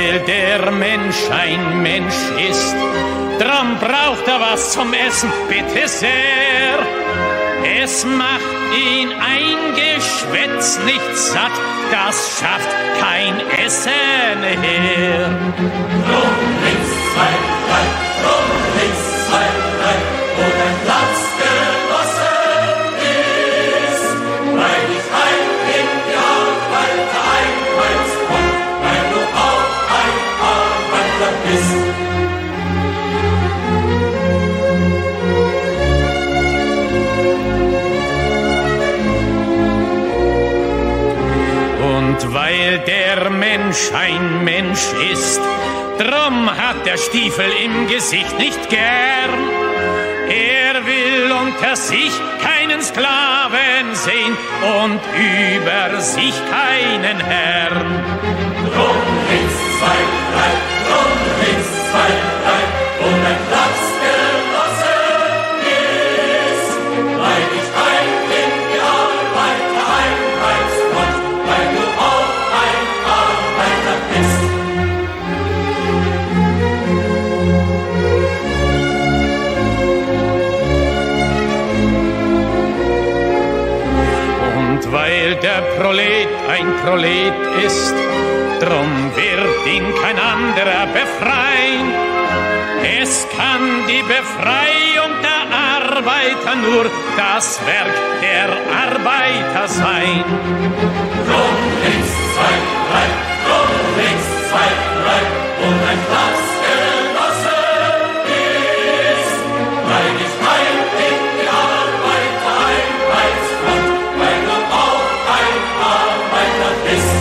weil der Mensch ein Mensch ist, drum braucht er was zum Essen, bitte sehr. Es macht ihn ein Geschwätz nicht satt, das schafft kein Essen her. Drum links, 2, 3, drum links, 2, 3, wo dein Platz genossen ist, weil ich heim in die Arbeit einheimst komm, weil du auch ein Arbeiter bist. Und weil der Mensch ein Mensch ist, drum hat der Stiefel im Gesicht nicht gern. Er will unter sich keinen Sklaven sehen und über sich keinen Herrn. Drum links, 2, 3, drum links, 2, 3, wo dein Platz genossen ist, weil ich heim in die Arbeiter einheimst komm, weil du auch ein Arbeiter bist. Und weil der Prolet ein Prolet ist, drum wird ihn kein anderer befreien. Es kann die Befreiung der Arbeiter nur das Werk der Arbeiter sein. Drum links, 2, 3, drum links, 2, 3, wo dein Platz genossen ist, weil ich heim in die Arbeiter einheimst komm, weil du auch ein Arbeiter bist.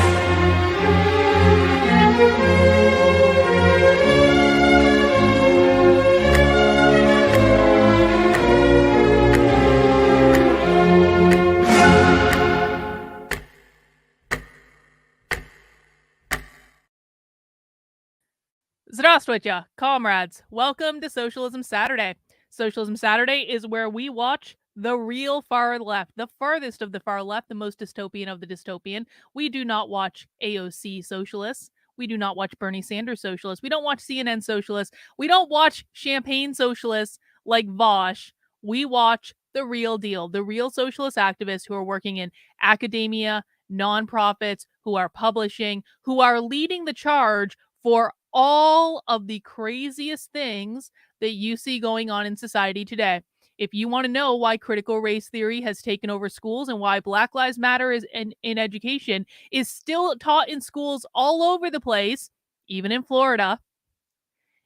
Здравствуйте, comrades. Welcome to Socialism Saturday. Socialism Saturday is where we watch the real far left, the farthest of the far left, the most dystopian of the dystopian. We do not watch AOC socialists. We do not watch Bernie Sanders socialists. We don't watch CNN socialists. We don't watch champagne socialists like Vosh. We watch the real deal, the real socialist activists who are working in academia, nonprofits, who are publishing, who are leading the charge for all of the craziest things that you see going on in society today. If you want to know why critical race theory has taken over schools and why Black Lives Matter is in education is still taught in schools all over the place, even in Florida.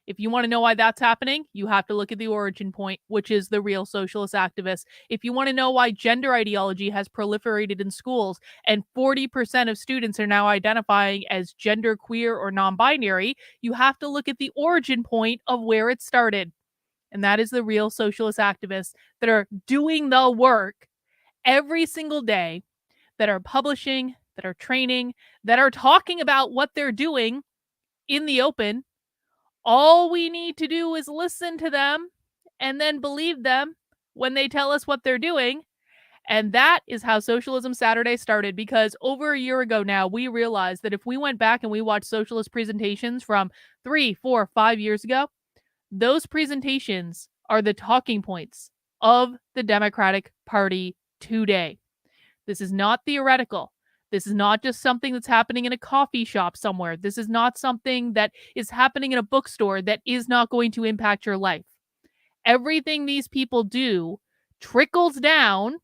If you want to know why that's happening, you have to look at the origin point, which is the real socialist activists. If you want to know why gender ideology has proliferated in schools and 40% of students are now identifying as genderqueer or non-binary, you have to look at the origin point of where it started. And that is the real socialist activists that are doing the work every single day, that are publishing, that are training, that are talking about what they're doing in the open. All we need to do is listen to them and then believe them when they tell us what they're doing. And that is how Socialism Saturday started, because over a year ago now, we realized that if we went back and we watched socialist presentations from 3, 4, 5 years ago, those presentations are the talking points of the Democratic Party today. This is not theoretical. This is not just something that's happening in a coffee shop somewhere. This is not something that is happening in a bookstore that is not going to impact your life. Everything these people do trickles down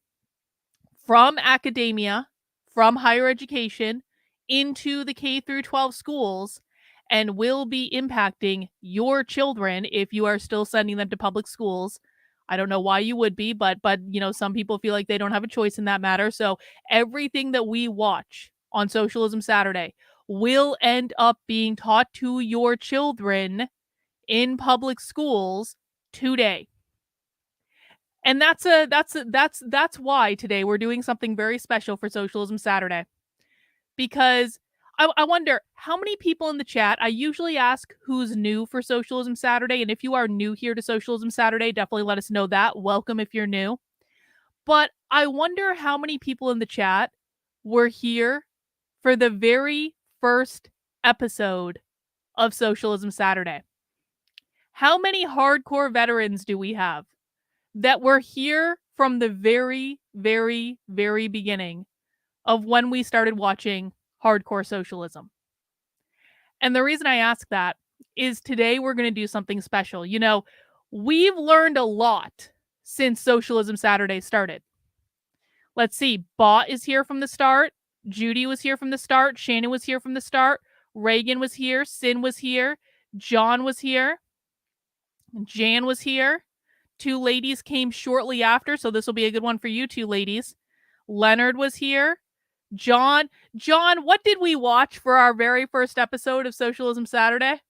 from academia, from higher education, into the K through 12 schools, and will be impacting your children if you are still sending them to public schools. I don't know why you would be, but you know, some people feel like they don't have a choice in that matter. So everything that we watch on Socialism Saturday will end up being taught to your children in public schools today. And that's why today we're doing something very special for Socialism Saturday. Because I wonder how many people in the chat, I usually ask who's new for Socialism Saturday. And if you are new here to Socialism Saturday, definitely let us know that. Welcome if you're new. But I wonder how many people in the chat were here for the very first episode of Socialism Saturday. How many hardcore veterans do we have that were here from the very, very, very beginning of when we started watching hardcore socialism? And the reason I ask that is today we're going to do something special. You know, we've learned a lot since Socialism Saturday started. Let's see, Bot is here from the start. Judy was here from the start. Shannon was here from the start. Reagan was here. Sin was here. John was here. Jan was here. Two ladies came shortly after, so this will be a good one for you two ladies. Leonard was here. John, what did we watch for our very first episode of Socialism Saturday?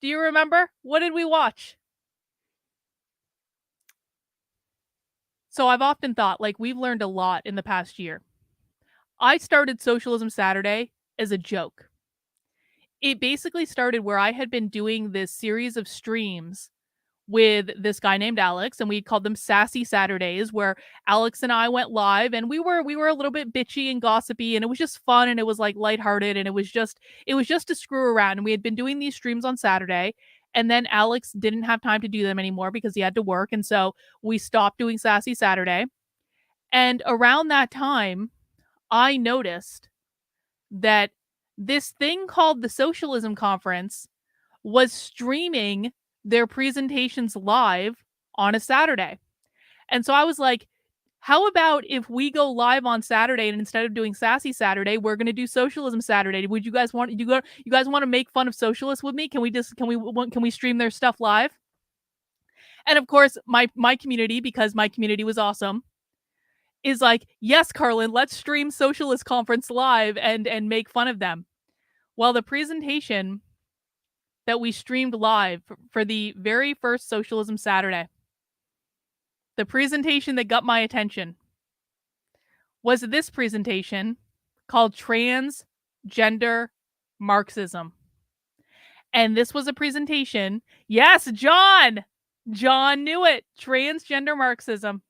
Do you remember? What did we watch? So I've often thought, like, we've learned a lot in the past year. I started Socialism Saturday as a joke. It basically started where I had been doing this series of streams with this guy named Alex, and we called them Sassy Saturdays, where Alex and I went live, and we were a little bit bitchy and gossipy, and it was just fun, and it was like lighthearted, and it was just to screw around. And we had been doing these streams on Saturday, and then Alex didn't have time to do them anymore because he had to work, and so we stopped doing Sassy Saturday. And around that time, I noticed that this thing called the Socialism Conference was streaming their presentations live on a Saturday. And so I was like, how about if we go live on Saturday, and instead of doing Sassy Saturday, we're going to do Socialism Saturday? Would you guys want to make fun of socialists with me? Can we stream their stuff live? And of course, my community, because my community was awesome, is like, yes, Carlin, let's stream Socialist Conference live and make fun of them. Well, the presentation that we streamed live for the very first Socialism Saturday, the presentation that got my attention, was this presentation called Transgender Marxism. And this was a presentation, yes, John knew it, Transgender Marxism.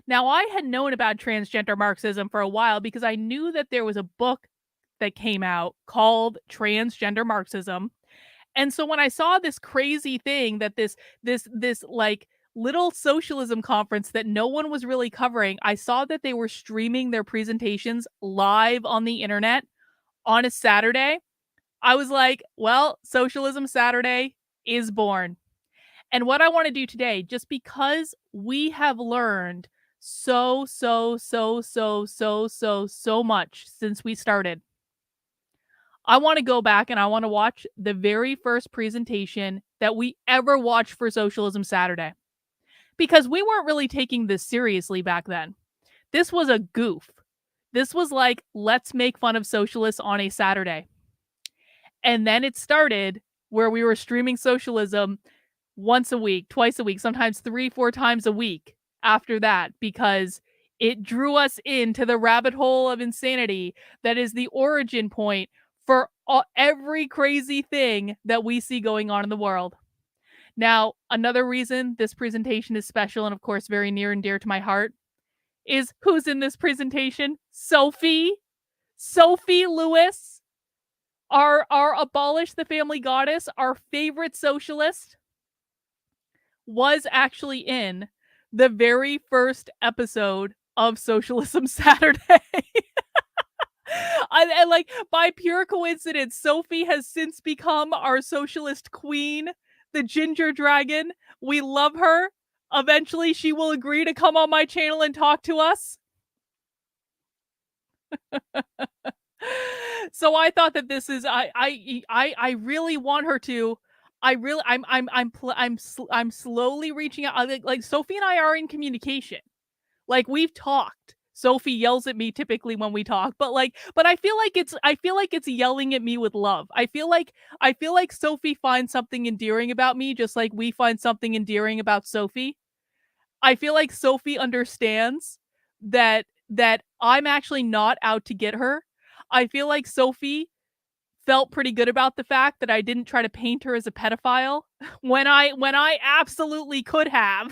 Now, I had known about Transgender Marxism for a while because I knew that there was a book that came out called Transgender Marxism. And so when I saw this crazy thing that this like little socialism conference that no one was really covering, I saw that they were streaming their presentations live on the internet on a Saturday. I was like, well, Socialism Saturday is born. And what I want to do today, just because we have learned so much since we started, I want to go back and I want to watch the very first presentation that we ever watched for Socialism Saturday. Because we weren't really taking this seriously back then. This was a goof. This was like, let's make fun of socialists on a Saturday. And then it started where we were streaming socialism once a week, twice a week, sometimes 3-4 times a week after that, because it drew us into the rabbit hole of insanity that is the origin point for every crazy thing that we see going on in the world. Now, another reason this presentation is special and, of course, very near and dear to my heart is who's in this presentation? Sophie Lewis, our Abolish the Family Goddess, our favorite socialist, was actually in the very first episode of Socialism Saturday. I like, by pure coincidence, Sophie has since become our socialist queen, the Ginger Dragon. We love her. Eventually, she will agree to come on my channel and talk to us. So I thought that this is I really want her to. I'm slowly reaching out. Like Sophie and I are in communication. Like, we've talked. Sophie yells at me typically when we talk, but I feel like it's yelling at me with love. I feel like Sophie finds something endearing about me, just like we find something endearing about Sophie. I feel like Sophie understands that I'm actually not out to get her. I feel like Sophie felt pretty good about the fact that I didn't try to paint her as a pedophile when I absolutely could have.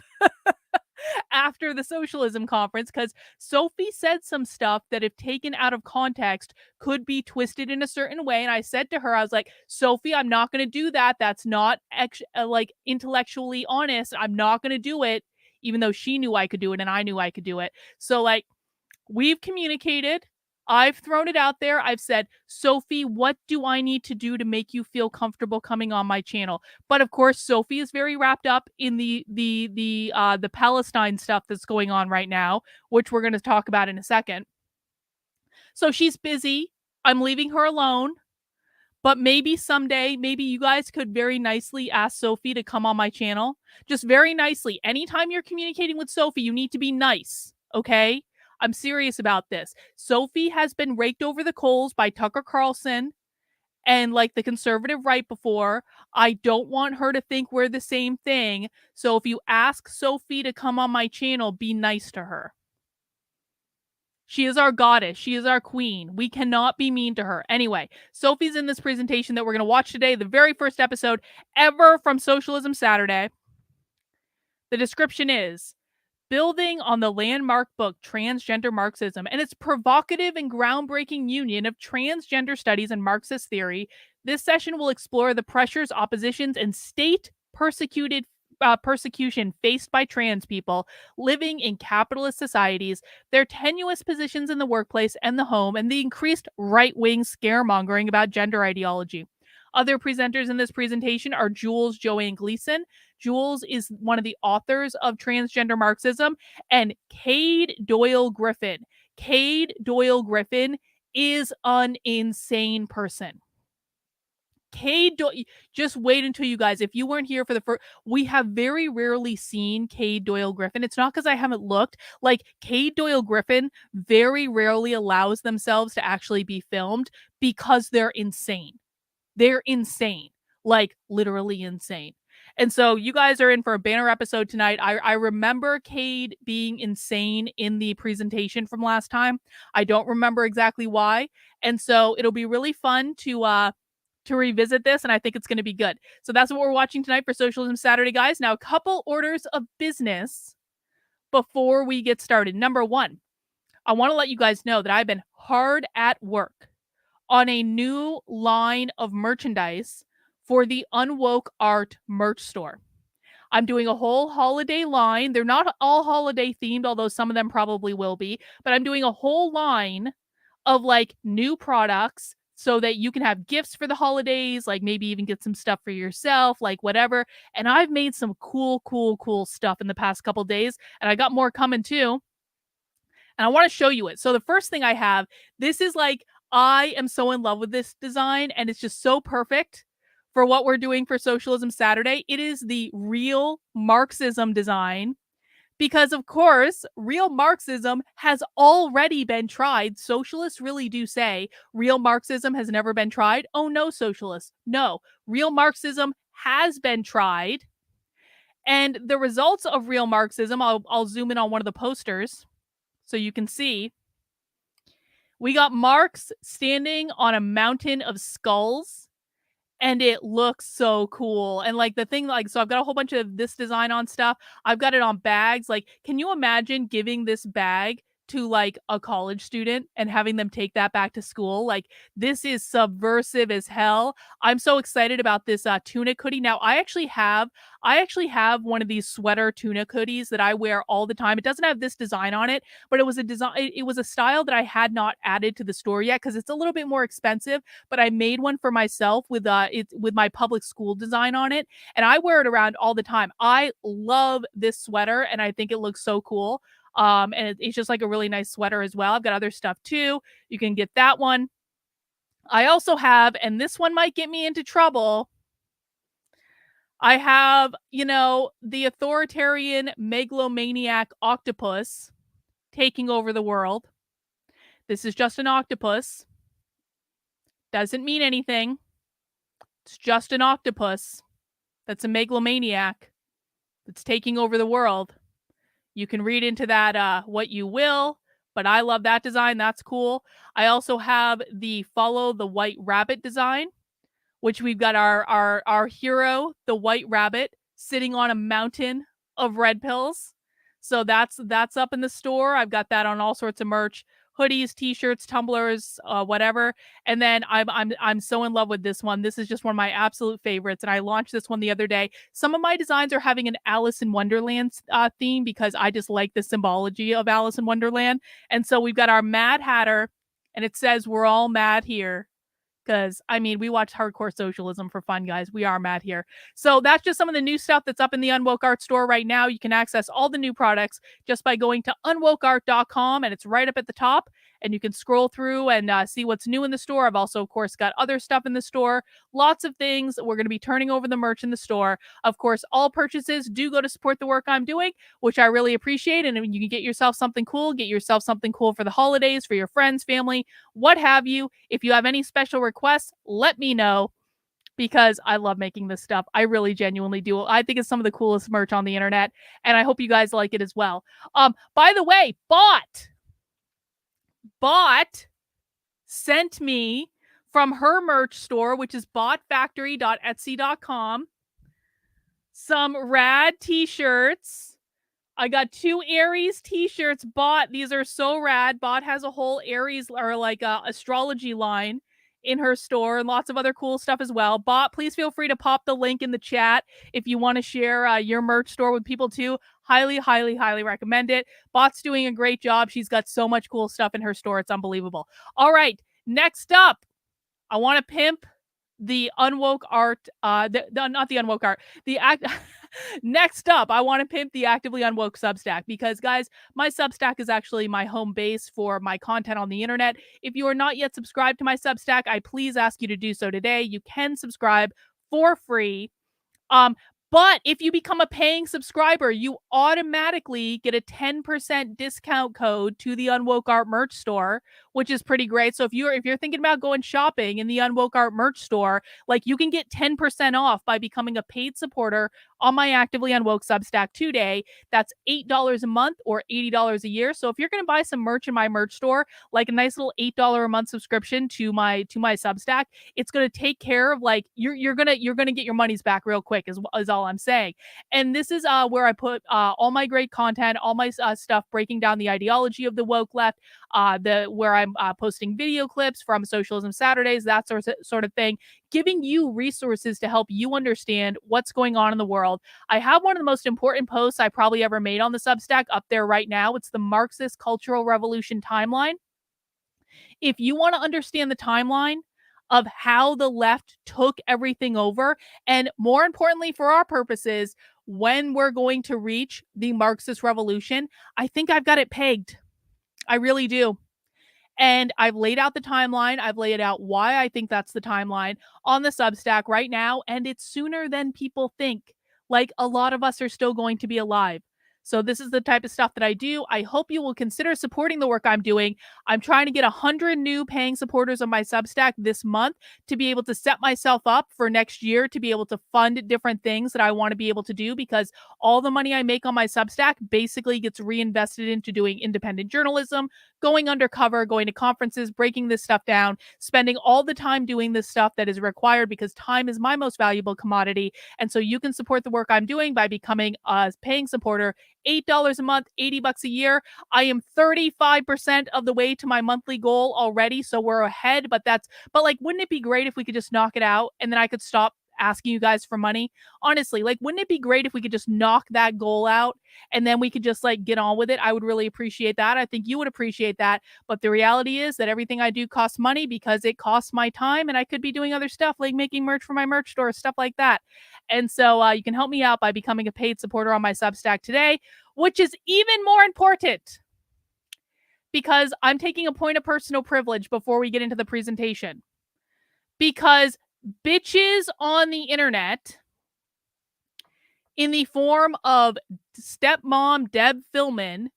after the socialism conference because Sophie said some stuff that, if taken out of context, could be twisted in a certain way. And I said to her, I was like, Sophie, I'm not going to do that. That's not like intellectually honest. I'm not going to do it, even though she knew I could do it and I knew I could do it. So like, we've communicated. I've thrown it out there. I've said, Sophie, what do I need to do to make you feel comfortable coming on my channel? But of course, Sophie is very wrapped up in the Palestine stuff that's going on right now, which we're going to talk about in a second. So she's busy. I'm leaving her alone. But maybe someday, maybe you guys could very nicely ask Sophie to come on my channel. Just very nicely. Anytime you're communicating with Sophie, you need to be nice, okay? I'm serious about this. Sophie has been raked over the coals by Tucker Carlson and like the conservative right before. I don't want her to think we're the same thing. So if you ask Sophie to come on my channel, be nice to her. She is our goddess. She is our queen. We cannot be mean to her. Anyway, Sophie's in this presentation that we're going to watch today, the very first episode ever from Socialism Saturday. The description is, building on the landmark book Transgender Marxism and its provocative and groundbreaking union of transgender studies and Marxist theory, this session will explore the pressures, oppositions, and state persecution faced by trans people living in capitalist societies, their tenuous positions in the workplace and the home, and the increased right-wing scaremongering about gender ideology. Other presenters in this presentation are Jules Joanne Gleason. Jules is one of the authors of Transgender Marxism, and Cade Doyle Griffin. Cade Doyle Griffin is an insane person. Just wait until you guys, if you weren't here for the first, we have very rarely seen Cade Doyle Griffin. It's not because I haven't looked. Like, Cade Doyle Griffin very rarely allows themselves to actually be filmed because they're insane. They're insane. Like, literally insane. And so you guys are in for a banner episode tonight. I remember Cade being insane in the presentation from last time. I don't remember exactly why. And so it'll be really fun to revisit this, and I think it's going to be good. So that's what we're watching tonight for Socialism Saturday, guys. Now, a couple orders of business before we get started. Number one, I want to let you guys know that I've been hard at work on a new line of merchandise for the Unwoke Art merch store. I'm doing a whole holiday line. They're not all holiday themed, although some of them probably will be, but I'm doing a whole line of like new products so that you can have gifts for the holidays, like maybe even get some stuff for yourself, like whatever. And I've made some cool stuff in the past couple days, and I got more coming too. And I want to show you it. So the first thing I have, this is like, I am so in love with this design, and it's just so perfect for what we're doing for Socialism Saturday. It is the Real Marxism design. Because, of course, real Marxism has already been tried. Socialists really do say real Marxism has never been tried. Oh, no, socialists. No, real Marxism has been tried. And the results of real Marxism, I'll zoom in on one of the posters so you can see. We got Marx standing on a mountain of skulls. And it looks so cool. And like the thing, like, so I've got a whole bunch of this design on stuff. I've got it on bags. Like, can you imagine giving this bag to like a college student and having them take that back to school? Like, this is subversive as hell. I'm so excited about this tunic hoodie. Now, I actually have one of these sweater tunic hoodies that I wear all the time. It doesn't have this design on it, but it was a design. It was a style that I had not added to the store yet because it's a little bit more expensive. But I made one for myself with my public school design on it, and I wear it around all the time. I love this sweater, and I think it looks so cool. And it's just like a really nice sweater as well. I've got other stuff too. You can get that one. I also have, and this one might get me into trouble, I have, the authoritarian megalomaniac octopus taking over the world. This is just an octopus. Doesn't mean anything. It's just an octopus that's a megalomaniac that's taking over the world. You can read into that what you will, but I love that design. That's cool. I also have the Follow the White Rabbit design, which we've got our hero, the White Rabbit, sitting on a mountain of red pills. So that's up in the store. I've got that on all sorts of merch. Hoodies, t-shirts, tumblers, whatever. And then I'm so in love with this one. This is just one of my absolute favorites, and I launched this one the other day. Some of my designs are having an Alice in Wonderland theme because I just like the symbology of Alice in Wonderland. And so we've got our Mad Hatter, and it says we're all mad here. Because, I mean, we watch hardcore socialism for fun, guys. We are mad here. So that's just some of the new stuff that's up in the Unwoke Art store right now. You can access all the new products just by going to unwokeart.com, and it's right up at the top. And you can scroll through and see what's new in the store. I've also, of course, got other stuff in the store. Lots of things. We're going to be turning over the merch in the store. Of course, all purchases do go to support the work I'm doing, which I really appreciate. And you can get yourself something cool. Get yourself something cool for the holidays, for your friends, family, what have you. If you have any special requests, let me know, because I love making this stuff. I really genuinely do. I think it's some of the coolest merch on the internet, and I hope you guys like it as well. By the way, Bot sent me from her merch store, which is botfactory.etsy.com, some rad t-shirts. I got 2 Aries t-shirts. Bot, these are so rad. Bot has a whole Aries, or like a astrology line in her store, and lots of other cool stuff as well. Bot, please feel free to pop the link in the chat if you want to share your merch store with people too. Highly, highly, highly recommend it. Bot's doing a great job. She's got so much cool stuff in her store. It's unbelievable. All right, next up, I want to pimp the Unwoke Art, not the Unwoke Art, the act. Next up, I want to pimp the Actively Unwoke Substack, because, guys, my Substack is actually my home base for my content on the internet. If you are not yet subscribed to my Substack, I please ask you to do so today. You can subscribe for free. But if you become a paying subscriber, you automatically get a 10% discount code to the Unwoke Art merch store, which is pretty great. So if you're thinking about going shopping in the Unwoke Art merch store, like, you can get 10% off by becoming a paid supporter on my Actively Unwoke Substack today. That's $8 a month or $80 a year. So if you're going to buy some merch in my merch store, like a nice little $8 a month subscription to my Substack, it's going to take care of, like, you're going to get your money's back real quick, is all I'm saying. And this is where I put all my great content, all my stuff breaking down the ideology of the woke left, where I'm posting video clips from Socialism Saturdays, that sort of thing, giving you resources to help you understand what's going on in the world. I have one of the most important posts I probably ever made on the Substack up there right now. It's the Marxist Cultural Revolution timeline. If you want to understand the timeline of how the left took everything over, and more importantly for our purposes, when we're going to reach the Marxist revolution, I think I've got it pegged. I really do. And I've laid out the timeline. I've laid out why I think that's the timeline on the Substack right now. And it's sooner than people think. Like, a lot of us are still going to be alive. So this is the type of stuff that I do. I hope you will consider supporting the work I'm doing. I'm trying to get 100 new paying supporters on my Substack this month to be able to set myself up for next year to be able to fund different things that I want to be able to do, because all the money I make on my Substack basically gets reinvested into doing independent journalism, going undercover, going to conferences, breaking this stuff down, spending all the time doing this stuff that is required, because time is my most valuable commodity. And so you can support the work I'm doing by becoming a paying supporter. $8 a month, $80 a year. I am 35% of the way to my monthly goal already, so we're ahead. But like, wouldn't it be great if we could just knock it out and then I could stop asking you guys for money? Honestly, like, wouldn't it be great if we could just knock that goal out and then we could just, like, get on with it? I would really appreciate that. I think you would appreciate that. But the reality is that everything I do costs money, because it costs my time, and I could be doing other stuff like making merch for my merch store, stuff like that. And so you can help me out by becoming a paid supporter on my Substack today, which is even more important because I'm taking a point of personal privilege before we get into the presentation. Because bitches on the internet, in the form of stepmom Deb Philman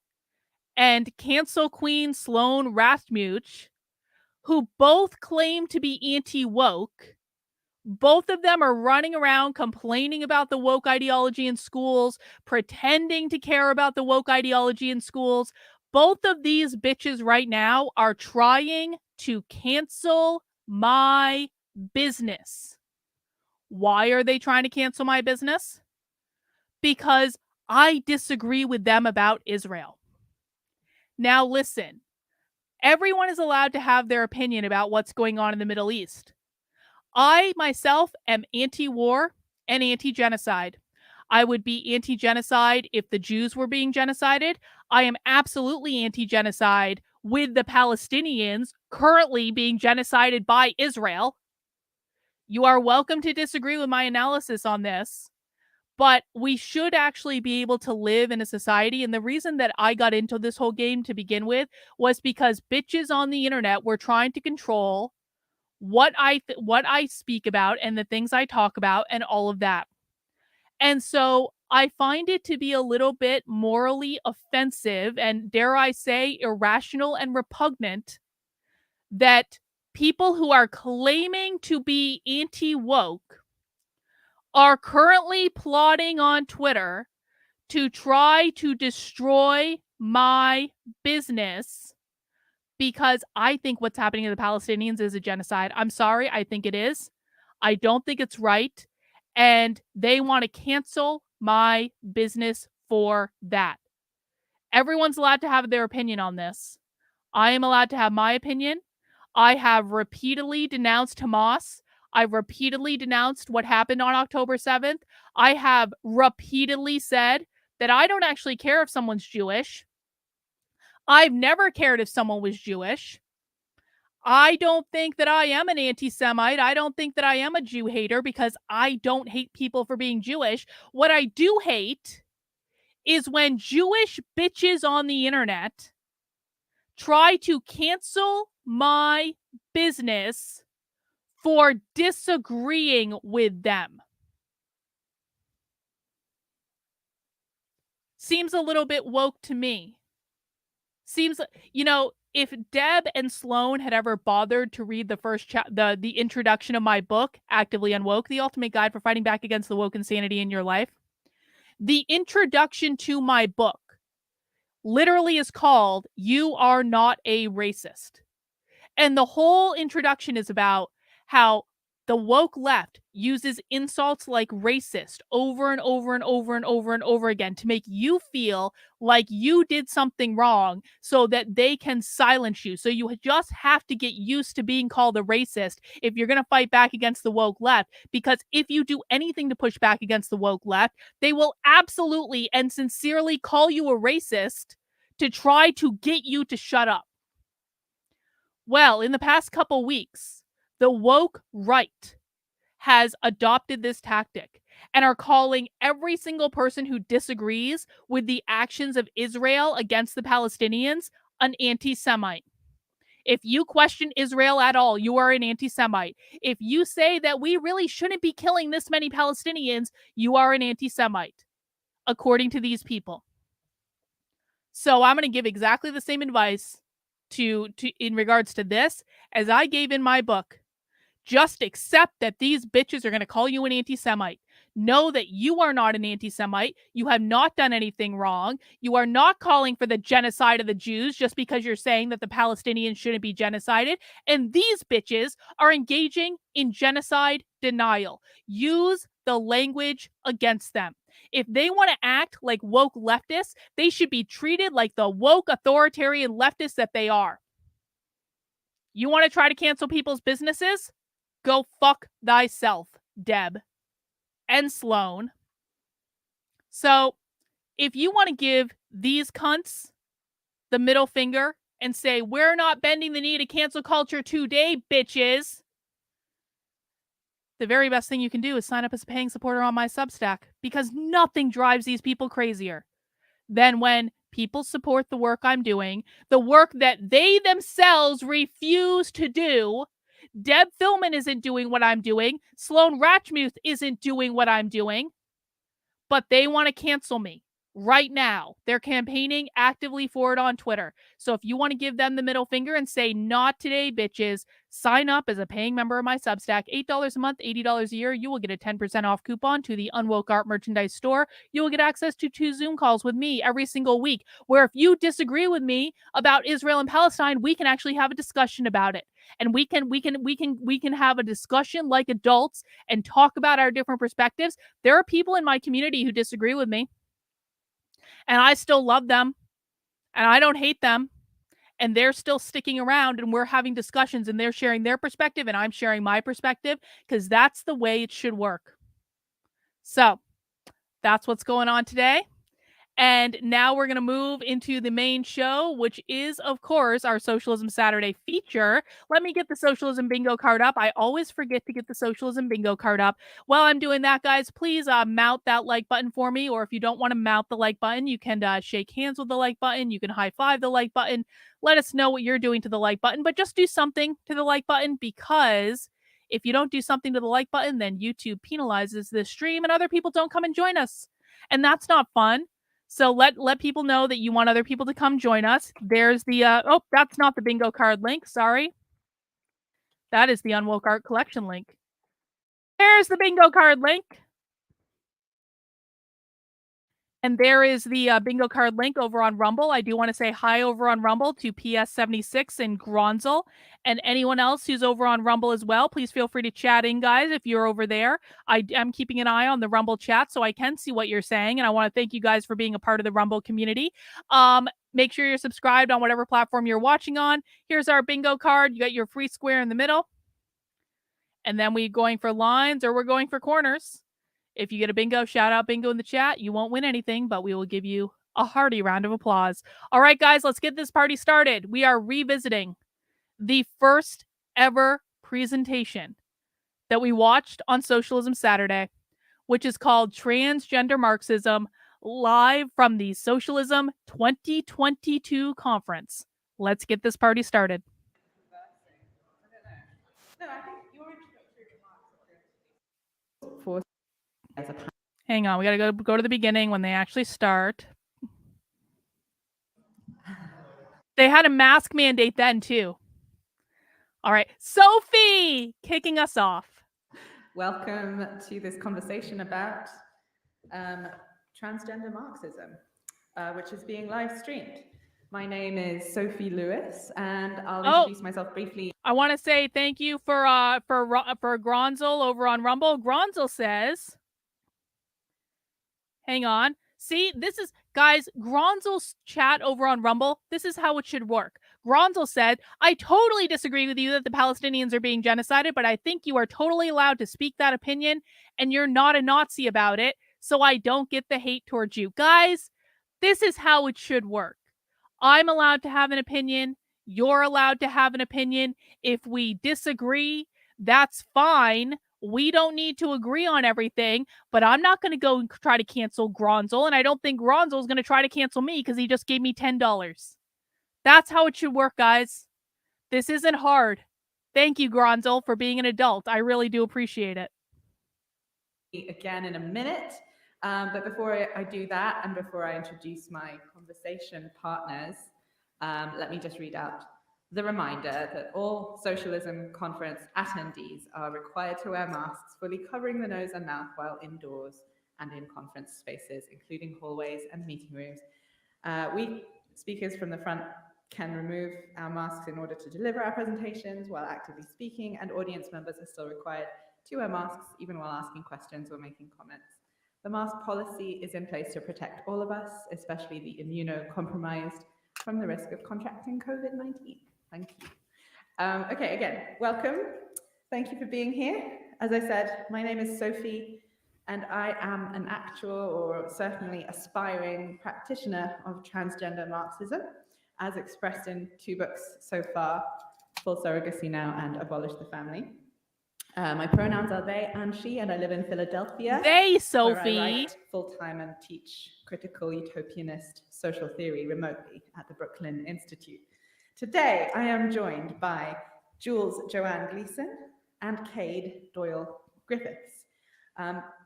and cancel queen Sloan Rasmuch, who both claim to be anti-woke, both of them are running around complaining about the woke ideology in schools, pretending to care about the woke ideology in schools. Both of these bitches right now are trying to cancel my business. Why are they trying to cancel my business? Because I disagree with them about Israel. Now listen, everyone is allowed to have their opinion about what's going on in the Middle East. I myself am anti-war and anti-genocide. I would be anti-genocide if the Jews were being genocided. I am absolutely anti-genocide with the Palestinians currently being genocided by Israel. You are welcome to disagree with my analysis on this, but we should actually be able to live in a society. And the reason that I got into this whole game to begin with was because bitches on the internet were trying to control what I speak about and the things I talk about and all of that. And so I find it to be a little bit morally offensive and, dare I say, irrational and repugnant that people who are claiming to be anti-woke are currently plotting on Twitter to try to destroy my business because I think what's happening to the Palestinians is a genocide. I'm sorry, I think it is. I don't think it's right. And they want to cancel my business for that. Everyone's allowed to have their opinion on this. I am allowed to have my opinion. I have repeatedly denounced Hamas. I've repeatedly denounced what happened on October 7th. I have repeatedly said that I don't actually care if someone's Jewish. I've never cared if someone was Jewish. I don't think that I am an anti-Semite. I don't think that I am a Jew hater because I don't hate people for being Jewish. What I do hate is when Jewish bitches on the internet try to cancel my business for disagreeing with them. Seems a little bit woke to me. Seems, if Deb and Sloan had ever bothered to read the first the introduction of my book, Actively Unwoke, the ultimate guide for fighting back against the woke insanity in your life, the introduction to my book literally is called "You Are Not a Racist." And the whole introduction is about how the woke left uses insults like racist over and over and over and over and over again to make you feel like you did something wrong so that they can silence you. So you just have to get used to being called a racist if you're going to fight back against the woke left. Because if you do anything to push back against the woke left, they will absolutely and sincerely call you a racist to try to get you to shut up. Well, in the past couple weeks, the woke right has adopted this tactic and are calling every single person who disagrees with the actions of Israel against the Palestinians an anti-Semite. If you question Israel at all, you are an anti-Semite. If you say that we really shouldn't be killing this many Palestinians, you are an anti-Semite, according to these people. So I'm going to give exactly the same advice to in regards to this as I gave in my book. Just accept that these bitches are going to call you an anti-Semite. Know that you are not an anti-Semite. You have not done anything wrong. You are not calling for the genocide of the Jews just because you're saying that the Palestinians shouldn't be genocided. And these bitches are engaging in genocide denial. Use the language against them. If they want to act like woke leftists, they should be treated like the woke authoritarian leftists that they are. You want to try to cancel people's businesses? Go fuck thyself, Deb and Sloan. So, if you want to give these cunts the middle finger and say, we're not bending the knee to cancel culture today, bitches, the very best thing you can do is sign up as a paying supporter on my Substack, because nothing drives these people crazier than when people support the work I'm doing, the work that they themselves refuse to do. Deb Philman isn't doing what I'm doing. Sloan Ratchmuth isn't doing what I'm doing. But they want to cancel me right now. They're campaigning actively for it on Twitter. So if you want to give them the middle finger and say, not today, bitches, sign up as a paying member of my Substack. $8 a month, $80 a year. You will get a 10% off coupon to the Unwoke Art merchandise store. You will get access to 2 Zoom calls with me every single week, where if you disagree with me about Israel and Palestine, we can actually have a discussion about it. And we can have a discussion like adults and talk about our different perspectives. There are people in my community who disagree with me. And I still love them, and I don't hate them, and they're still sticking around, and we're having discussions, and they're sharing their perspective, and I'm sharing my perspective, because that's the way it should work. So that's what's going on today. And now we're going to move into the main show, which is, of course, our Socialism Saturday feature. Let me get the Socialism Bingo card up. I always forget to get the Socialism Bingo card up. While I'm doing that, guys, please mount that like button for me. Or if you don't want to mount the like button, you can shake hands with the like button. You can high five the like button. Let us know what you're doing to the like button, but just do something to the like button, because if you don't do something to the like button, then YouTube penalizes this stream and other people don't come and join us. And that's not fun. So let people know that you want other people to come join us. There's the, oh, that's not the bingo card link. Sorry. That is the Unwoke Art Collection link. There's the bingo card link. And there is the bingo card link over on Rumble. I do want to say hi over on Rumble to PS76 and Gronzel, and anyone else who's over on Rumble as well. Please feel free to chat in, guys, if you're over there. I am keeping an eye on the Rumble chat so I can see what you're saying, and I want to thank you guys for being a part of the Rumble community. Make sure you're subscribed on whatever platform you're watching on. Here's our bingo card. You got your free square in the middle. And then we're going for lines or we're going for corners. If you get a bingo, shout out bingo in the chat. You won't win anything, but we will give you a hearty round of applause. All right, guys, let's get this party started. We are revisiting the first ever presentation that we watched on Socialism Saturday, which is called Transgender Marxism, live from the Socialism 2022 conference. Let's get this party started. Hang on, we gotta go to the beginning when they actually start. They had a mask mandate then too. All right, Sophie, kicking us off. Welcome to this conversation about transgender Marxism, which is being live streamed. My name is Sophie Lewis, and I'll introduce myself briefly. I want to say thank you for Gronzel over on Rumble. Gronzel says, hang on. See, this is, guys, Gronzel's chat over on Rumble. This is how it should work. Gronzel said, I totally disagree with you that the Palestinians are being genocided, but I think you are totally allowed to speak that opinion, and you're not a Nazi about it, so I don't get the hate towards you. Guys, this is how it should work. I'm allowed to have an opinion. You're allowed to have an opinion. If we disagree, that's fine. We don't need to agree on everything, but I'm not going to go and try to cancel Gronzel, and I don't think Gronzel is going to try to cancel me because he just gave me $10. That's how it should work, guys. This isn't hard. Thank you, Gronzel, for being an adult. I really do appreciate it. Again in a minute, but before I do that, and before I introduce my conversation partners, let me just read out the reminder that all Socialism Conference attendees are required to wear masks, fully covering the nose and mouth while indoors and in conference spaces, including hallways and meeting rooms. We, speakers from the front, can remove our masks in order to deliver our presentations while actively speaking, and audience members are still required to wear masks even while asking questions or making comments. The mask policy is in place to protect all of us, especially the immunocompromised, from the risk of contracting COVID-19. Thank you. Okay, again, welcome. Thank you for being here. As I said, my name is Sophie, and I am an actual or certainly aspiring practitioner of transgender Marxism, as expressed in 2 books so far, Full Surrogacy Now and Abolish the Family. My pronouns are they and she, and I live in Philadelphia. They, Sophie. Where I write full-time and teach critical utopianist social theory remotely at the Brooklyn Institute. Today, I am joined by Jules Joanne Gleason and Cade Doyle Griffiths.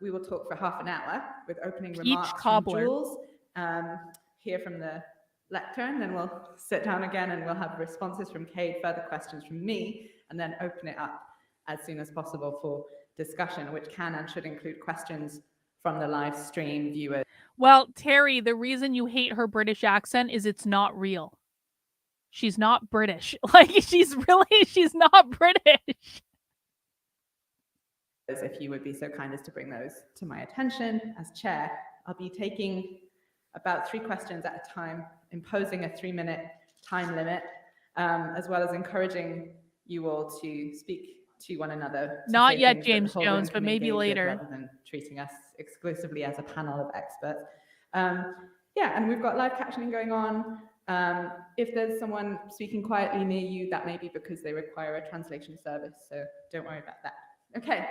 We will talk for half an hour with opening remarks from Jules, hear from the lectern, then we'll sit down again and we'll have responses from Cade, further questions from me, and then open it up as soon as possible for discussion, which can and should include questions from the live stream viewers. Well, Terry, the reason you hate her British accent is it's not real. She's not British. Like, she's not British. If you would be so kind as to bring those to my attention as chair, I'll be taking about 3 questions at a time, imposing a 3-minute time limit, as well as encouraging you all to speak to one another. Not yet, James Jones, but maybe later. Rather than treating us exclusively as a panel of experts. Yeah, and we've got live captioning going on. If there's someone speaking quietly near you, that may be because they require a translation service, so don't worry about that. Okay,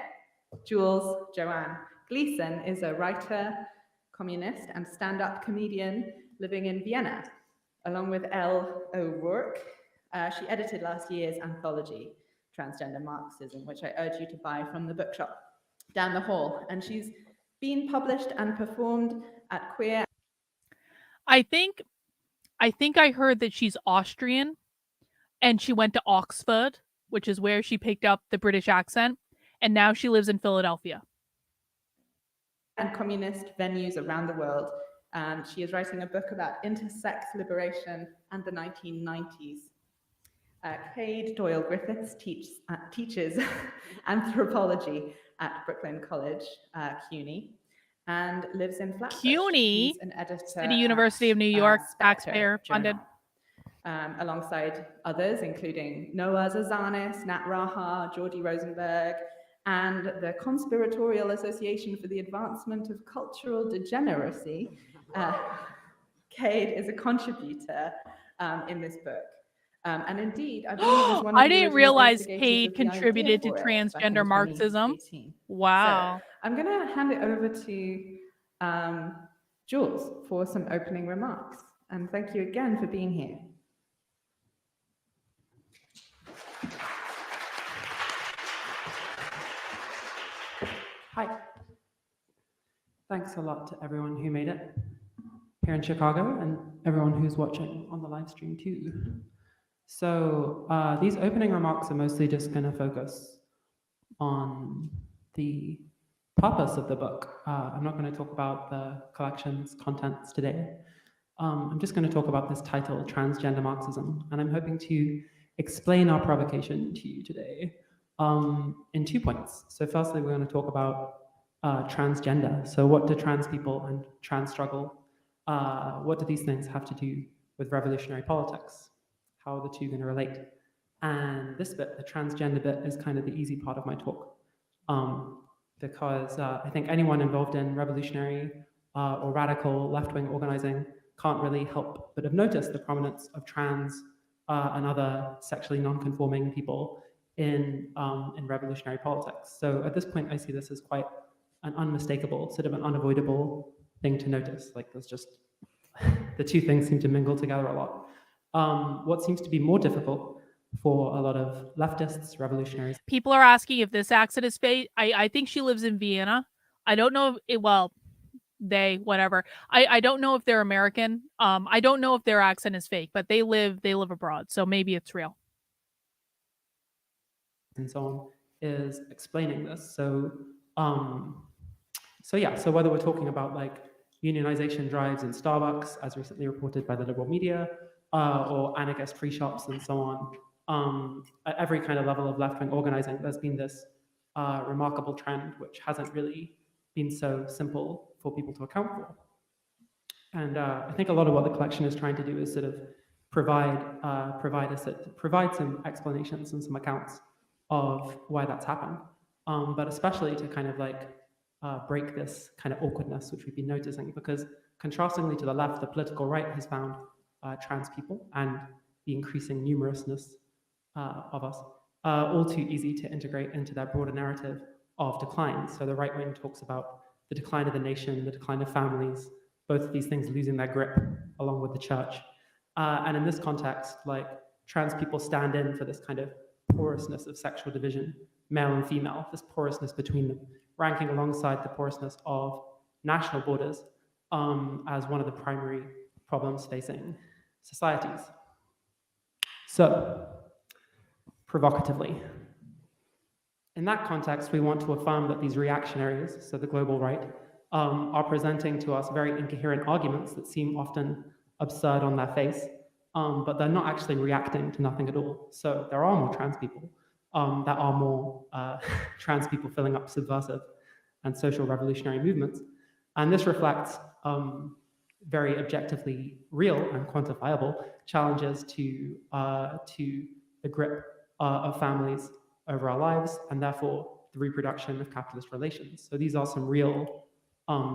Jules Joanne Gleason is a writer, communist, and stand-up comedian living in Vienna. Along with Elle O'Rourke, she edited last year's anthology, Transgender Marxism, which I urge you to buy from the bookshop down the hall. And she's been published and performed at queer. I think I heard that she's Austrian and she went to Oxford, which is where she picked up the British accent, and now she lives in Philadelphia. And communist venues around the world. She is writing a book about intersex liberation and the 1990s. Cade Doyle Griffiths teaches anthropology at Brooklyn College, CUNY, and lives in Flatbush. CUNY, He's an editor City University of New York, taxpayer funded. Alongside others, including Noah Zazanis, Nat Raha, Georgie Rosenberg, and the Conspiratorial Association for the Advancement of Cultural Degeneracy. Cade is a contributor in this book. And indeed, I believe was one of I didn't realize Cade Cade contributed to Transgender Marxism. Wow. So I'm going to hand it over to Jules for some opening remarks. And thank you again for being here. Hi. Thanks a lot to everyone who made it here in Chicago and everyone who's watching on the live stream too. So these opening remarks are mostly just going to focus on the purpose of the book. I'm not going to talk about the collection's contents today. I'm just going to talk about this title, Transgender Marxism, and I'm hoping to explain our provocation to you today in 2 points. So firstly, we're going to talk about transgender. So what do trans people and trans struggle, what do these things have to do with revolutionary politics? How are the two going to relate? And this bit, the transgender bit, is kind of the easy part of my talk. Because I think anyone involved in revolutionary or radical left-wing organizing can't really help but have noticed the prominence of trans and other sexually non-conforming people in revolutionary politics. So at this point, I see this as quite an unmistakable, sort of an unavoidable thing to notice. Like there's just, the two things seem to mingle together a lot. What seems to be more difficult for a lot of leftists, revolutionaries. People are asking if this accent is fake. I think she lives in Vienna. I don't know if it, well, they, whatever. I don't know if they're American. I don't know if their accent is fake, but they live abroad, so maybe it's real. And so on is explaining this. So so whether we're talking about like unionization drives in Starbucks, as recently reported by the liberal media, or anarchist free shops and so on, at every kind of level of left-wing organizing, there's been this remarkable trend which hasn't really been so simple for people to account for. And I think a lot of what the collection is trying to do is sort of provide some explanations and some accounts of why that's happened, but especially to kind of like break this kind of awkwardness which we've been noticing, because contrastingly to the left, the political right has found trans people and the increasing numerousness of us all too easy to integrate into their broader narrative of decline. So the right wing talks about the decline of the nation, the decline of families, both of these things losing their grip along with the church. And in this context, like trans people stand in for this kind of porousness of sexual division, male and female, this porousness between them, ranking alongside the porousness of national borders as one of the primary problems facing societies. So, provocatively, in that context, we want to affirm that these reactionaries, so the global right, are presenting to us very incoherent arguments that seem often absurd on their face, but they're not actually reacting to nothing at all. So there are more trans people. There are more trans people filling up subversive and social revolutionary movements. And this reflects very objectively real and quantifiable challenges to the grip of families over our lives, and therefore the reproduction of capitalist relations. So these are some real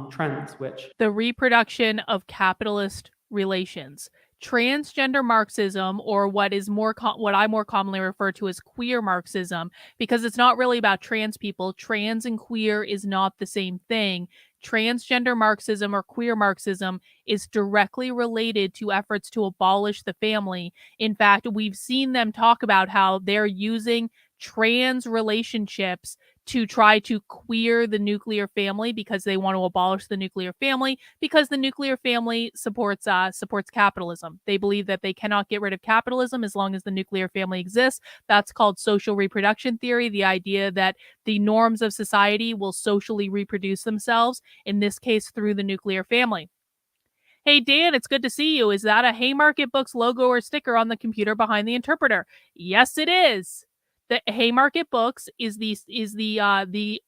trends which... The reproduction of capitalist relations. Transgender Marxism, or what I more commonly refer to as queer Marxism, because it's not really about trans people. Trans and queer is not the same thing. Transgender Marxism or queer Marxism is directly related to efforts to abolish the family. In fact, we've seen them talk about how they're using trans relationships to try to queer the nuclear family because they want to abolish the nuclear family, because the nuclear family supports capitalism. They believe that they cannot get rid of capitalism as long as the nuclear family exists. That's called social reproduction theory, the idea that the norms of society will socially reproduce themselves, in this case through the nuclear family. Hey, Dan, it's good to see you. Is that a Haymarket Books logo or sticker on the computer behind the interpreter? Yes, it is. The Haymarket Books is the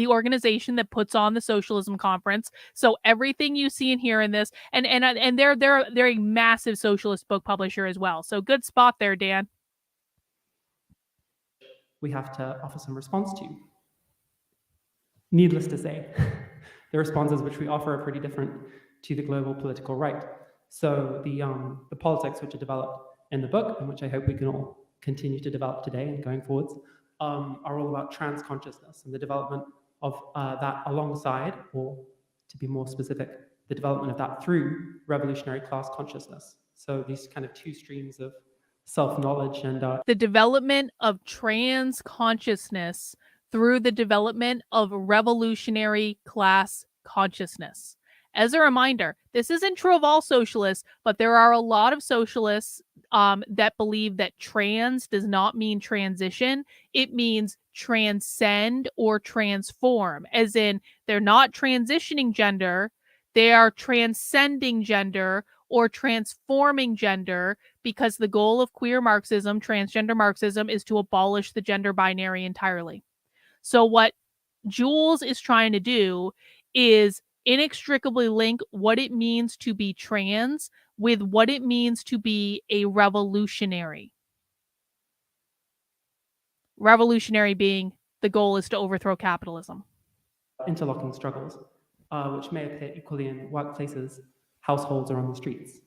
organization that puts on the Socialism Conference. So everything you see and hear in this, and they're a massive socialist book publisher as well. So good spot there, Dan. We have to offer some response to. Needless to say, the responses which we offer are pretty different to the global political right. So the politics which are developed in the book, and which I hope we can all continue to develop today and going forwards, are all about trans consciousness and the development of that alongside, or to be more specific, the development of that through revolutionary class consciousness. So these kind of two streams of self-knowledge and... the development of trans consciousness through the development of revolutionary class consciousness. As a reminder, this isn't true of all socialists, but there are a lot of socialists that believe that trans does not mean transition. It means transcend or transform, as in they're not transitioning gender, they are transcending gender or transforming gender, because the goal of queer Marxism, transgender Marxism, is to abolish the gender binary entirely. So what Jules is trying to do is inextricably link what it means to be trans with what it means to be a revolutionary. Revolutionary being the goal is to overthrow capitalism. Interlocking struggles, which may appear equally in workplaces, households, or on the streets.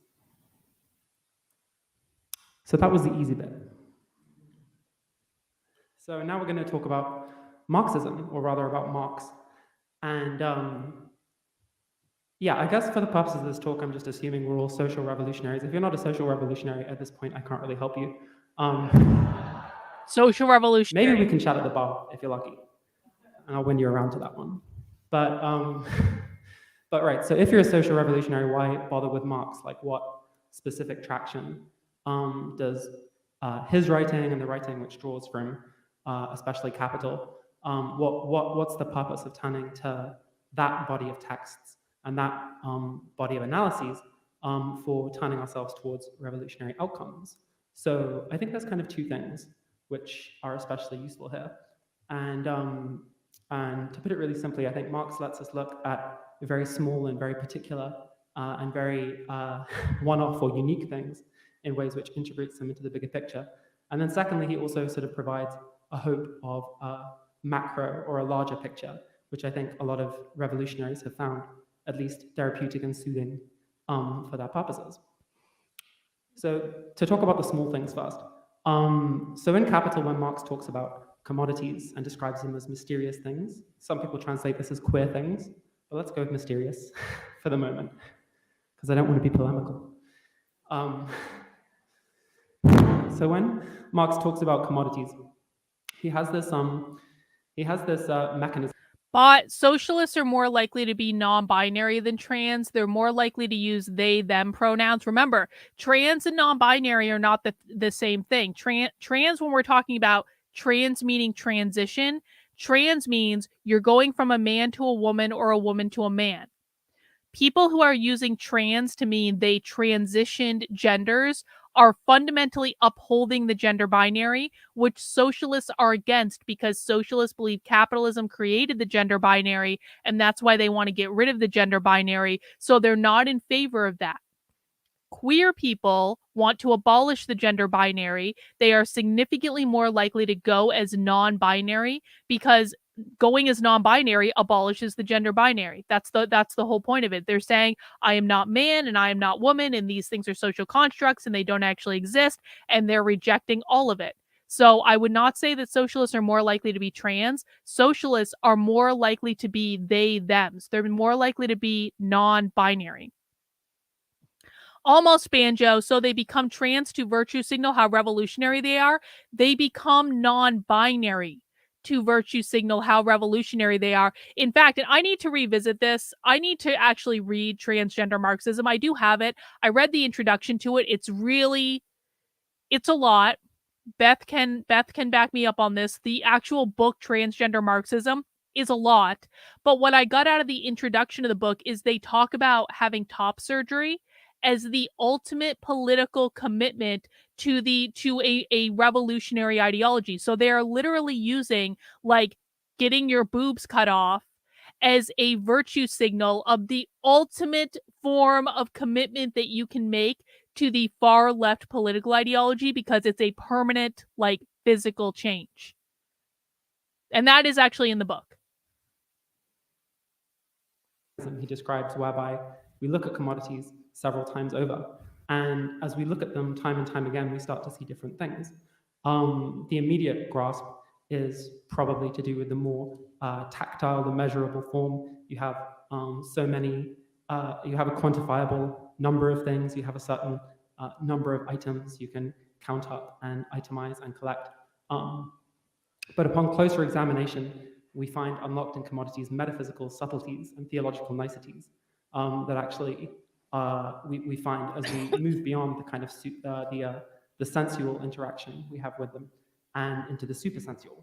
So that was the easy bit. So now we're going to talk about Marxism, or rather about Marx. And yeah, I guess for the purposes of this talk, I'm just assuming we're all social revolutionaries. If you're not a social revolutionary at this point, I can't really help you. Social revolutionary. Maybe we can chat at the bar if you're lucky, and I'll win you around to that one. But right, so if you're a social revolutionary, why bother with Marx? Like, what specific traction does his writing and the writing which draws from especially Capital, what's the purpose of turning to that body of texts and that body of analyses for turning ourselves towards revolutionary outcomes? So I think there's kind of two things which are especially useful here. And to put it really simply, I think Marx lets us look at very small and very particular and very one-off or unique things in ways which integrates them into the bigger picture. And then secondly, he also sort of provides a hope of a macro or a larger picture, which I think a lot of revolutionaries have found at least therapeutic and soothing for their purposes. So to talk about the small things first. So in Capital, when Marx talks about commodities and describes them as mysterious things, some people translate this as queer things, but let's go with mysterious for the moment, because I don't want to be polemical. So when Marx talks about commodities, he has this mechanism. But socialists are more likely to be non-binary than trans. They're more likely to use they, them pronouns. Remember, trans and non-binary are not the same thing. Trans, when we're talking about trans meaning transition, trans means you're going from a man to a woman or a woman to a man. People who are using trans to mean they transitioned genders are fundamentally upholding the gender binary, which socialists are against because socialists believe capitalism created the gender binary, and that's why they want to get rid of the gender binary. So they're not in favor of that. Queer people want to abolish the gender binary. They are significantly more likely to go as non-binary because going as non-binary abolishes the gender binary. That's the whole point of it. They're saying I am not man and I am not woman and these things are social constructs and they don't actually exist, and they're rejecting all of it. So I would not say that socialists are more likely to be trans. Socialists are more likely to be they thems. They're more likely to be non-binary. Almost banjo, so they become trans to virtue signal how revolutionary they are. They become non-binary to virtue signal how revolutionary they are. In fact, and I need to revisit this. I need to actually read Transgender Marxism. I do have it. I read the introduction to it. It's a lot. Beth can back me up on this. The actual book Transgender Marxism is a lot. But what I got out of the introduction of the book is they talk about having top surgery as the ultimate political commitment to a revolutionary ideology. So they are literally using like getting your boobs cut off as a virtue signal of the ultimate form of commitment that you can make to the far left political ideology because it's a permanent, like, physical change. And that is actually in the book. He describes whereby we look at commodities several times over, and as we look at them time and time again, we start to see different things. The immediate grasp is probably to do with the more tactile, the measurable form. You have you have a quantifiable number of things, you have a certain number of items you can count up and itemize and collect. But upon closer examination, we find unlocked in commodities metaphysical subtleties and theological niceties that actually we find as we move beyond the kind of the sensual interaction we have with them and into the supersensual.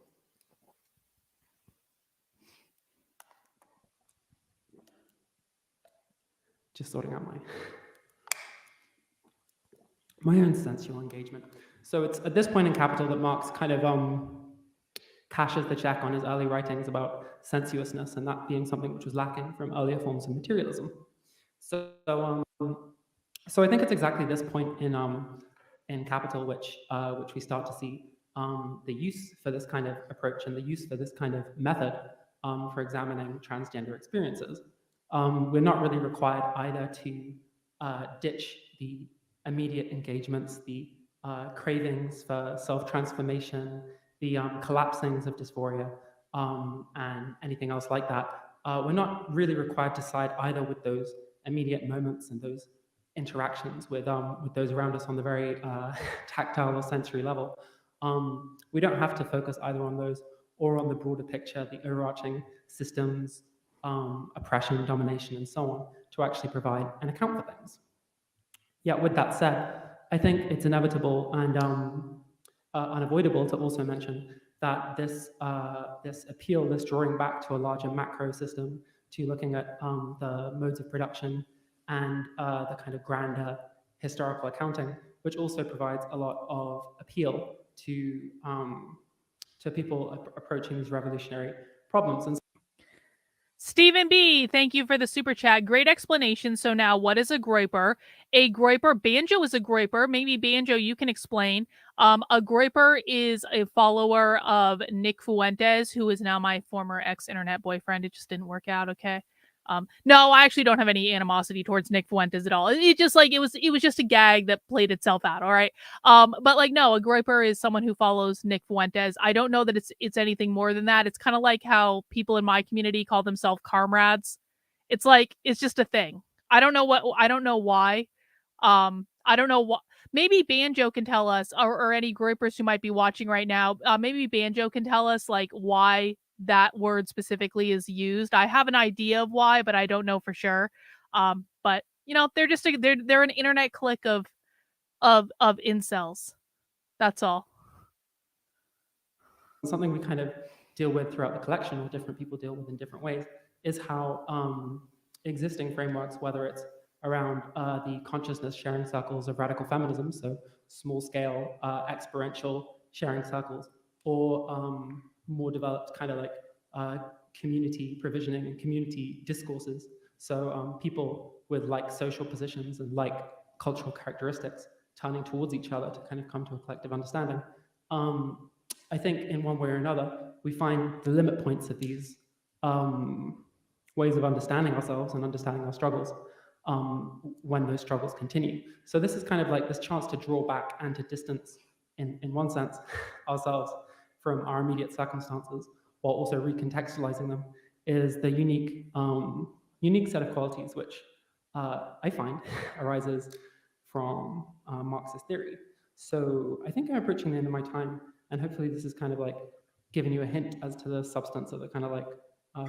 Just sorting out my own sensual engagement. So it's at this point in Capital that Marx kind of cashes the check on his early writings about sensuousness, and that being something which was lacking from earlier forms of materialism. So I think it's exactly this point in Capital which we start to see the use for this kind of approach and the use for this kind of method for examining transgender experiences. We're not really required either to ditch the immediate engagements, the cravings for self-transformation, the collapsings of dysphoria, and anything else like that. We're not really required to side either with those immediate moments and those interactions with those around us on the very tactile or sensory level. We don't have to focus either on those or on the broader picture, the overarching systems, oppression, domination, and so on, to actually provide an account for things. Yet with that said, I think it's inevitable and unavoidable to also mention that this appeal, this drawing back to a larger macro system, to looking at the modes of production and the kind of grander historical accounting, which also provides a lot of appeal to people approaching these revolutionary problems. And Stephen B., thank you for the super chat. Great explanation. So now, what is a groyper? A groyper, Banjo is a groyper. Maybe Banjo, you can explain. A groyper is a follower of Nick Fuentes, who is now my former ex-internet boyfriend. It just didn't work out, okay? No, I actually don't have any animosity towards Nick Fuentes at all. It just like it was just a gag that played itself out, all right? But like no, a groyper is someone who follows Nick Fuentes. I don't know that it's anything more than that. It's kind of like how people in my community call themselves comrades. It's like it's just a thing. I don't know why. I don't know what. Maybe Banjo can tell us, or any groypers who might be watching right now. Maybe Banjo can tell us like why that word specifically is used. I have an idea of why, but I don't know for sure. But you know, they're just they're an internet clique of incels. That's all. Something we kind of deal with throughout the collection, or different people deal with in different ways, is how existing frameworks, whether it's around the consciousness sharing circles of radical feminism, so small-scale experiential sharing circles, or more developed kind of like community provisioning and community discourses. So people with like social positions and like cultural characteristics turning towards each other to kind of come to a collective understanding. I think in one way or another, we find the limit points of these ways of understanding ourselves and understanding our struggles when those struggles continue. So this is kind of like this chance to draw back and to distance, in one sense, ourselves from our immediate circumstances, while also recontextualizing them, is the unique set of qualities which I find arises from Marxist theory. So I think I'm approaching the end of my time, and hopefully this is kind of like giving you a hint as to the substance of the kind of like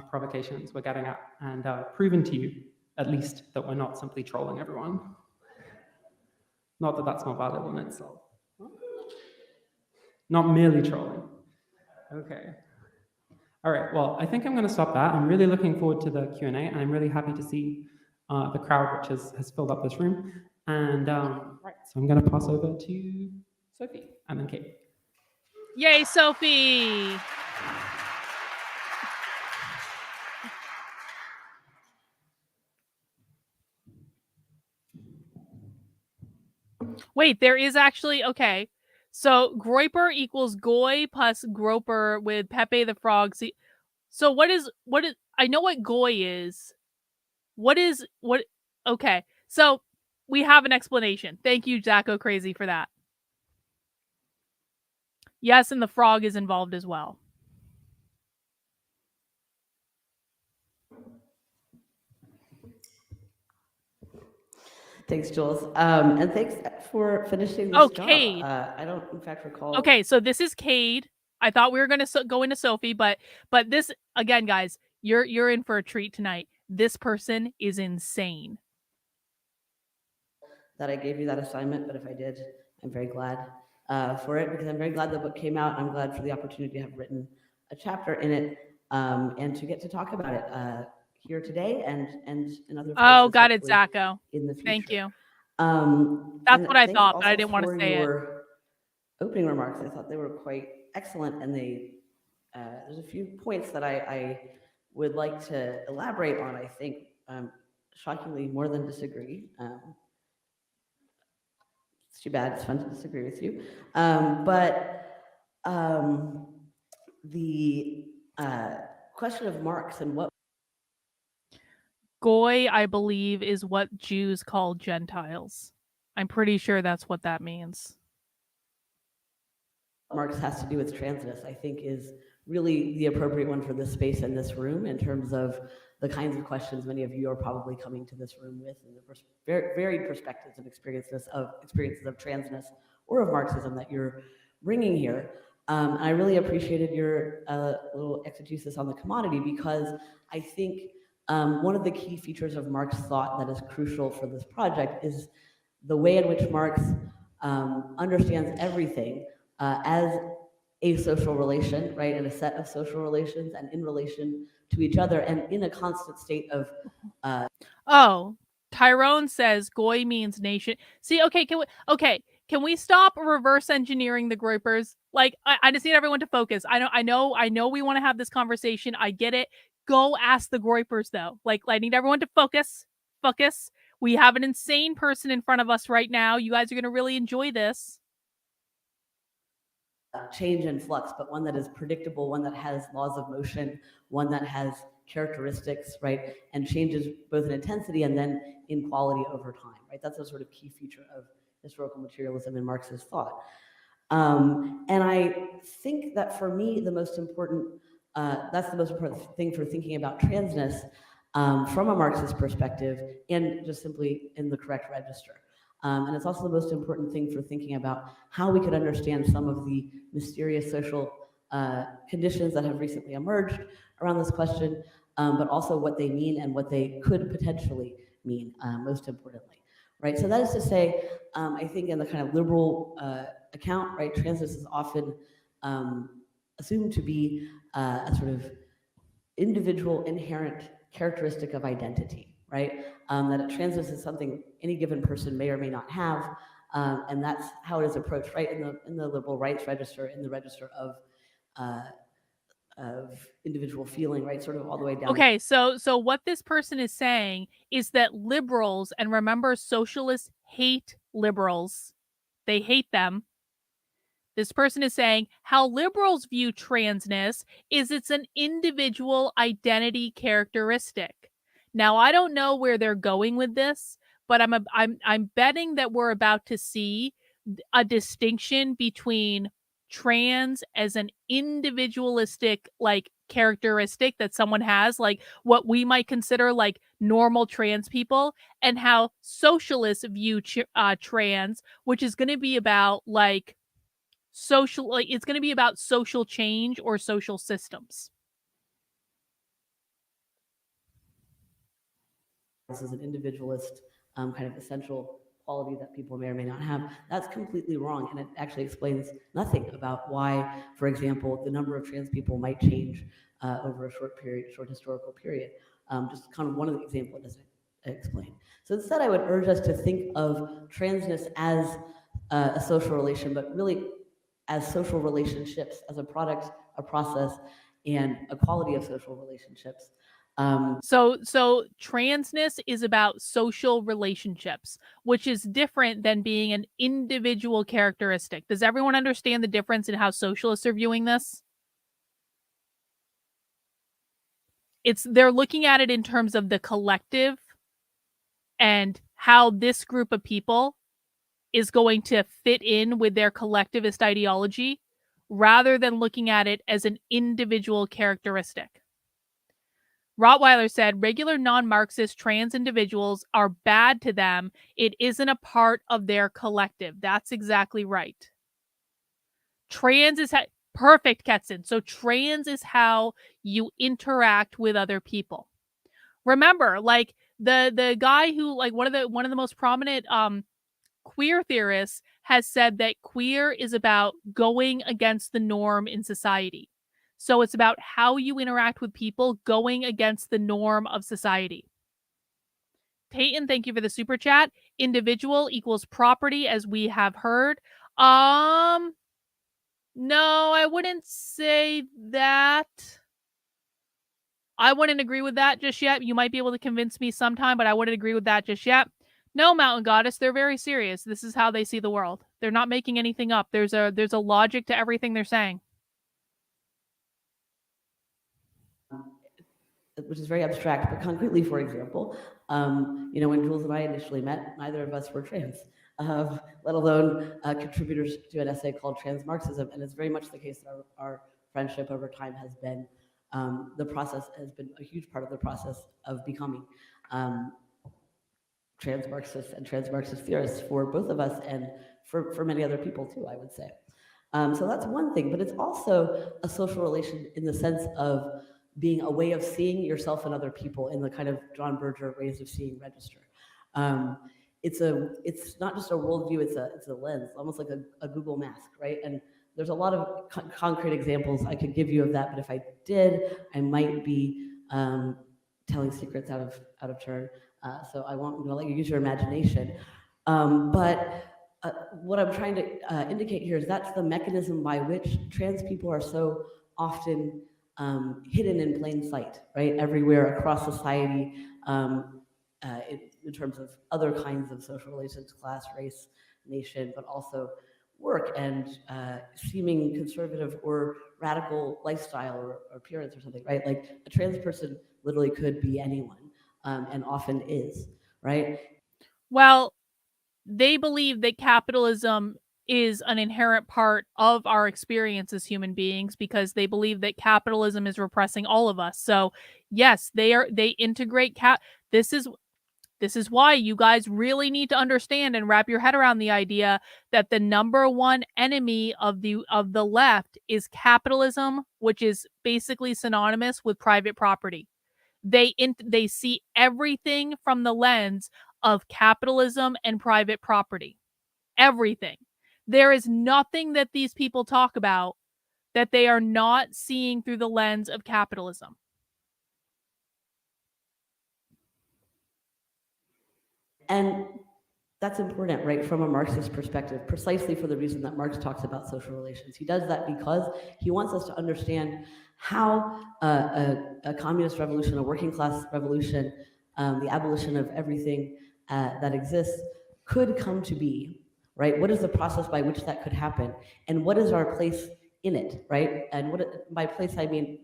provocations we're getting at, and proven to you, at least, that we're not simply trolling everyone. Not that that's not valid in itself. Not merely trolling. Okay. All right, well, I think I'm going to stop that. I'm really looking forward to the Q&A, and I'm really happy to see the crowd, which has filled up this room. And right, so I'm going to pass over to Sophie and then Kate. Yay, Sophie! Wait, there is actually, okay. So Groiper equals Goy plus Groper with Pepe the Frog. So what is, I know what Goy is. Okay. So we have an explanation. Thank you, Jacko Crazy, for that. Yes, and the frog is involved as well. Thanks, Jules. And thanks for finishing this job. I don't, in fact, recall. Okay, so this is Cade. I thought we were going to go into Sophie, but this, again, guys, you're in for a treat tonight. This person is insane. That I gave you that assignment, but if I did, I'm very glad for it, because I'm very glad the book came out. I'm glad for the opportunity to have written a chapter in it, and to get to talk about it here today and in other places. Oh, got it, Zacco. In the future. Thank you. That's what I thought, but I didn't want to say it. Opening remarks, I thought they were quite excellent, and there's a few points that I would like to elaborate on. I think shockingly more than disagree. It's too bad. It's fun to disagree with you, but the question of Marx and what Goy, I believe, is what Jews call Gentiles. I'm pretty sure that's what that means. Marx has to do with transness, I think, is really the appropriate one for this space and this room, in terms of the kinds of questions many of you are probably coming to this room with, and the varied perspectives and experiences of transness or of Marxism that you're bringing here. I really appreciated your little exegesis on the commodity, because I think one of the key features of Marx thought that is crucial for this project is the way in which Marx understands everything as a social relation, right, and a set of social relations, and in relation to each other, and in a constant state of. Oh, Tyrone says Goy means nation. See, okay, can we stop reverse engineering the Groypers? Like, I just need everyone to focus. I know we want to have this conversation. I get it. Go ask the Groypers, though. Like, I need everyone to focus. Focus. We have an insane person in front of us right now. You guys are going to really enjoy this. Change and flux, but one that is predictable, one that has laws of motion, one that has characteristics, right, and changes both in intensity and then in quality over time, right? That's a sort of key feature of historical materialism in Marxist thought. And I think that for me, that's the most important thing for thinking about transness from a Marxist perspective, and just simply in the correct register. And it's also the most important thing for thinking about how we could understand some of the mysterious social conditions that have recently emerged around this question, but also what they mean and what they could potentially mean, most importantly, right? So that is to say, I think in the kind of liberal account, right, transness is often assumed to be a sort of individual inherent characteristic of identity, right? That transness is something any given person may or may not have, and that's how it is approached, right? In the liberal rights register, in the register of individual feeling, right? Sort of all the way down. Okay, so what this person is saying is that liberals, and remember, socialists hate liberals. They hate them. This person is saying how liberals view transness is it's an individual identity characteristic. Now, I don't know where they're going with this, but I'm betting that we're about to see a distinction between trans as an individualistic like characteristic that someone has, like what we might consider like normal trans people, and how socialists view trans, which is going to be about like social, like it's going to be about social change or social systems. This is an individualist kind of essential quality that people may or may not have. That's completely wrong, and it actually explains nothing about why, for example, the number of trans people might change over a short historical period. Just kind of one of the examples it doesn't explain. So instead, I would urge us to think of transness as a social relation, but really as social relationships, as a product, a process, and a quality of social relationships. So transness is about social relationships, which is different than being an individual characteristic. Does everyone understand the difference in how socialists are viewing this? They're looking at it in terms of the collective and how this group of people is going to fit in with their collectivist ideology, rather than looking at it as an individual characteristic. Rottweiler said, regular non-Marxist trans individuals are bad to them. It isn't a part of their collective. That's exactly right. Trans is perfect, Ketson. So trans is how you interact with other people. Remember, like the guy who, like one of the most prominent queer theorists has said that queer is about going against the norm in society. So it's about how you interact with people going against the norm of society. Peyton, thank you for the super chat. Individual equals property, as we have heard. No, I wouldn't say that. I wouldn't agree with that just yet. You might be able to convince me sometime, but I wouldn't agree with that just yet. No, Mountain Goddess, they're very serious. This is how they see the world. They're not making anything up. There's a logic to everything they're saying. Which is very abstract, but concretely, for example, when Jules and I initially met, neither of us were trans, let alone contributors to an essay called Trans-Marxism, and it's very much the case that our friendship over time has been, the process has been a huge part of the process of becoming trans-Marxists and trans-Marxist theorists for both of us and for many other people too, I would say. So that's one thing, but it's also a social relation in the sense of being a way of seeing yourself and other people in the kind of John Berger ways of seeing register. It's not just a worldview, it's a lens, almost like a Google mask, right? And there's a lot of concrete examples I could give you of that, but if I did, I might be telling secrets out of turn. So I'm gonna let you use your imagination. But what I'm trying to indicate here is that's the mechanism by which trans people are so often hidden in plain sight, right? Everywhere across society, in terms of other kinds of social relations, class, race, nation, but also work and seeming conservative or radical lifestyle or appearance or something, right? Like a trans person literally could be anyone, and often is, right? Well, they believe that capitalism is an inherent part of our experience as human beings because they believe that capitalism is repressing all of us. So yes, they integrate this is why you guys really need to understand and wrap your head around the idea that the number one enemy of the left is capitalism, which is basically synonymous with private property. They see everything from the lens of capitalism and private property. Everything. There is nothing that these people talk about that they are not seeing through the lens of capitalism. And that's important, right, from a Marxist perspective, precisely for the reason that Marx talks about social relations. He does that because he wants us to understand how a communist revolution, a working class revolution, the abolition of everything that exists could come to be, right? What is the process by which that could happen? And what is our place in it, right? And what by place, I mean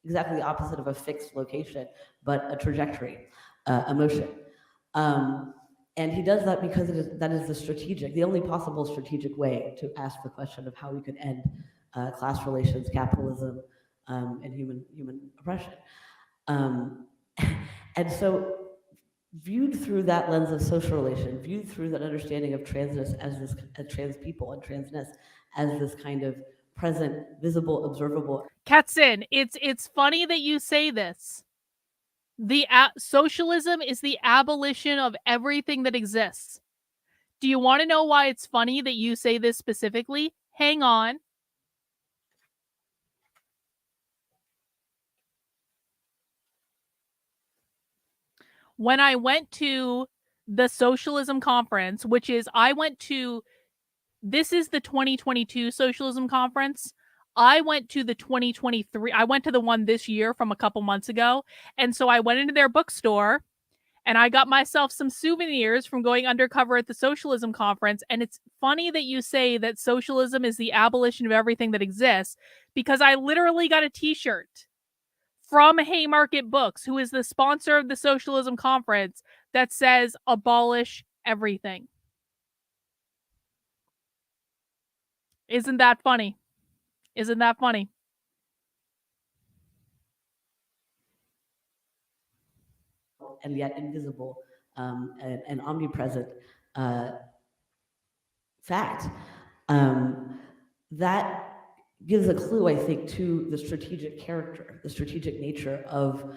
exactly the opposite of a fixed location, but a trajectory, a motion. And he does that because that is the only possible strategic way to ask the question of how we could end class relations, capitalism, and human oppression. And so, viewed through that lens of social relation, viewed through that understanding of transness as trans people and transness as this kind of present, visible, observable. Katzin, it's funny that you say this. Socialism is the abolition of everything that exists. Do you want to know why it's funny that you say this specifically? Hang on. When I went to the Socialism conference, this is the 2022 Socialism conference. I went to the 2023, I went to the one this year from a couple months ago. And so I went into their bookstore and I got myself some souvenirs from going undercover at the Socialism conference. And it's funny that you say that socialism is the abolition of everything that exists, because I literally got a t-shirt from Haymarket Books, who is the sponsor of the Socialism conference, that says abolish everything. Isn't that funny? Isn't that funny? And yet invisible and omnipresent fact. That gives a clue, I think, to the strategic character, the strategic nature of.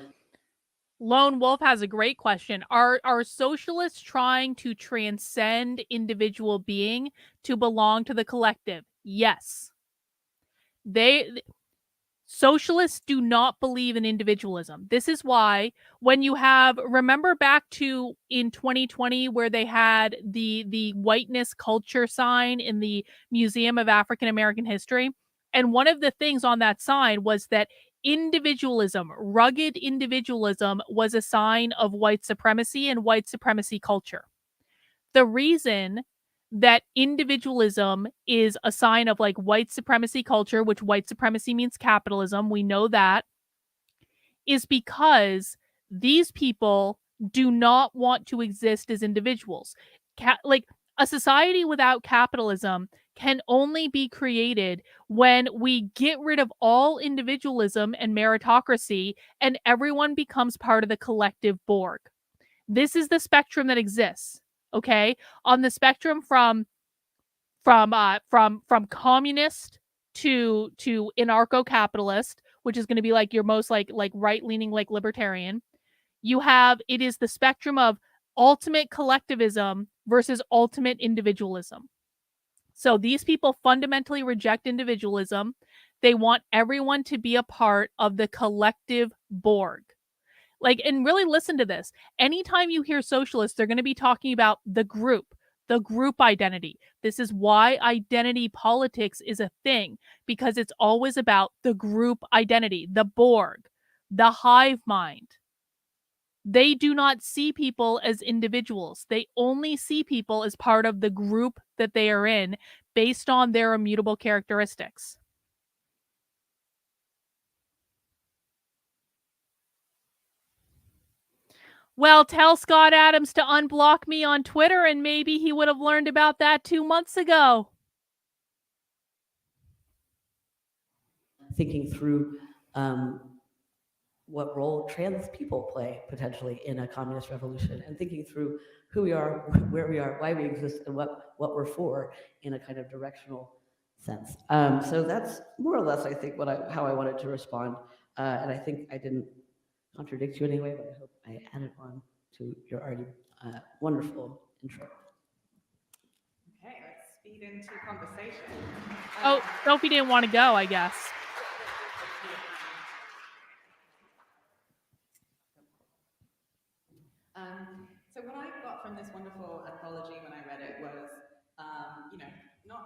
Lone Wolf has a great question. Are socialists trying to transcend individual being to belong to the collective? Yes. Socialists do not believe in individualism. This is why when you remember back to in 2020 where they had the whiteness culture sign in the Museum of African American History, and one of the things on that sign was that individualism, rugged individualism, was a sign of white supremacy and white supremacy culture. The reason that individualism is a sign of like white supremacy culture, which white supremacy means capitalism, we know that, is because these people do not want to exist as individuals. Like a society without capitalism can only be created when we get rid of all individualism and meritocracy and everyone becomes part of the collective Borg. This is the spectrum that exists. Okay, on the spectrum from communist to anarcho-capitalist, which is going to be like your most like right-leaning like libertarian, it is the spectrum of ultimate collectivism versus ultimate individualism. So these people fundamentally reject individualism. They want everyone to be a part of the collective Borg. Like, and really listen to this. Anytime you hear socialists, they're going to be talking about the group identity. This is why identity politics is a thing, because it's always about the group identity, the Borg, the hive mind. They do not see people as individuals. They only see people as part of the group that they are in based on their immutable characteristics. Well, tell Scott Adams to unblock me on Twitter and maybe he would have learned about that 2 months ago. Thinking through what role trans people play potentially in a communist revolution, and thinking through who we are, where we are, why we exist, and what we're for in a kind of directional sense. So that's more or less, I think, how I wanted to respond. And I think I didn't contradict you anyway, but I hope I added on to your already wonderful intro. Okay, let's speed into conversation. Oh, Sophie didn't want to go, I guess. So what I got from this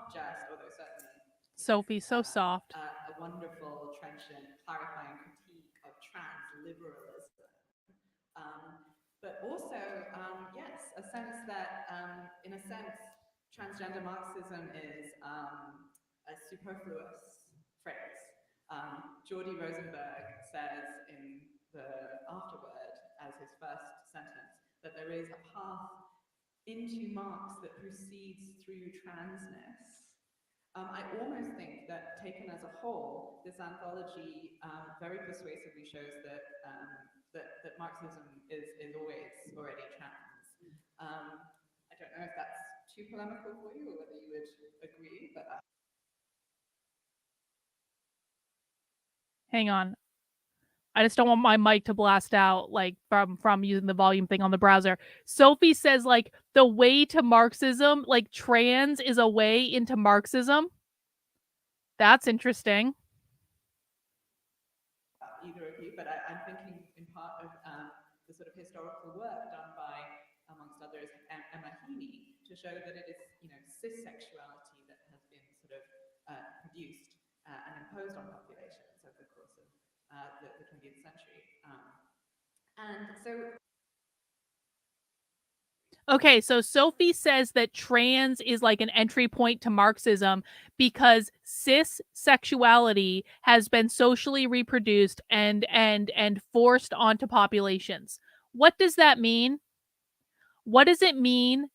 not just, although certainly Sophie, so soft. a wonderful, trenchant, clarifying critique of trans-liberalism, but also, yes, a sense that, in a sense, transgender Marxism is a superfluous phrase. Jordi Rosenberg says in the afterword, as his first sentence, that there is a path into Marx that proceeds through transness. I almost think that, taken as a whole, this anthology very persuasively shows that that Marxism is always already trans. I don't know if that's too polemical for you, or whether you would agree, but Hang on. I just don't want my mic to blast out like from using the volume thing on the browser. Sophie says like the way to Marxism, like trans is a way into Marxism. That's interesting. either of you, but I'm thinking in part of the sort of historical work done by, amongst others, Emma Heaney, to show that it is, cis sexuality that has been sort of produced and imposed on populations over the course of the 20th century. And so Okay, so Sophie says that trans is like an entry point to Marxism because cis sexuality has been socially reproduced and forced onto populations. What does that mean? What does it mean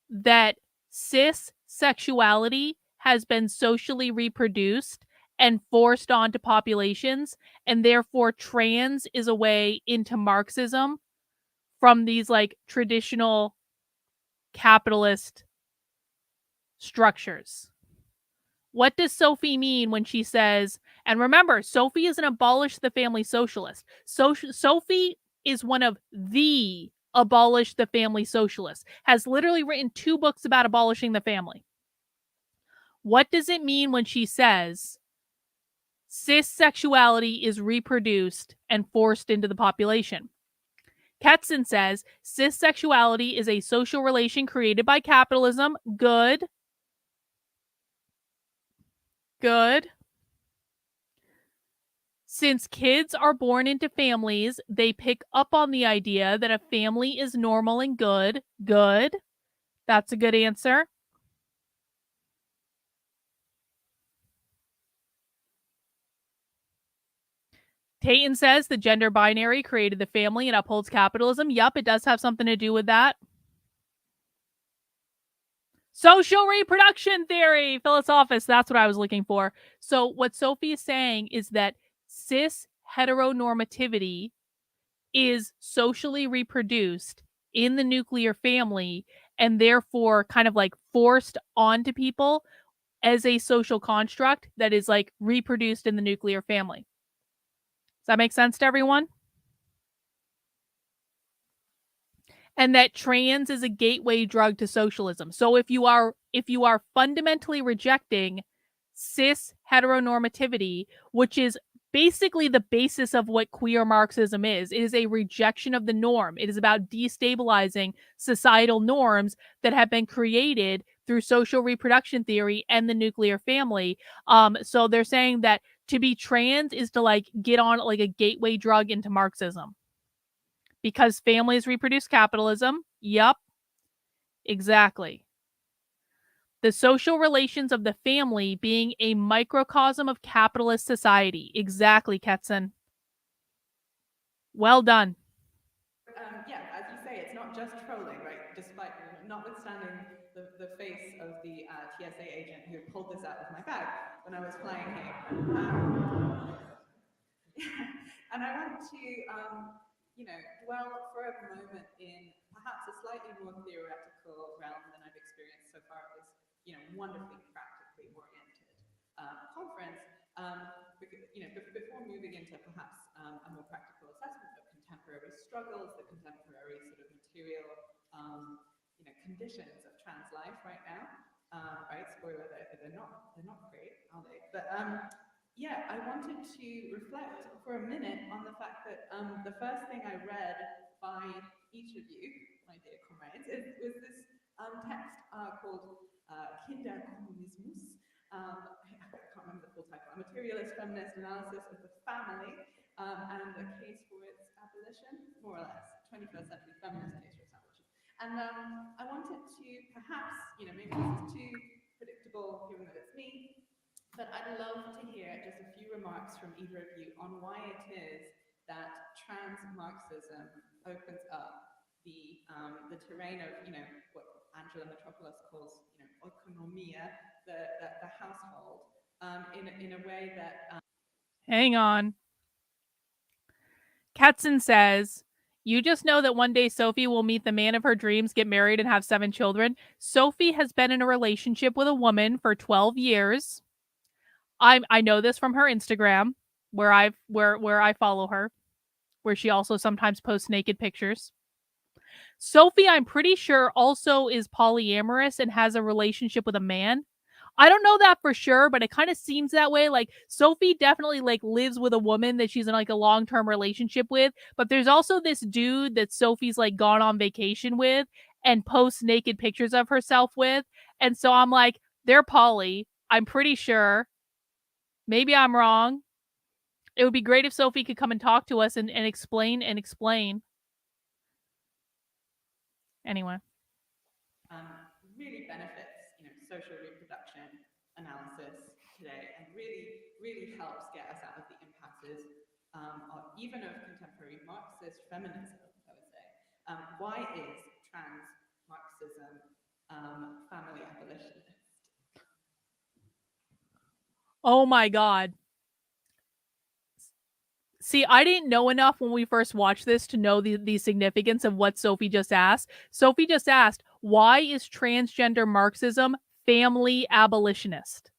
that cis sexuality has been socially reproduced and forced onto populations, and therefore trans is a way into Marxism from these like traditional capitalist structures? What does Sophie mean when she says, and remember, Sophie is an abolish the family socialist. Sophie is one of the abolish the family socialists, has literally written 2 books about abolishing the family. What does it mean when she says cis sexuality is reproduced and forced into the population? Ketzen says cis sexuality is a social relation created by capitalism. Good. Good. Since kids are born into families, they pick up on the idea that a family is normal and good. Good. That's a good answer. Tayton says the gender binary created the family and upholds capitalism. Yup, it does have something to do with that. Social reproduction theory, Philosophus, that's what I was looking for. So what Sophie is saying is that cis heteronormativity is socially reproduced in the nuclear family and therefore kind of like forced onto people as a social construct that is like reproduced in the nuclear family. Does that make sense to everyone? And that trans is a gateway drug to socialism. So if you are fundamentally rejecting cis heteronormativity, which is basically the basis of what queer Marxism is, it is a rejection of the norm. It is about destabilizing societal norms that have been created through social reproduction theory and the nuclear family. So they're saying that to be trans is to like get on like a gateway drug into Marxism. Because families reproduce capitalism. Yup. Exactly. The social relations of the family being a microcosm of capitalist society. Exactly, Ketzen. Well done. Yeah, as you say, it's not just trolling, right? Despite, notwithstanding the face of the TSA agent who pulled this out of my bag when I was flying here. And I want to, dwell for a moment in perhaps a slightly more theoretical realm than I've experienced so far at this, wonderfully practically oriented conference. Before moving into perhaps a more practical assessment of contemporary struggles, the contemporary sort of material, conditions of trans life right now. Right, spoiler, they're not great, are they? But yeah, I wanted to reflect for a minute on the fact that the first thing I read by each of you, my dear comrades, was this text called Kinderkommunismus. I can't remember the full title. A materialist feminist analysis of the family and a case for its abolition, more or less. 21st century feminist case for its abolition. And I wanted to perhaps, maybe this is too predictable given that it's me, but I'd love to hear just a few remarks from either of you on why it is that trans Marxism opens up the terrain of, what Angela Metropolis calls, oikonomia, the household, in a way that. Hang on. Katzen says, you just know that one day Sophie will meet the man of her dreams, get married, and have 7 children. Sophie has been in a relationship with a woman for 12 years. I know this from her Instagram, where I follow her, where she also sometimes posts naked pictures. Sophie, I'm pretty sure, also is polyamorous and has a relationship with a man. I don't know that for sure, but it kind of seems that way. Like Sophie definitely lives with a woman that she's in a long-term relationship with, but there's also this dude that Sophie's gone on vacation with and posts naked pictures of herself with. And so I'm like, they're poly. I'm pretty sure. Maybe I'm wrong. It would be great if Sophie could come and talk to us and explain. Anyway. Really benefits, social reproduction analysis today, and really helps get us out of the impasses, even of contemporary Marxist feminism, I would say. Why is trans Marxism family abolitionist? Oh my God. See, I didn't know enough when we first watched this to know the significance of what Sophie just asked. Sophie just asked, why is transgender Marxism family abolitionist?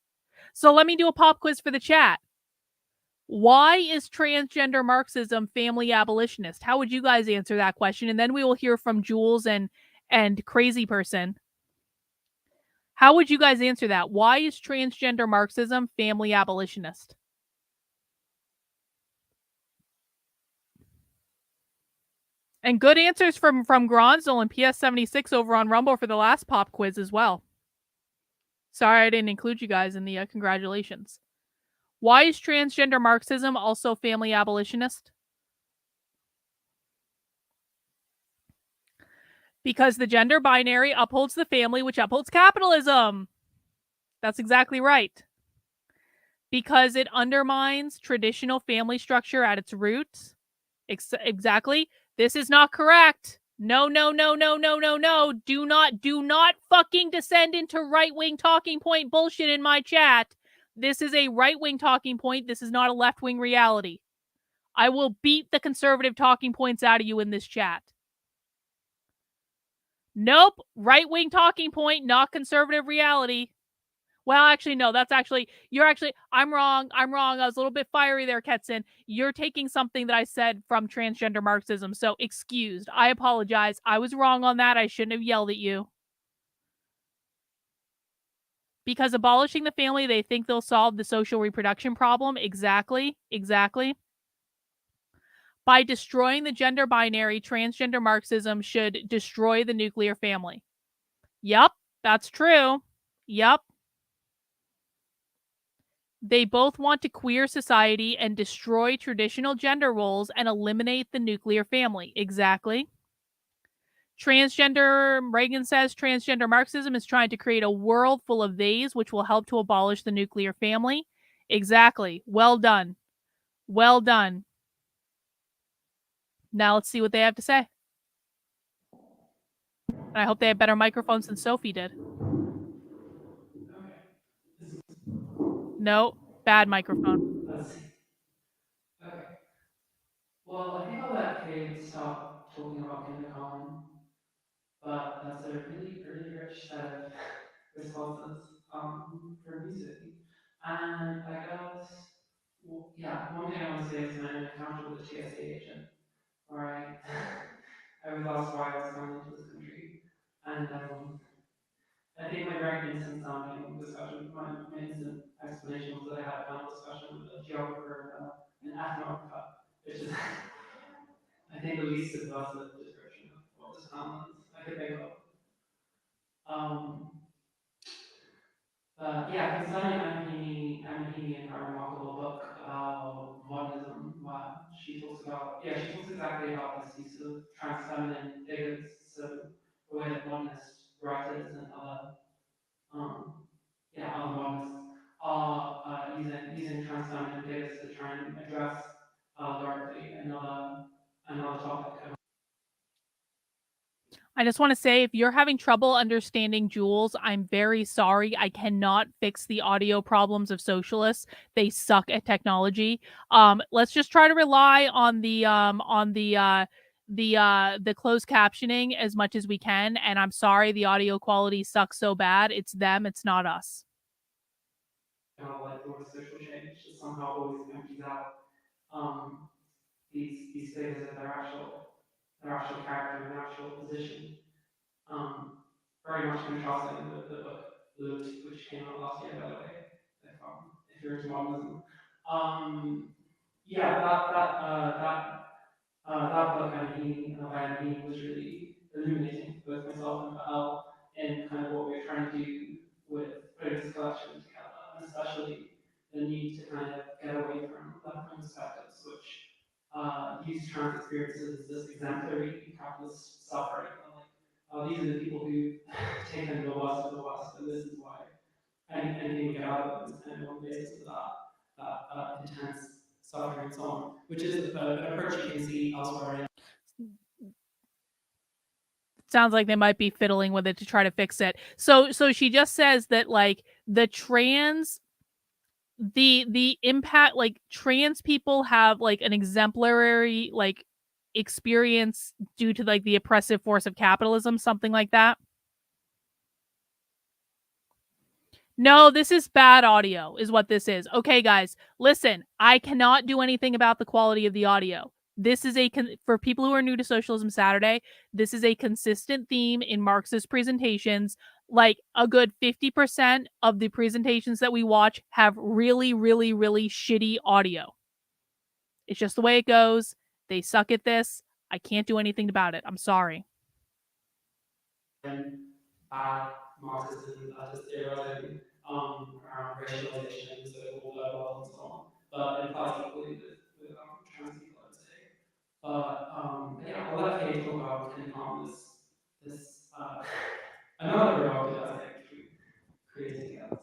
So let me do a pop quiz for the chat. Why is transgender Marxism family abolitionist? How would you guys answer that question? And then we will hear from Jules and Crazy Person. How would you guys answer that? Why is transgender Marxism family abolitionist? And good answers from Gronzel and PS76 over on Rumble for the last pop quiz as well. Sorry I didn't include you guys in the congratulations. Why is transgender Marxism also family abolitionist? Because the gender binary upholds the family, which upholds capitalism. That's exactly right. Because it undermines traditional family structure at its roots. Exactly. This is not correct. No. Do not fucking descend into right-wing talking point bullshit in my chat. This is a right-wing talking point. This is not a left-wing reality. I will beat the conservative talking points out of you in this chat. Nope. Right-wing talking point, not conservative reality. Well, actually, no, I'm wrong. I was a little bit fiery there, Ketson. You're taking something that I said from transgender Marxism, so excused. I apologize. I was wrong on that. I shouldn't have yelled at you. Because abolishing the family, they think they'll solve the social reproduction problem. Exactly. By destroying the gender binary, transgender Marxism should destroy the nuclear family. Yep, that's true. Yep. They both want to queer society and destroy traditional gender roles and eliminate the nuclear family. Exactly. Reagan says transgender Marxism is trying to create a world full of theys, which will help to abolish the nuclear family. Exactly. Well done. Well done. Now let's see what they have to say. And I hope they have better microphones than Sophie did. No, bad microphone. Let's see. Okay. Well, I think I'll let Cade stop talking about Kindercom, but that's a really rich set of responses from music. And I guess, well, yeah, one thing I want to say is that I'm encountered with a TSA agent, where I was asked why I was coming into this country, and I think my very instant sounding discussion, my instant explanation was that I had a panel discussion with a geographer and an ethnographer, which is, I think, the least subversive description of what this panel is. I could make up. Yeah, concerning Anahini in her remarkable book about modernism, she talks about, yeah, she talks exactly about this use of trans-feminine figures, so the way that modernist writers and other modernists are using trans-feminine figures to try and address lyrically another topic. I just want to say, if you're having trouble understanding Jules, I'm very sorry. I cannot fix the audio problems of socialists. They suck at technology. Let's just try to rely on the closed captioning as much as we can. And I'm sorry, the audio quality sucks so bad. It's them. It's not us. Like the social change that somehow always empties out these figures of their actual character and their actual position. Very much contrasting with the book Loot, which came out last year, by the way, if you're into modernism. Yeah, that book by Anahini was really illuminating for both myself and for Elle in kind of what we're trying to do with putting this collection together, and especially the need to kind of get away from left-wing perspectives, which use trans experiences as this exemplary capitalist suffering. Like, these are the people who taken the worst of the worst, and this is why anything we get out of them is kind of on the basis of that intense suffering and so on, which is an approach you can see elsewhere. Sounds like they might be fiddling with it to try to fix it. So she just says that like the impact, like trans people have like an exemplary like experience due to like the oppressive force of capitalism, something like that. No, this is bad audio, is what this is. Okay, guys, listen, I cannot do anything about the quality of the audio. This is for people who are new to Socialism Saturday, this is a consistent theme in Marxist presentations. Like a good 50% of the presentations that we watch have really, really, really shitty audio. It's just the way it goes. They suck at this. I can't do anything about it. I'm sorry. Marxism as theorizing around racialization and so-called world and so on, but it applies equally with trans people, I would say. But yeah, I'll let Kate talk about Kenny Palm, this another reality that I think creating together.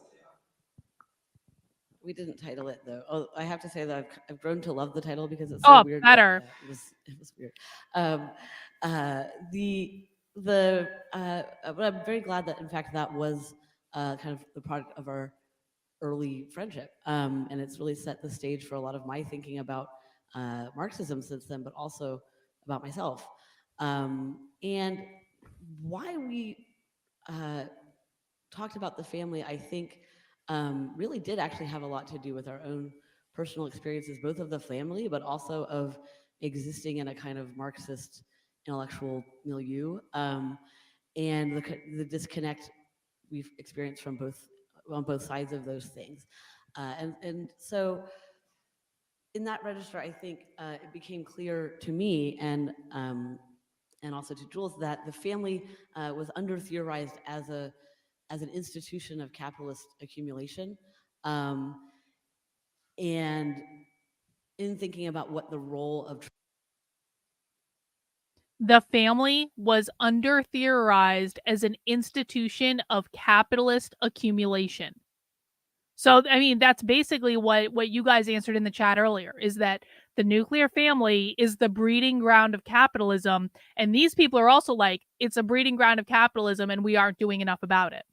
We didn't title it though. Oh, I have to say that I've grown to love the title because it's so weird. Better. It was weird. But I'm very glad that in fact that was kind of the product of our early friendship, and it's really set the stage for a lot of my thinking about Marxism since then, but also about myself, and why we talked about the family. I think really did actually have a lot to do with our own personal experiences, both of the family, but also of existing in a kind of Marxist intellectual milieu, and the disconnect we've experienced from on both sides of those things. And so in that register, I think it became clear to me and also to Jules that the family was under-theorized as an institution of capitalist accumulation. And in thinking about what the role of the family was under-theorized as an institution of capitalist accumulation. So, I mean, that's basically what you guys answered in the chat earlier, is that the nuclear family is the breeding ground of capitalism. And these people are also like, it's a breeding ground of capitalism and we aren't doing enough about it.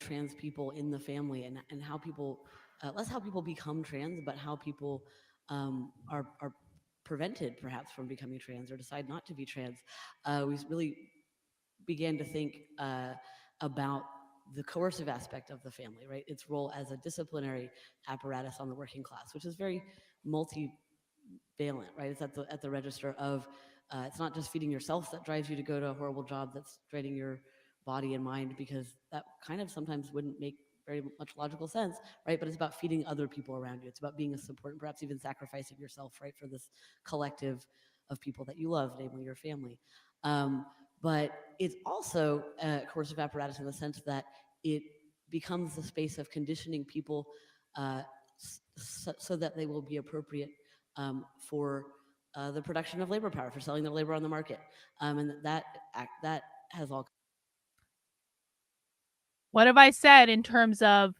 Trans people in the family and how people, less how people become trans, but how people are prevented perhaps from becoming trans or decide not to be trans. We really began to think about the coercive aspect of the family, right? Its role as a disciplinary apparatus on the working class, which is very multivalent, right? It's at the register of, it's not just feeding yourself that drives you to go to a horrible job that's draining your body and mind, because that kind of sometimes wouldn't make very much logical sense, right? But it's about feeding other people around you. It's about being a support and perhaps even sacrificing yourself, right, for this collective of people that you love, namely your family. but it's also a coercive apparatus in the sense that it becomes the space of conditioning people so that they will be appropriate for the production of labor power, for selling their labor on the market, and that has all. What have I said in terms of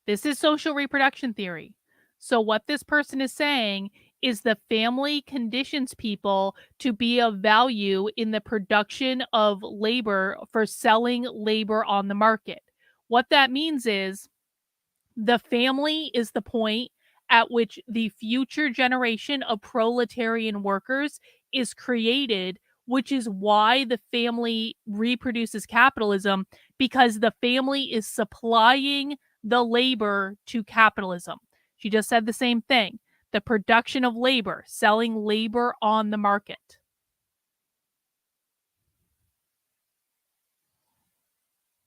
this is social reproduction theory? So, what this person is saying is the family conditions people to be of value in the production of labor for selling labor on the market. What that means is the family is the point at which the future generation of proletarian workers is created, which is why the family reproduces capitalism, because the family is supplying the labor to capitalism. She just said the same thing. The production of labor, selling labor on the market.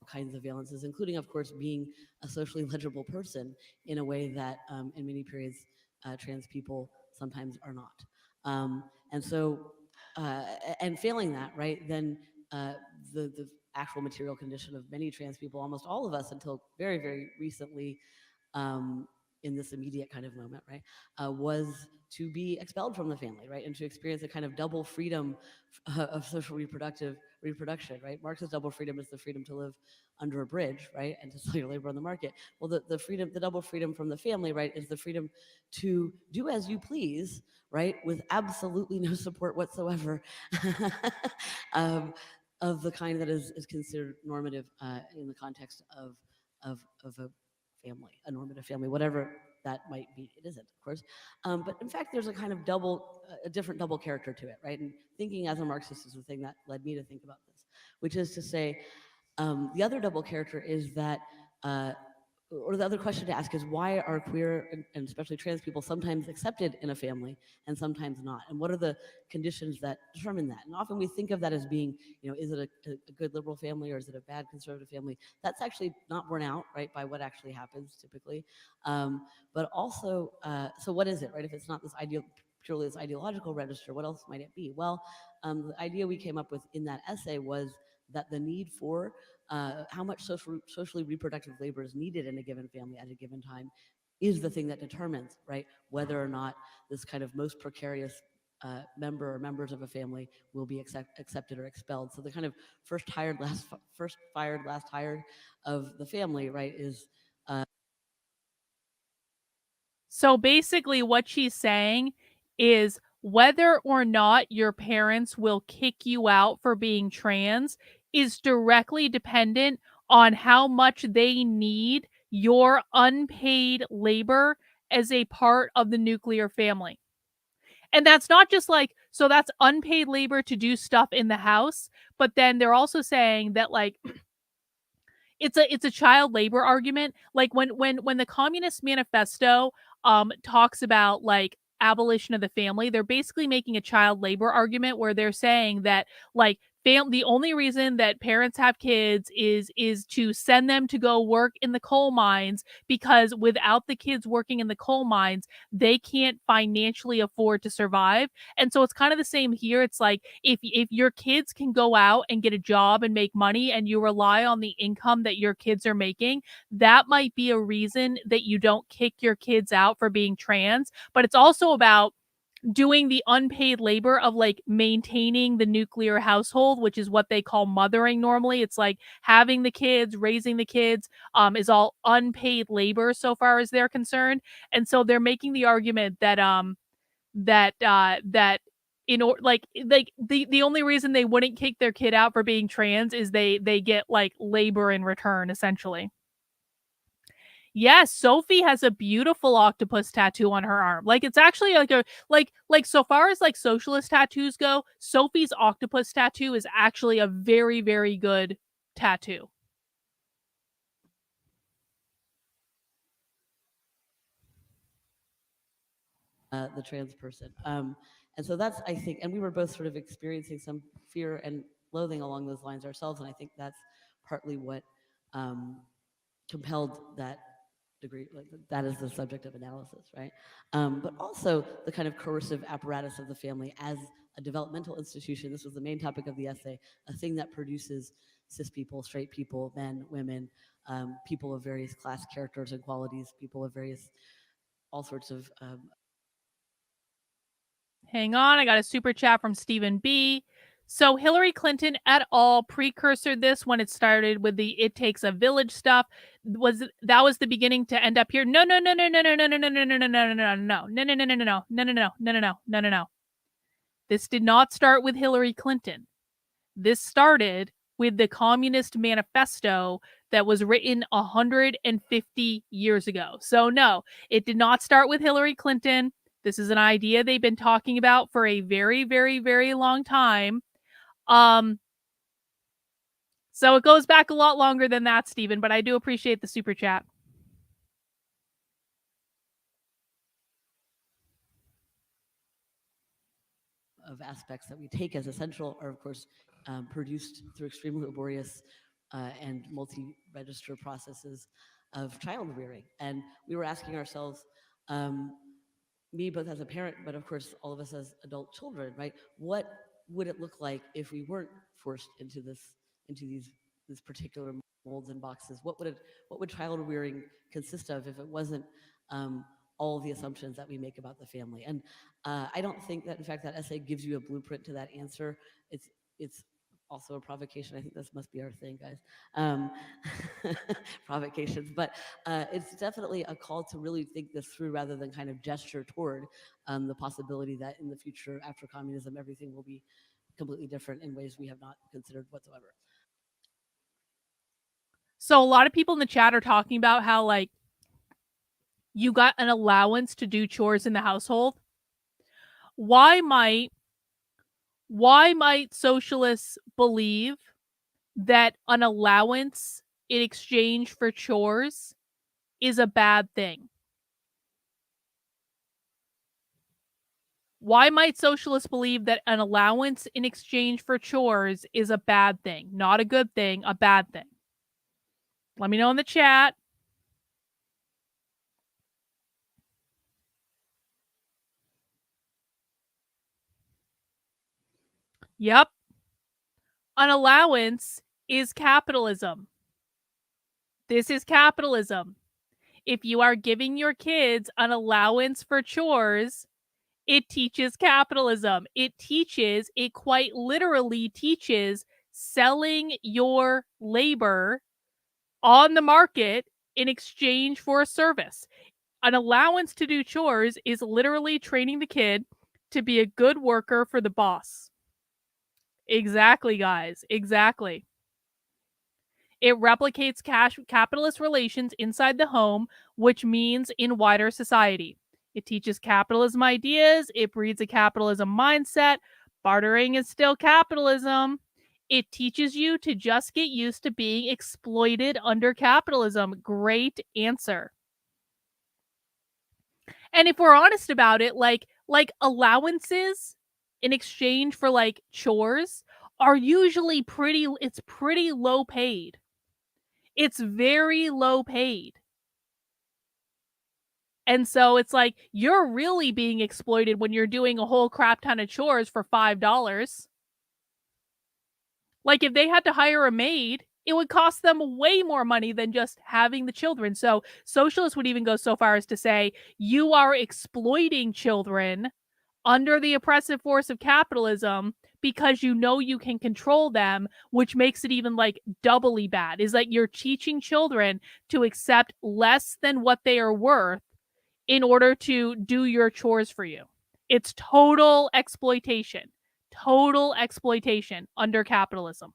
Kinds of violences, including, of course, being a socially legible person in a way that, in many periods, trans people sometimes are not. And so, and failing that, right, then the actual material condition of many trans people, almost all of us until very, very recently, in this immediate kind of moment, right, was to be expelled from the family, right, and to experience a kind of double freedom of social reproduction, right? Marx's double freedom is the freedom to live under a bridge, right, and to sell your labor on the market. Well, the double freedom from the family, right, is the freedom to do as you please, right, with absolutely no support whatsoever, of the kind that is considered normative in the context of a family, a normative family, whatever that might be. It isn't, of course, but in fact, there's a kind of a different double character to it, right? And thinking as a Marxist is the thing that led me to think about this, which is to say, the other double character is that, or the other question to ask is, why are queer and especially trans people sometimes accepted in a family and sometimes not? And what are the conditions that determine that? And often we think of that as being, is it a good liberal family or is it a bad conservative family? That's actually not borne out, right, by what actually happens typically. But also, so what is it, right? If it's not purely this ideological register, what else might it be? Well, the idea we came up with in that essay was that the need for how much socially reproductive labor is needed in a given family at a given time is the thing that determines, right, whether or not this kind of most precarious member or members of a family will be accepted or expelled. So the kind of first fired, last hired of the family, right, is. So basically, what she's saying is whether or not your parents will kick you out for being trans is directly dependent on how much they need your unpaid labor as a part of the nuclear family. And that's not just like, so that's unpaid labor to do stuff in the house, but then they're also saying that, like, it's a child labor argument. Like when the Communist Manifesto talks about like abolition of the family, they're basically making a child labor argument where they're saying that like the only reason that parents have kids is to send them to go work in the coal mines, because without the kids working in the coal mines, they can't financially afford to survive. And so it's kind of the same here. It's like if your kids can go out and get a job and make money and you rely on the income that your kids are making, that might be a reason that you don't kick your kids out for being trans. But it's also about doing the unpaid labor of like maintaining the nuclear household, which is what they call mothering normally. It's like having the kids, raising the kids, is all unpaid labor so far as they're concerned. And so they're making the argument that that in order like the only reason they wouldn't kick their kid out for being trans is they get like labor in return, essentially. Yes, Sophie has a beautiful octopus tattoo on her arm. Like it's actually like a like so far as like socialist tattoos go, Sophie's octopus tattoo is actually a very, very good tattoo. The trans person. And so that's, I think, and we were both sort of experiencing some fear and loathing along those lines ourselves. And I think that's partly what compelled that degree, like that is the subject of analysis, right? But also the kind of coercive apparatus of the family as a developmental institution. This was the main topic of the essay, a thing that produces cis people, straight people, men, women, people of various class characters and qualities, people of various, all sorts of. Hang on, I got a super chat from Stephen B. So Hillary Clinton et al. Precursor this when it started with the "it takes a village" stuff. Was the beginning to end up here? No. This did not start with Hillary Clinton. This started with the Communist Manifesto that was written 150 years ago. So no, it did not start with Hillary Clinton. This is an idea they've been talking about for a very, very, very long time. So it goes back a lot longer than that, Stephen, but I do appreciate the super chat. Of aspects that we take as essential are, of course, produced through extremely laborious and multi-register processes of child rearing. And we were asking ourselves, me both as a parent, but of course all of us as adult children, right? What would it look like if we weren't forced into these particular molds and boxes? What would child rearing consist of if it wasn't all of the assumptions that we make about the family? And I don't think that, in fact, that essay gives you a blueprint to that answer. It's also a provocation. I think this must be our thing, guys. Provocations, but it's definitely a call to really think this through rather than kind of gesture toward the possibility that in the future, after communism, everything will be completely different in ways we have not considered whatsoever. So a lot of people in the chat are talking about how, like, you got an allowance to do chores in the household. Why might socialists believe that an allowance in exchange for chores is a bad thing? Why might socialists believe that an allowance in exchange for chores is a bad thing? Not a good thing, a bad thing. Let me know in the chat. Yep. An allowance is capitalism. This is capitalism. If you are giving your kids an allowance for chores, it teaches capitalism. It quite literally teaches selling your labor on the market in exchange for a service. An allowance to do chores is literally training the kid to be a good worker for the boss. Exactly, guys. Exactly. It replicates capitalist relations inside the home, which means in wider society. It teaches capitalism ideas. It breeds a capitalism mindset. Bartering is still capitalism. It teaches you to just get used to being exploited under capitalism. Great answer. And if we're honest about it, like allowances in exchange for like chores are usually pretty low paid. It's very low paid. And so it's like you're really being exploited when you're doing a whole crap ton of chores for $5. Like if they had to hire a maid, it would cost them way more money than just having the children. So socialists would even go so far as to say you are exploiting children under the oppressive force of capitalism because you know you can control them, which makes it even like doubly bad. Is like you're teaching children to accept less than what they are worth in order to do your chores for you. It's total exploitation under capitalism.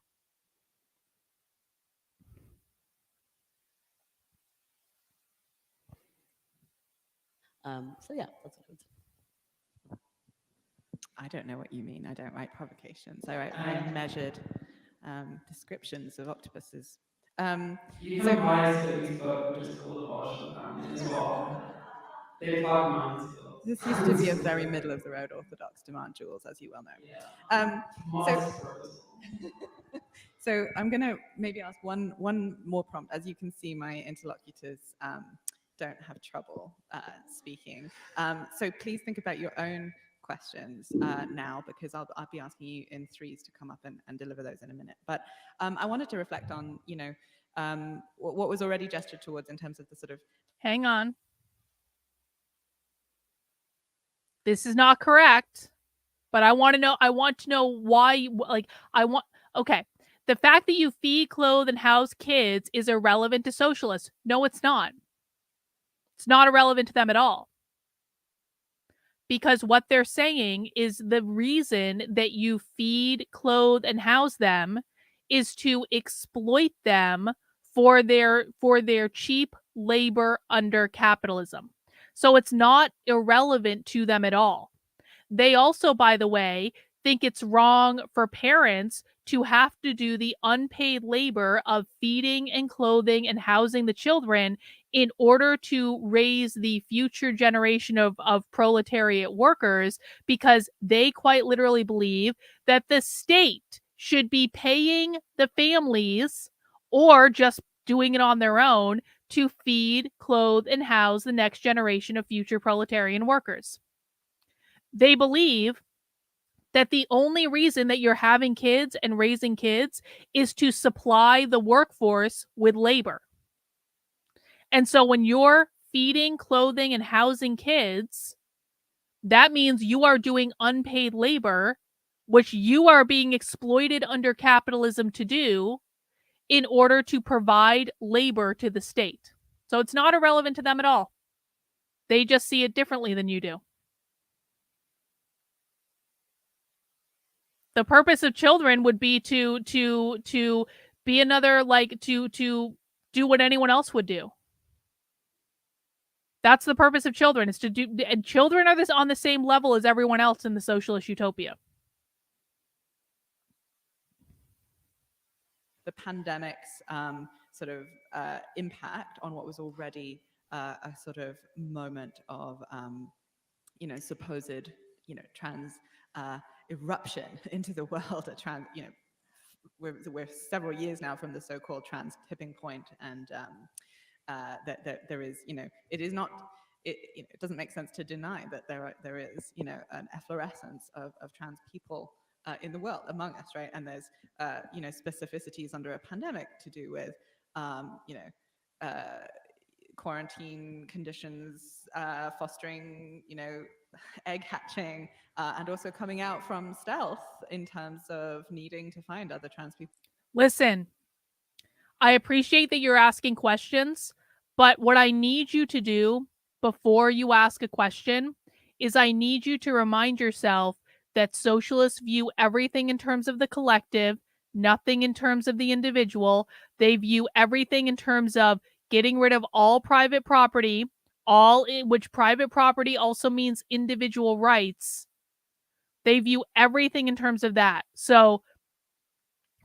So yeah, that's what I would say. I don't know what you mean. I don't write provocations. I write measured descriptions of octopuses. You can apply Sophie's book, which is called Abortion Family as well. They plug minds. This used to be a very middle of the road orthodox demand, Jules, as you well know. So I'm going to maybe ask one more prompt. As you can see, my interlocutors don't have trouble speaking. So please think about your own questions now, because I'll be asking you in threes to come up and deliver those in a minute. But I wanted to reflect on, what was already gestured towards in terms of the sort of... Hang on. This is not correct, but I want to know why, okay. The fact that you feed, clothe, and house kids is irrelevant to socialists. No, it's not. It's not irrelevant to them at all. Because what they're saying is the reason that you feed, clothe, and house them is to exploit them for their cheap labor under capitalism. So it's not irrelevant to them at all. They also, by the way, think it's wrong for parents to have to do the unpaid labor of feeding and clothing and housing the children in order to raise the future generation of proletariat workers, because they quite literally believe that the state should be paying the families, or just doing it on their own, to feed, clothe, and house the next generation of future proletarian workers. They believe that the only reason that you're having kids and raising kids is to supply the workforce with labor. And so when you're feeding, clothing, and housing kids, that means you are doing unpaid labor, which you are being exploited under capitalism to do in order to provide labor to the state. So it's not irrelevant to them at all. They just see it differently than you do. The purpose of children would be to be another, to do what anyone else would do. That's the purpose of children, is to do, and children are on the same level as everyone else in the socialist utopia. The pandemic's sort of impact on what was already a sort of moment of, supposed, trans eruption into the world. We're several years now from the so-called trans tipping point, and that there is, it is not. It doesn't make sense to deny that there is, an efflorescence of trans people in the world among us, right? And there's, specificities under a pandemic to do with, quarantine conditions, fostering, egg hatching, and also coming out from stealth in terms of needing to find other trans people. Listen, I appreciate that you're asking questions, but what I need you to do before you ask a question is I need you to remind yourself that socialists view everything in terms of the collective, nothing in terms of the individual. They view everything in terms of getting rid of all private property, which private property also means individual rights. They view everything in terms of that. So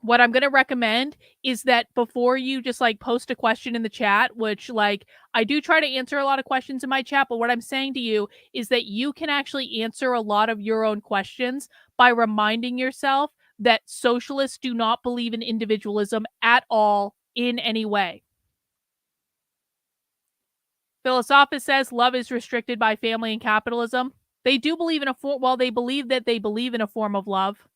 what I'm going to recommend is that before you just post a question in the chat, which I do try to answer a lot of questions in my chat, but what I'm saying to you is that you can actually answer a lot of your own questions by reminding yourself that socialists do not believe in individualism at all in any way. Philosophus says love is restricted by family and capitalism. They do believe in they believe that they believe in a form of love.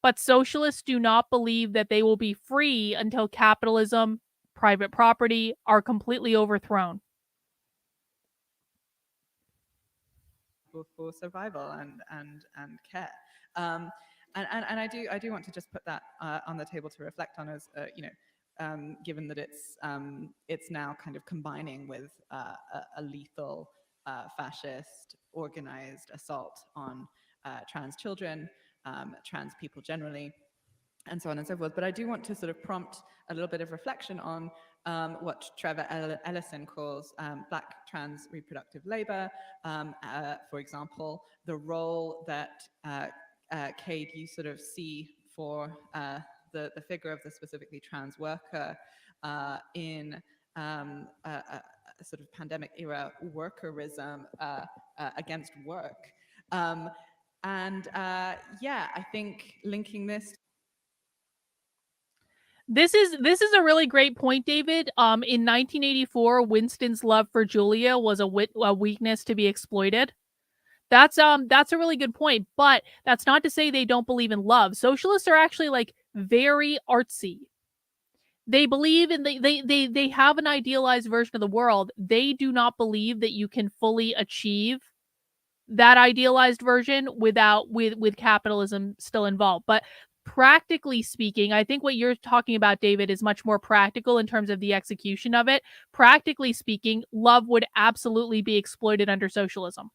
But socialists do not believe that they will be free until capitalism, private property are completely overthrown. For survival and care. And I do want to just put that on the table to reflect on, as given that it's now kind of combining with a lethal fascist organized assault on trans children, trans people generally, and so on and so forth. But I do want to sort of prompt a little bit of reflection on what Trevor Ellison calls Black trans reproductive labor. For example, the role that Cade, you sort of see for the figure of the specifically trans worker in a sort of pandemic era workerism against work. I think linking this. This is a really great point, David. In 1984, Winston's love for Julia was a weakness to be exploited. That's a really good point, but that's not to say they don't believe in love. Socialists are actually like very artsy. They believe in they have an idealized version of the world. They do not believe that you can fully achieve that idealized version with capitalism still involved. But practically speaking, I think what you're talking about, David, is much more practical in terms of the execution of it. Practically speaking, love would absolutely be exploited under socialism,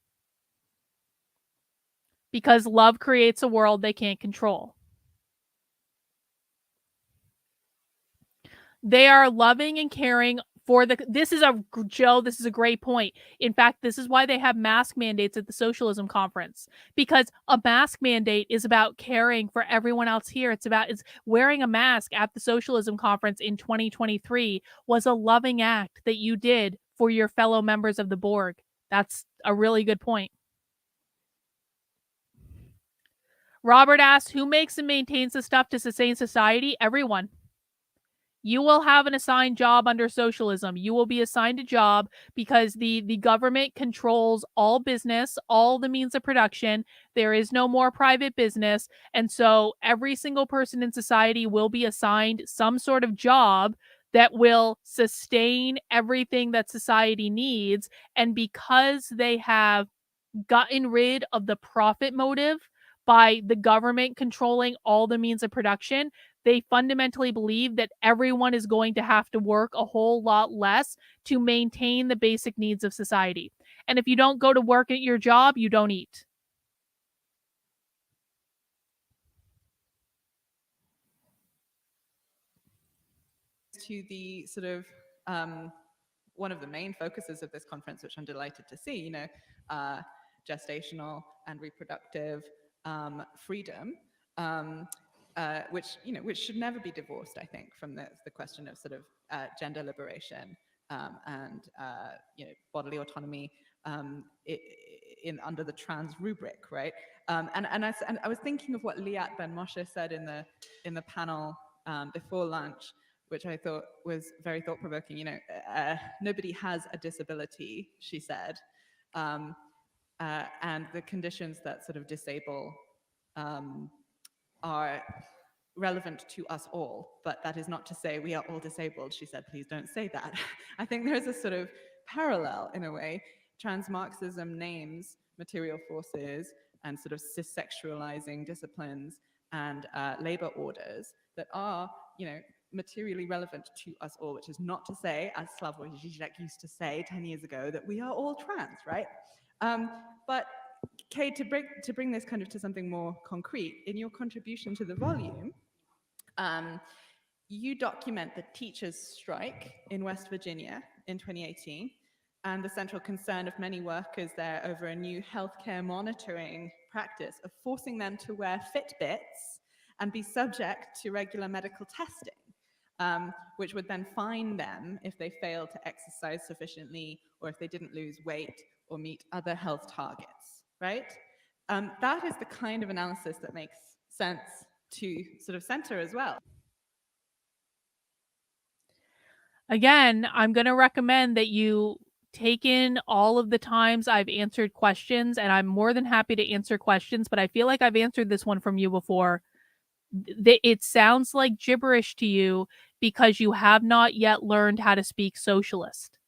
because love creates a world they can't control. They are loving and caring for this is a great point. In fact, this is why they have mask mandates at the socialism conference, because a mask mandate is about caring for everyone else here. It's wearing a mask at the socialism conference in 2023 was a loving act that you did for your fellow members of the Borg. That's a really good point. Robert asks, who makes and maintains the stuff to sustain society? Everyone. You will have an assigned job under socialism. You will be assigned a job because the government controls all business, all the means of production. There is no more private business. And so every single person in society will be assigned some sort of job that will sustain everything that society needs. And because they have gotten rid of the profit motive by the government controlling all the means of production, they fundamentally believe that everyone is going to have to work a whole lot less to maintain the basic needs of society. And if you don't go to work at your job, you don't eat. To the sort of one of the main focuses of this conference, which I'm delighted to see, gestational and reproductive freedom, which should never be divorced, I think, from the question of sort of gender liberation and bodily autonomy under the trans rubric, right? And I was thinking of what Liat Ben Moshe said in the panel before lunch, which I thought was very thought-provoking. Nobody has a disability, she said, and the conditions that sort of disable are relevant to us all, but that is not to say we are all disabled. She said, please don't say that. I think there's a sort of parallel in a way. Trans-Marxism names material forces and sort of cis-sexualizing disciplines and labor orders that are, materially relevant to us all, which is not to say, as Slavoj Žižek used to say 10 years ago, that we are all trans, right? But Kay, to bring this kind of to something more concrete, in your contribution to the volume, you document the teachers' strike in West Virginia in 2018 and the central concern of many workers there over a new healthcare monitoring practice of forcing them to wear Fitbits and be subject to regular medical testing, which would then fine them if they failed to exercise sufficiently or if they didn't lose weight or meet other health targets, right? That is the kind of analysis that makes sense to sort of center as well. Again, I'm going to recommend that you take in all of the times I've answered questions, and I'm more than happy to answer questions, but I feel like I've answered this one from you before. It sounds like gibberish to you because you have not yet learned how to speak socialist.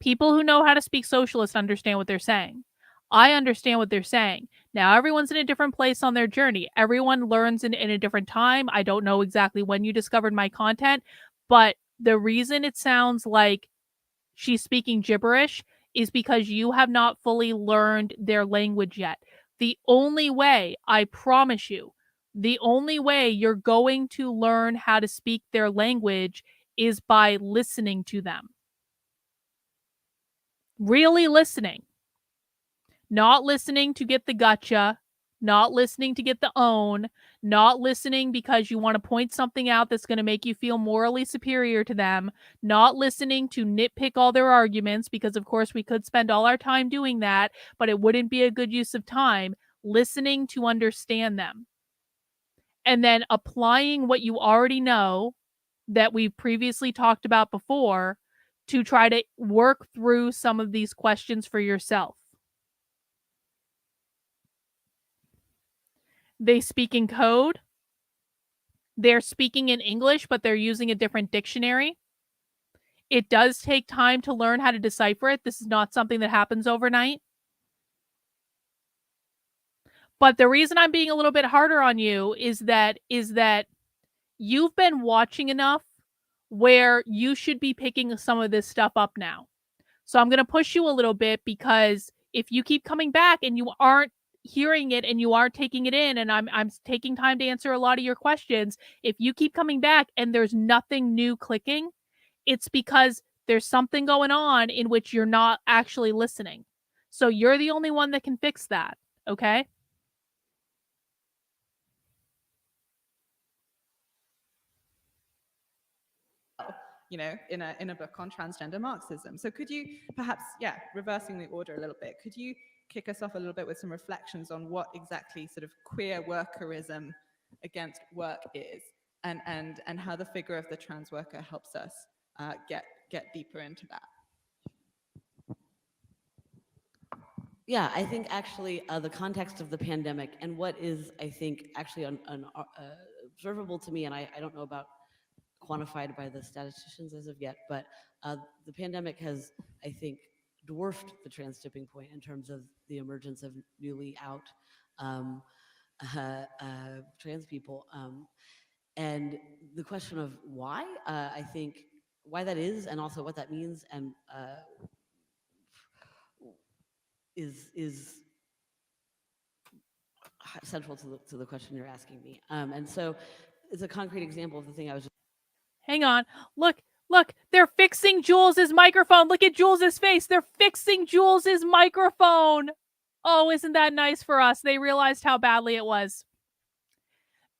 People who know how to speak socialist understand what they're saying. I understand what they're saying. Now, everyone's in a different place on their journey. Everyone learns in a different time. I don't know exactly when you discovered my content, but the reason it sounds like she's speaking gibberish is because you have not fully learned their language yet. The only way, I promise you, the only way you're going to learn how to speak their language is by listening to them. Really listening. Not listening to get the gotcha, not listening to get the own, not listening because you want to point something out that's going to make you feel morally superior to them, not listening to nitpick all their arguments, because of course we could spend all our time doing that, but it wouldn't be a good use of time. Listening to understand them. and then applying what you already know that we've previously talked about before to try to work through some of these questions for yourself. They speak in code. They're speaking in English, but they're using a different dictionary. It does take time to learn how to decipher it. This is not something that happens overnight. But the reason I'm being a little bit harder on you is that you've been watching enough where you should be picking some of this stuff up now. So I'm going to push you a little bit, because if you keep coming back and you aren't hearing it and you aren't taking it in, and I'm taking time to answer a lot of your questions, if you keep coming back and there's nothing new clicking, it's because there's something going on in which you're not actually listening. So you're the only one that can fix that, okay? You know, in a book on transgender Marxism. So could you perhaps, reversing the order a little bit, could you kick us off a little bit with some reflections on what exactly sort of queer workerism against work is, and how the figure of the trans worker helps us get deeper into that? Yeah, I think actually the context of the pandemic and what is, I think, actually observable to me, and I don't know about quantified by the statisticians as of yet, but the pandemic has, I think, dwarfed the trans tipping point in terms of the emergence of newly out trans people. And the question of why, I think, why that is, and also what that means, and is central to the question you're asking me. And so it's a concrete example of the thing I was just... Hang on. Look, they're fixing Jules's microphone. Look at Jules's face. They're fixing Jules's microphone. Oh, isn't that nice for us? They realized how badly it was.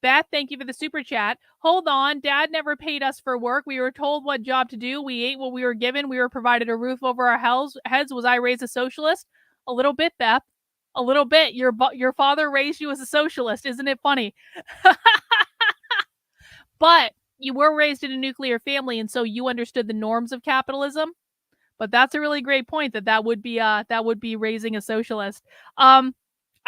Beth, thank you for the super chat. Hold on. Dad never paid us for work. We were told what job to do. We ate what we were given. We were provided a roof over our heads. Was I raised a socialist? A little bit, Beth. A little bit. Your father raised you as a socialist. Isn't it funny? But you were raised in a nuclear family, and so you understood the norms of capitalism. But that's a really great point, that would be raising a socialist. I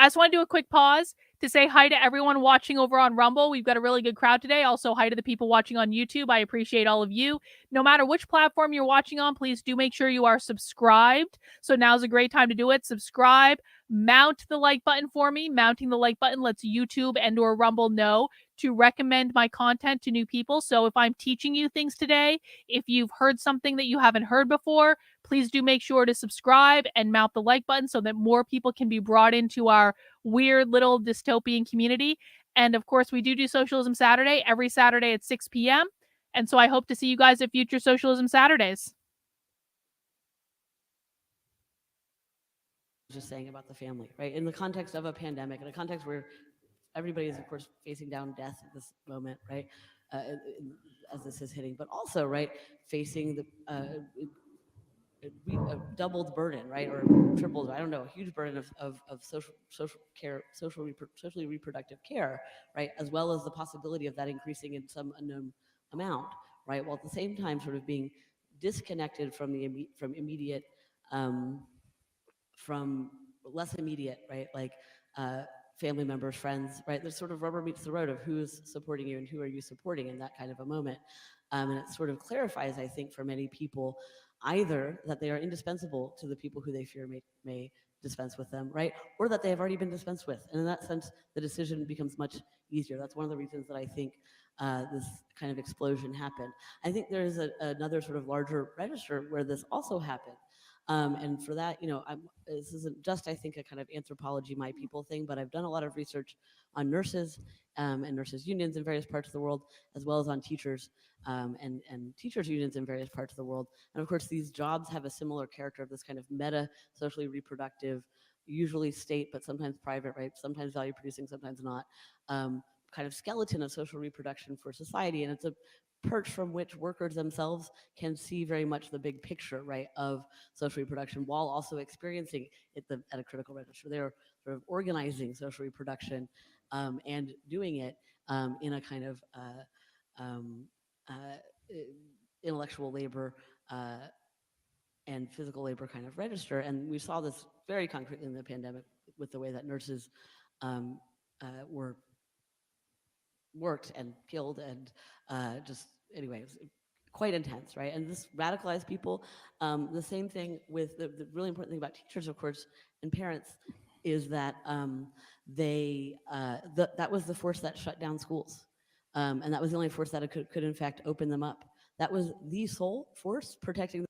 just want to do a quick pause to say hi to everyone watching over on Rumble. We've got a really good crowd today. Also, hi to the people watching on YouTube. I appreciate all of you. No matter which platform you're watching on, please do make sure you are subscribed. So now's a great time to do it. Subscribe. Mount the like button for me. Mounting the like button lets YouTube and or Rumble know to recommend my content to new people. So if I'm teaching you things today, if you've heard something that you haven't heard before, please do make sure to subscribe and mount the like button so that more people can be brought into our weird little dystopian community. And of course, we do Socialism Saturday every Saturday at 6 p.m. And so I hope to see you guys at future Socialism Saturdays. Just saying about the family, right? In the context of a pandemic, in a context where everybody is, of course, facing down death at this moment, right? As this is hitting, but also, right, facing the a doubled burden, right, or tripled, I don't know, a huge burden of social care, socially reproductive care, right, as well as the possibility of that increasing in some unknown amount, right, while at the same time sort of being disconnected from immediate, from less immediate, right, like family members, friends, right? There's sort of rubber meets the road of who's supporting you and who are you supporting in that kind of a moment. And it sort of clarifies, I think, for many people, either that they are indispensable to the people who they fear may dispense with them, right? Or that they have already been dispensed with. And in that sense, the decision becomes much easier. That's one of the reasons that I think this kind of explosion happened. I think there is another sort of larger register where this also happened. And for that, you know, this isn't just, I think, a kind of anthropology, my people thing, but I've done a lot of research on nurses and nurses unions in various parts of the world, as well as on teachers and teachers unions in various parts of the world. And of course, these jobs have a similar character of this kind of meta, socially reproductive, usually state, but sometimes private, right? Sometimes value producing, sometimes not, kind of skeleton of social reproduction for society. And it's a perch from which workers themselves can see very much the big picture, right, of social reproduction while also experiencing it at a critical register. They're sort of organizing social reproduction and doing it in a kind of intellectual labor and physical labor kind of register. And we saw this very concretely in the pandemic with the way that nurses were worked and killed and just, anyway, it was quite intense, right? And this radicalized people. The same thing with the really important thing about teachers, of course, and parents is that that was the force that shut down schools. And that was the only force that could in fact open them up. That was the sole force protecting.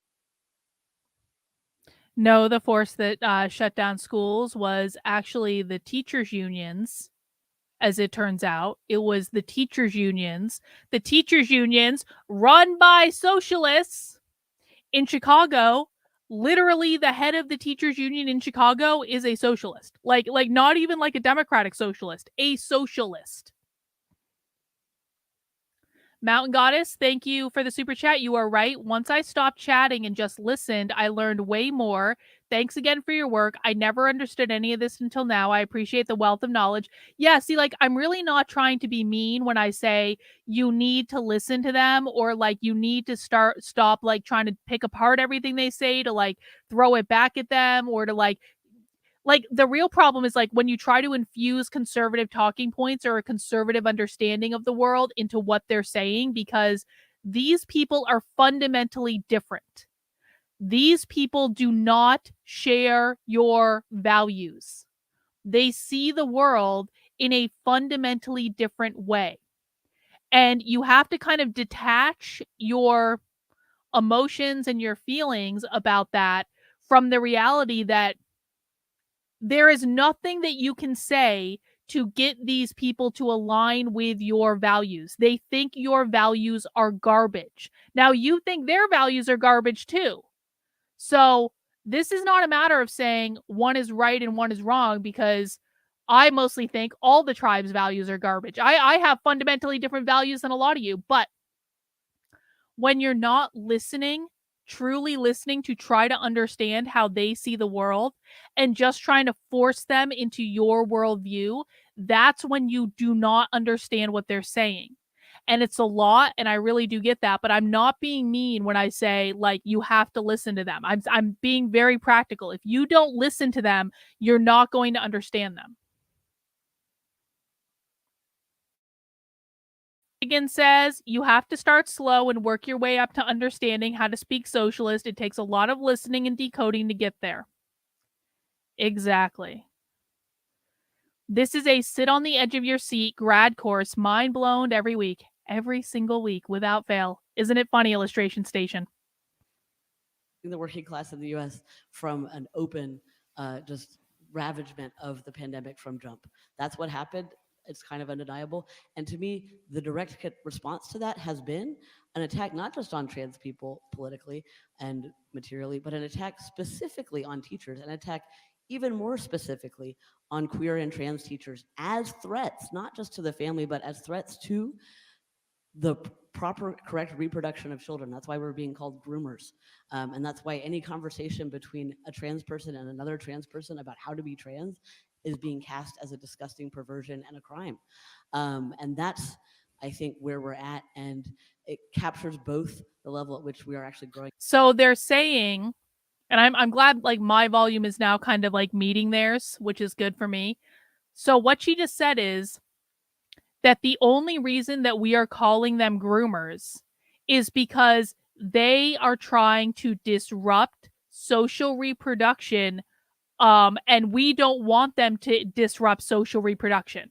No, the force that shut down schools was actually the teachers' unions. As it turns out, it was the teachers' unions. The teachers' unions run by socialists in Chicago. Literally, the head of the teachers' union in Chicago is a socialist. Like not even like a democratic socialist, a socialist. Mountain Goddess, thank you for the super chat. You are right. Once I stopped chatting and just listened, I learned way more. Thanks again for your work. I never understood any of this until now. I appreciate the wealth of knowledge. Yeah, see, like, I'm really not trying to be mean when I say you need to listen to them, or like you need to stop like trying to pick apart everything they say to like throw it back at them, or to like the real problem is like when you try to infuse conservative talking points or a conservative understanding of the world into what they're saying, because these people are fundamentally different. These people do not share your values. They see the world in a fundamentally different way. And you have to kind of detach your emotions and your feelings about that from the reality that there is nothing that you can say to get these people to align with your values. They think your values are garbage. Now, you think their values are garbage too. So this is not a matter of saying one is right and one is wrong, because I mostly think all the tribe's values are garbage. I have fundamentally different values than a lot of you, but when you're not listening, truly listening to try to understand how they see the world and just trying to force them into your worldview, that's when you do not understand what they're saying. And it's a lot, and I really do get that, but I'm not being mean when I say, like, you have to listen to them. I'm being very practical. If you don't listen to them, you're not going to understand them. Again says you have to start slow and work your way up to understanding how to speak socialist. It takes a lot of listening and decoding to get there. Exactly. This is a sit on the edge of your seat grad course, mind blown every week, every single week without fail. Isn't it funny, Illustration Station? The working class in the US from an open just ravagement of the pandemic from jump. That's what happened. It's kind of undeniable. And to me, the direct response to that has been an attack not just on trans people politically and materially, but an attack specifically on teachers, an attack even more specifically on queer and trans teachers as threats, not just to the family, but as threats to the proper, correct reproduction of children. That's why we're being called groomers. And that's why any conversation between a trans person and another trans person about how to be trans is being cast as a disgusting perversion and a crime. And that's, I think, where we're at. And it captures both the level at which we are actually growing. So they're saying, and I'm glad like my volume is now kind of like meeting theirs, which is good for me. So what she just said is that the only reason that we are calling them groomers is because they are trying to disrupt social reproduction, and we don't want them to disrupt social reproduction.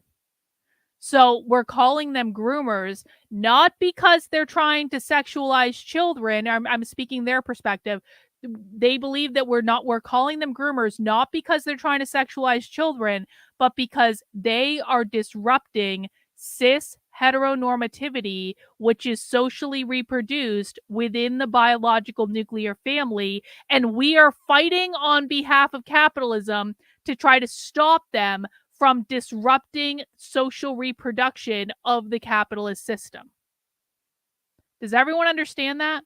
So we're calling them groomers, not because they're trying to sexualize children. I'm speaking their perspective. They believe that we're calling them groomers, not because they're trying to sexualize children, but because they are disrupting cis heteronormativity, which is socially reproduced within the biological nuclear family. And we are fighting on behalf of capitalism to try to stop them from disrupting social reproduction of the capitalist system. Does everyone understand that?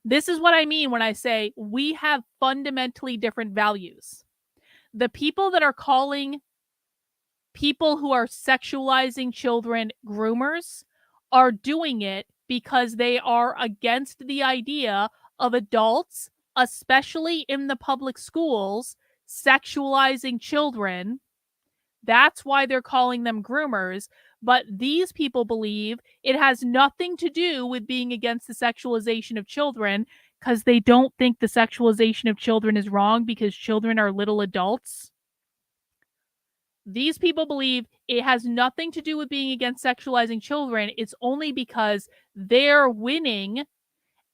This is what I mean when I say we have fundamentally different values. The people that are calling people who are sexualizing children groomers are doing it because they are against the idea of adults, especially in the public schools, sexualizing children. That's why they're calling them groomers. But these people believe it has nothing to do with being against the sexualization of children, because they don't think the sexualization of children is wrong because children are little adults. These people believe it has nothing to do with being against sexualizing children. It's only because they're winning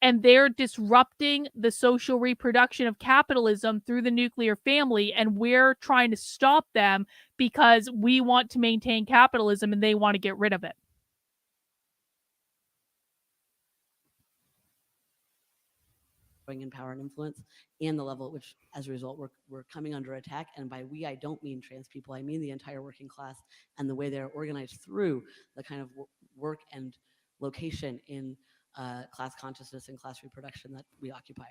and they're disrupting the social reproduction of capitalism through the nuclear family, and we're trying to stop them because we want to maintain capitalism and they want to get rid of it. In power and influence, and the level at which, as a result, we're coming under attack. And by we, I don't mean trans people. I mean the entire working class and the way they're organized through the kind of work and location in class consciousness and class reproduction that we occupy.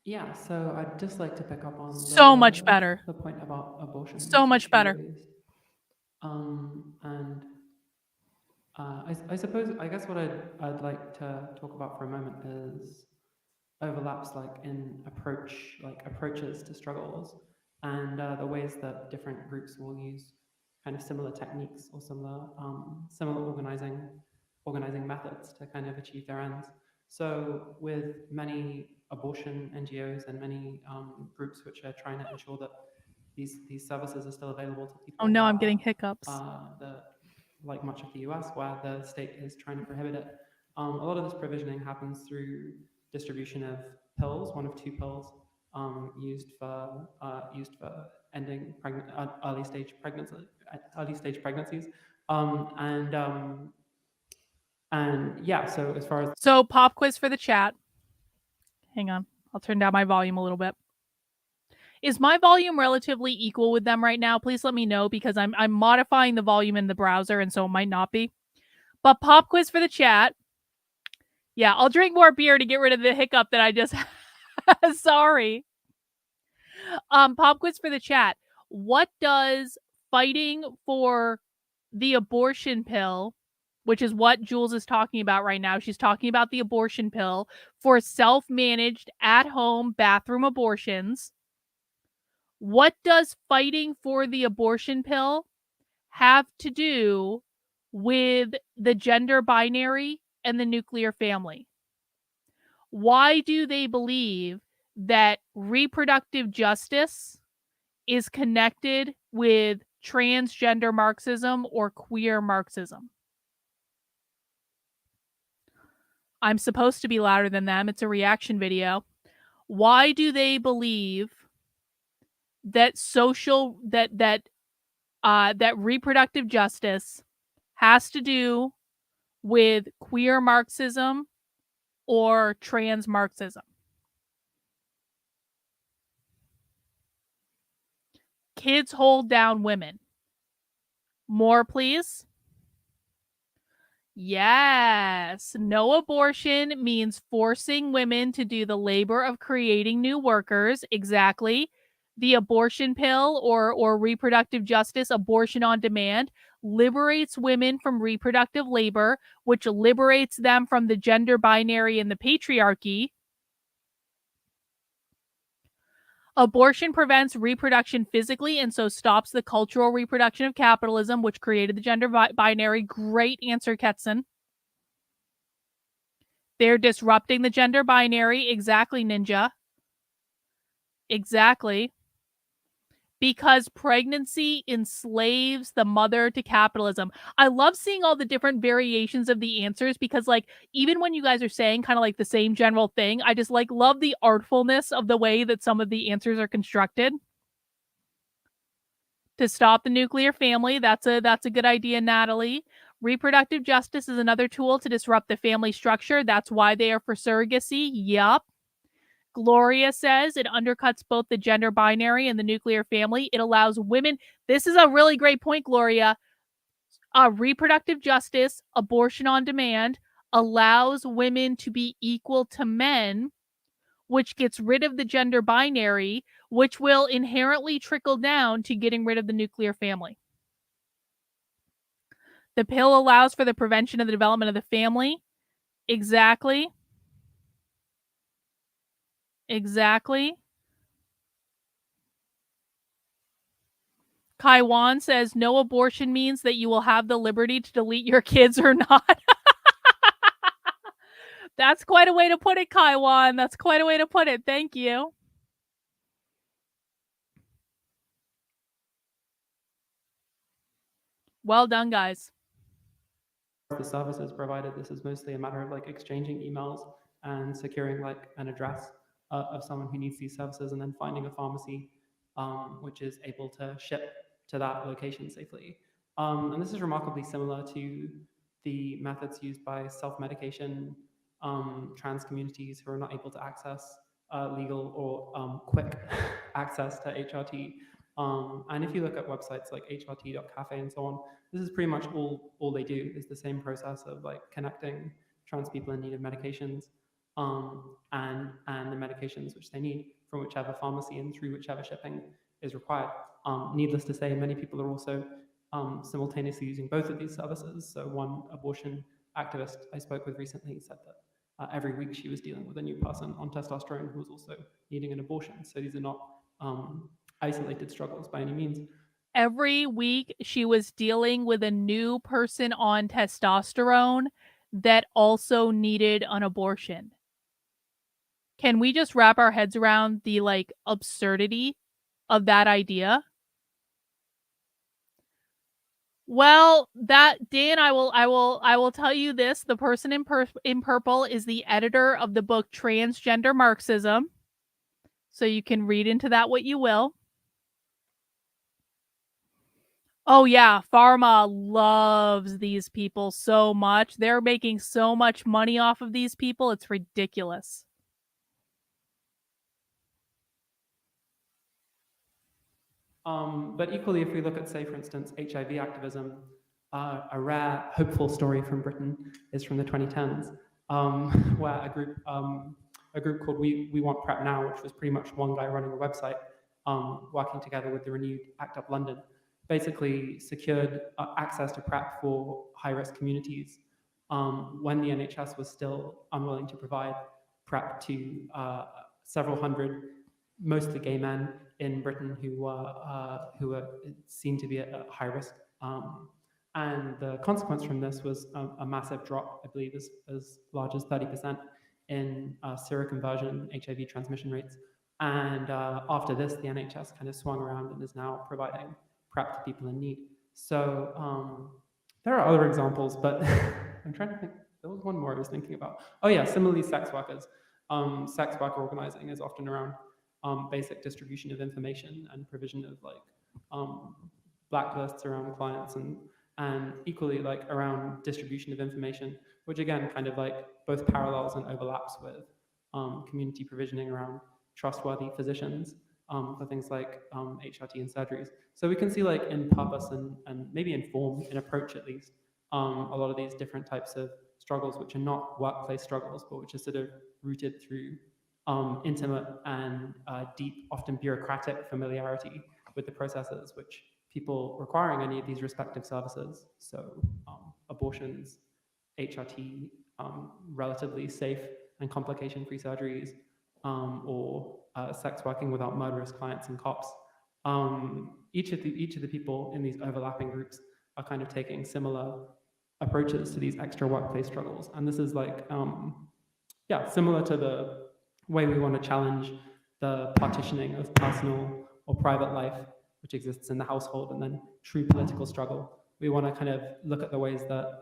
Yeah, so I'd just like to pick up on So much better. The point about abortion. So much better. And I suppose, I guess what I'd like to talk about for a moment is overlaps like in approaches to struggles, and the ways that different groups will use kind of similar techniques or similar organizing methods to kind of achieve their ends. So with many abortion NGOs and many groups which are trying to ensure that these services are still available to people. Oh no, I'm getting hiccups. Like much of the US, where the state is trying to prohibit it. A lot of this provisioning happens through distribution of pills, one of two pills used for ending early stage pregnancies. And yeah, so as far as pop quiz for the chat. Hang on, I'll turn down my volume a little bit. Is my volume relatively equal with them right now? Please let me know, because I'm modifying the volume in the browser, and so it might not be. But pop quiz for the chat. Yeah, I'll drink more beer to get rid of the hiccup that I just had. Sorry. Pop quiz for the chat. What does fighting for the abortion pill, which is what Jules is talking about right now, she's talking about the abortion pill for self-managed at-home bathroom abortions. What does fighting for the abortion pill have to do with the gender binary and the nuclear family? Why do they believe that reproductive justice is connected with transgender Marxism or queer Marxism? I'm supposed to be louder than them. It's a reaction video. Why do they believe that that reproductive justice has to do with queer Marxism or trans Marxism? Kids hold down women. More, please. Yes. No abortion means forcing women to do the labor of creating new workers. Exactly. The abortion pill or reproductive justice, abortion on demand, liberates women from reproductive labor, which liberates them from the gender binary and the patriarchy. Abortion prevents reproduction physically and so stops the cultural reproduction of capitalism, which created the gender binary. Great answer, Ketson. They're disrupting the gender binary. Exactly, Ninja. Exactly. Because pregnancy enslaves the mother to capitalism. I love seeing all the different variations of the answers, because like even when you guys are saying kind of like the same general thing, I just like love the artfulness of the way that some of the answers are constructed. To stop the nuclear family, that's a good idea, Natalie. Reproductive justice is another tool to disrupt the family structure. That's why they are for surrogacy. Yup. Gloria says it undercuts both the gender binary and the nuclear family. It allows women. This is a really great point, Gloria. Reproductive justice, abortion on demand allows women to be equal to men, which gets rid of the gender binary, which will inherently trickle down to getting rid of the nuclear family. The pill allows for the prevention of the development of the family. Exactly. Kai Wan says no abortion means that you will have the liberty to delete your kids or not. That's quite a way to put it, Kai Wan. That's quite a way to put it. Thank you. Well done, guys. The services provided, this is mostly a matter of like exchanging emails and securing like an address of someone who needs these services, and then finding a pharmacy which is able to ship to that location safely. And this is remarkably similar to the methods used by self-medication trans communities who are not able to access legal or quick access to HRT. And if you look at websites like hrt.cafe and so on, this is pretty much all they do, is the same process of like connecting trans people in need of medications and the medications which they need from whichever pharmacy and through whichever shipping is required. Needless to say, many people are also simultaneously using both of these services. So one abortion activist I spoke with recently said that every week she was dealing with a new person on testosterone who was also needing an abortion. So these are not isolated struggles by any means. Every week she was dealing with a new person on testosterone that also needed an abortion. Can we just wrap our heads around the like absurdity of that idea? Well, that Dan, I will tell you this. The person in purple is the editor of the book Transgender Marxism. So you can read into that what you will. Oh yeah, pharma loves these people so much. They're making so much money off of these people. It's ridiculous. But equally, if we look at, say, for instance, HIV activism, a rare, hopeful story from Britain is from the 2010s, where a group called We Want PrEP Now, which was pretty much one guy running a website, working together with the renewed ACT UP London, basically secured access to PrEP for high-risk communities when the NHS was still unwilling to provide PrEP to several hundred, mostly gay men in Britain who were seen to be at high risk. And the consequence from this was a massive drop, I believe as large as 30% in seroconversion HIV transmission rates. And after this, the NHS kind of swung around and is now providing PrEP to people in need. So there are other examples, but I'm trying to think. There was one more I was thinking about. Oh yeah, similarly, sex workers. Sex worker organizing is often around basic distribution of information and provision of like blacklists around clients and equally like around distribution of information, which again kind of like both parallels and overlaps with community provisioning around trustworthy physicians for things like HRT and surgeries. So we can see like in purpose and maybe in form, in approach at least, a lot of these different types of struggles which are not workplace struggles, but which are sort of rooted through intimate and deep, often bureaucratic familiarity with the processes which people requiring any of these respective services, so abortions, HRT, relatively safe and complication-free surgeries, or sex working without murderous clients and cops. Each of the people in these overlapping groups are kind of taking similar approaches to these extra workplace struggles, and this is like, yeah, similar to the way we want to challenge the partitioning of personal or private life, which exists in the household, and then true political struggle. We want to kind of look at the ways that,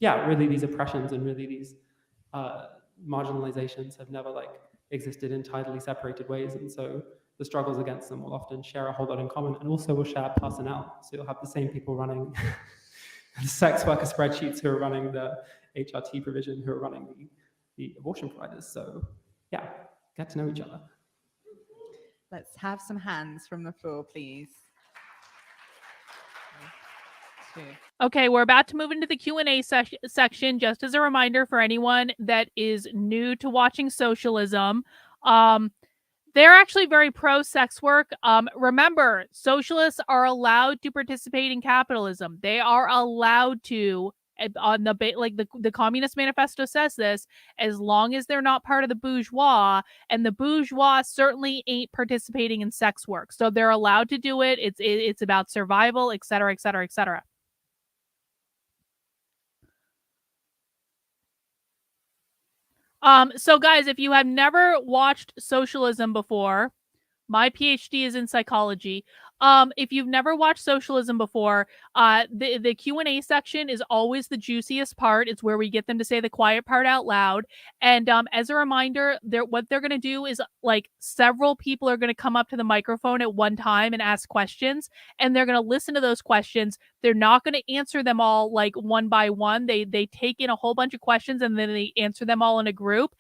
yeah, really these oppressions and really these marginalizations have never like existed in tidily separated ways, and so the struggles against them will often share a whole lot in common, and also will share personnel. So you'll have the same people running the sex worker spreadsheets who are running the HRT provision, who are running the abortion providers. So yeah, get to know each other. Let's have some hands from the floor, please. Okay, we're about to move into the Q&A section. Just as a reminder for anyone that is new to watching socialism, they're actually very pro sex work. Remember, socialists are allowed to participate in capitalism. They are allowed to, on the Communist Manifesto says this, as long as they're not part of the bourgeois, and the bourgeois certainly ain't participating in sex work. So they're allowed to do it. It's about survival, et cetera, et cetera, et cetera. So guys, if you have never watched socialism before, my PhD is in psychology. If you've never watched socialism before, the Q&A section is always the juiciest part. It's where we get them to say the quiet part out loud. And as a reminder, what they're going to do is like several people are going to come up to the microphone at one time and ask questions, and they're going to listen to those questions. They're not going to answer them all like one by one. They take in a whole bunch of questions and then they answer them all in a group.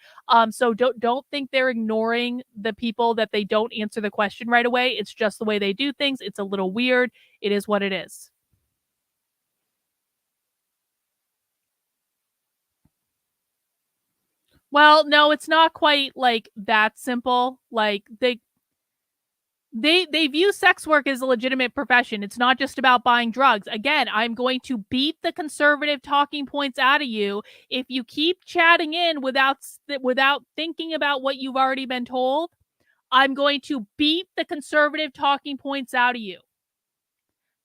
So don't think they're ignoring the people that they don't answer the question right away. It's just the way they do things. It's a little weird. It is what it is. Well, no, it's not quite like that simple. Like they view sex work as a legitimate profession. It's not just about buying drugs. Again, I'm going to beat the conservative talking points out of you if you keep chatting in without thinking about what you've already been told. I'm going to beat the conservative talking points out of you.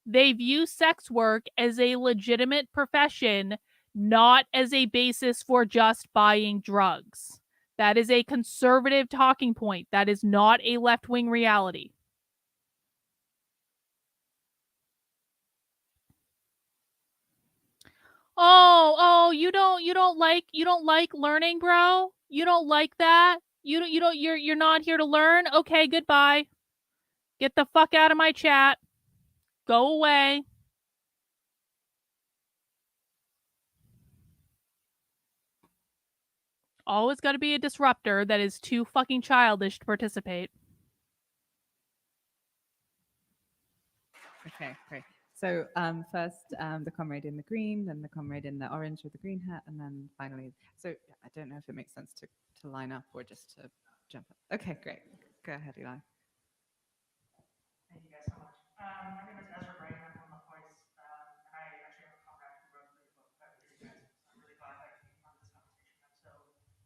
They view sex work as a legitimate profession, not as a basis for just buying drugs. That is a conservative talking point. That is not a left-wing reality. Oh, you don't like learning, bro? You don't like that? You're not here to learn? Okay, goodbye. Get the fuck out of my chat. Go away. Always got to be a disruptor that is too fucking childish to participate. Okay, great. So first, the comrade in the green, then the comrade in the orange with the green hat, and then finally. So I don't know if it makes sense to line up or just to jump up. Okay, great. Go ahead, Eli. Thank you guys so much. My name is Ezra Bright. I'm from the Voice, and I actually have a comrade who wrote the book that we did guys. So I'm really glad that I came on this conversation. I'm so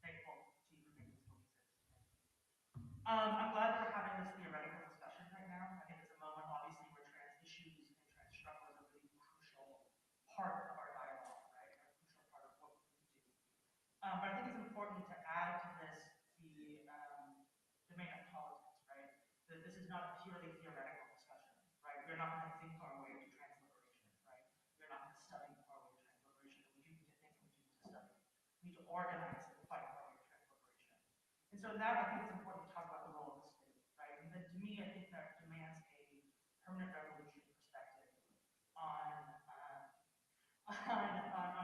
thankful to you for making this book exist. I'm glad that we're having this theoretical discussion right now. I think it's a moment, obviously, where trans issues and trans struggle is a really crucial part of our dialogue, right? A crucial part of what we need to do. But I think it's important to add to this the domain of politics, right? That this is not a purely theoretical discussion, right? We're not going to think our way to trans liberation, right? We're not going to study our way to trans liberation. We do need to think and we do need to study. We need to organize and fight our way to trans liberation. And so that, I think it's important to talk about the role of the state, right? And then to me, I think that demands a permanent revolution perspective on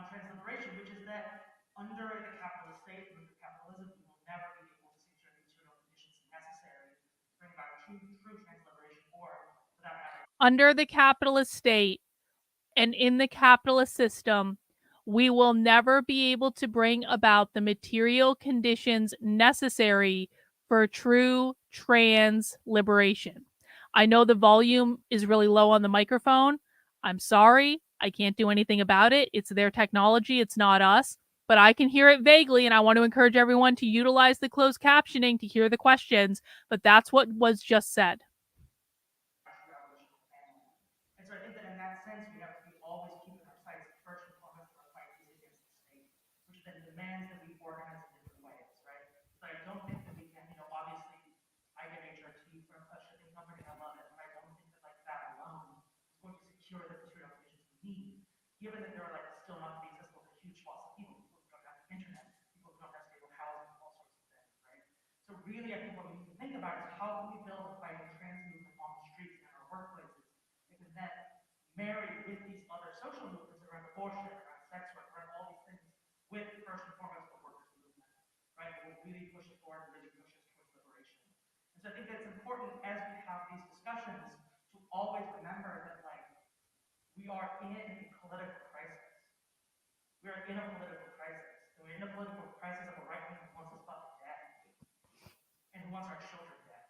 trans liberation, which is that under the capitalist state, under capitalism, we will never be able to secure the material conditions necessary to bring about true trans liberation, or for that matter. Under the capitalist state and in the capitalist system, we will never be able to bring about the material conditions necessary for true trans liberation. I know the volume is really low on the microphone. I'm sorry. I can't do anything about it. It's their technology. It's not us. But I can hear it vaguely, and I want to encourage everyone to utilize the closed captioning to hear the questions. But that's what was just said. And so I think that in that sense, we have to be always keeping our sights first and foremost our fight is against the state, which then demands that we organize in different ways, right? So I don't think that we can, obviously, I get HRT from a shipping company, I love it, but I don't think that like that alone is going to secure the material conditions we need, given that there are like still not to be accessible to huge swaths of people who don't have internet, people who don't have stable housing, all sorts of things, right? So really, I think what we need to think about is how can we build a fighting trans movement on the streets and in our workplaces that can then marry with these other social movements around abortion, around sex work, around all these things, with first and foremost the workers' movement, right? That will really push us forward and really push us towards liberation. And so I think that's important as we have these discussions to always remember that like we are in a political crisis. We are in a political crisis. And we're in a political crisis of a right wing who wants us fucking dead. And who wants our children dead.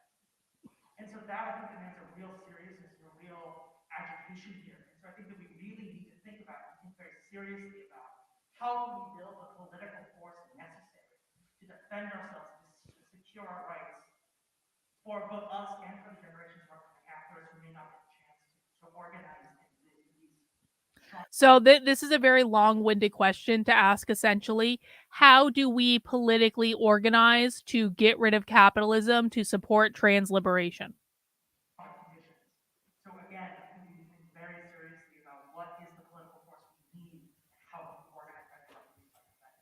And so that I think demands a real seriousness and a real agitation here. And so I think that we really need to think about and think very seriously about how can we build the political force necessary to defend ourselves and to secure our rights for both us and for the generations who are coming after us who may not get a chance to organize and live in these. So this is a very long-winded question to ask, essentially. How do we politically organize to get rid of capitalism to support trans liberation? Conditions. So again, I think we need to think very seriously about what is the political force we need and how we organize that to do something about it.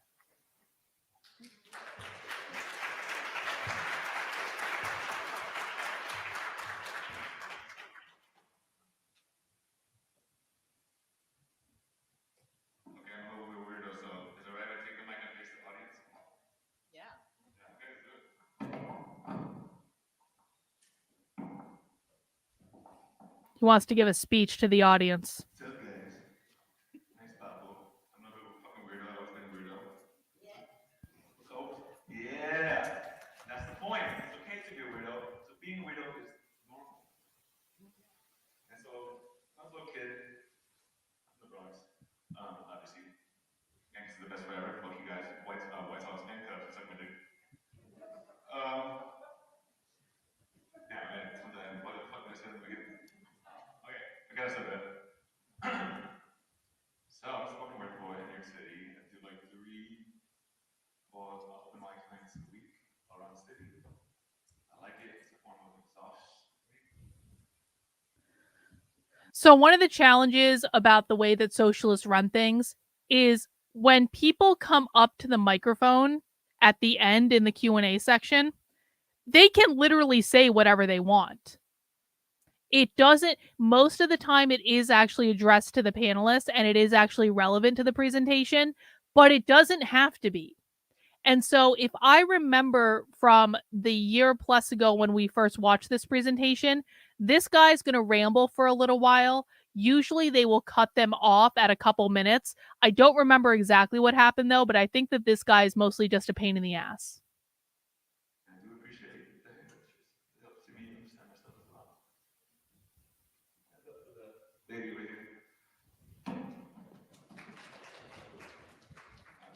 Okay, I'm a little bit weirdo, so is it right if I take the mic and face the audience? Yeah. Yeah, okay, let's do it. He wants to give a speech to the audience. What's up, guys? Nice Pablo. I'm not a fucking weirdo. I've always been a weirdo. So, yeah. That's the point. It's okay to be a weirdo. So being a weirdo is normal. And so, I was a little kid in the Bronx. Obviously, Yankees are the best forever. Fuck you guys. White Sox handcuffs. Suck my dick. Yeah, man. Sometimes, what the fuck did I say in the beginning? Okay, I gotta say that. So I'm a spoken word boy in New York City. I do like 3 open mic nights a week around the city. I like it. It's a form of exhaustion. So one of the challenges about the way that socialists run things is when people come up to the microphone at the end in the Q&A section, they can literally say whatever they want. It doesn't, most of the time it is actually addressed to the panelists and it is actually relevant to the presentation, but it doesn't have to be. And so if I remember from the year plus ago when we first watched this presentation, this guy's going to ramble for a little while. Usually they will cut them off at a couple minutes. I don't remember exactly what happened though, but I think that this guy is mostly just a pain in the ass. I do appreciate it. It helps me understand myself as well. Baby, wait here.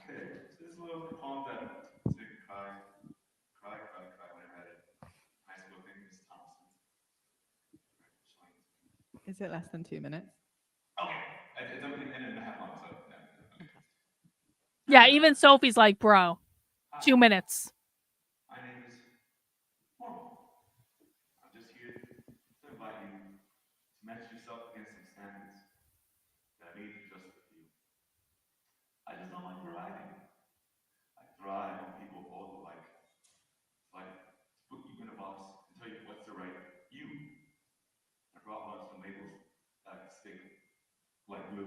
Okay, so this is a little poem that so you can cry when I read it. High school thing, Miss Thompson. Is it less than 2 minutes? Okay, it's a minute and a half long, so yeah. Okay. Yeah, even Sophie's like, bro, 2 minutes. My name is Normal. I'm just here to invite you to match yourself against some standards that I made just for you. I just don't like variety. I thrive on people all alike. It's like to put you in a box and tell you what's the right you. I brought along some labels that stick like glue.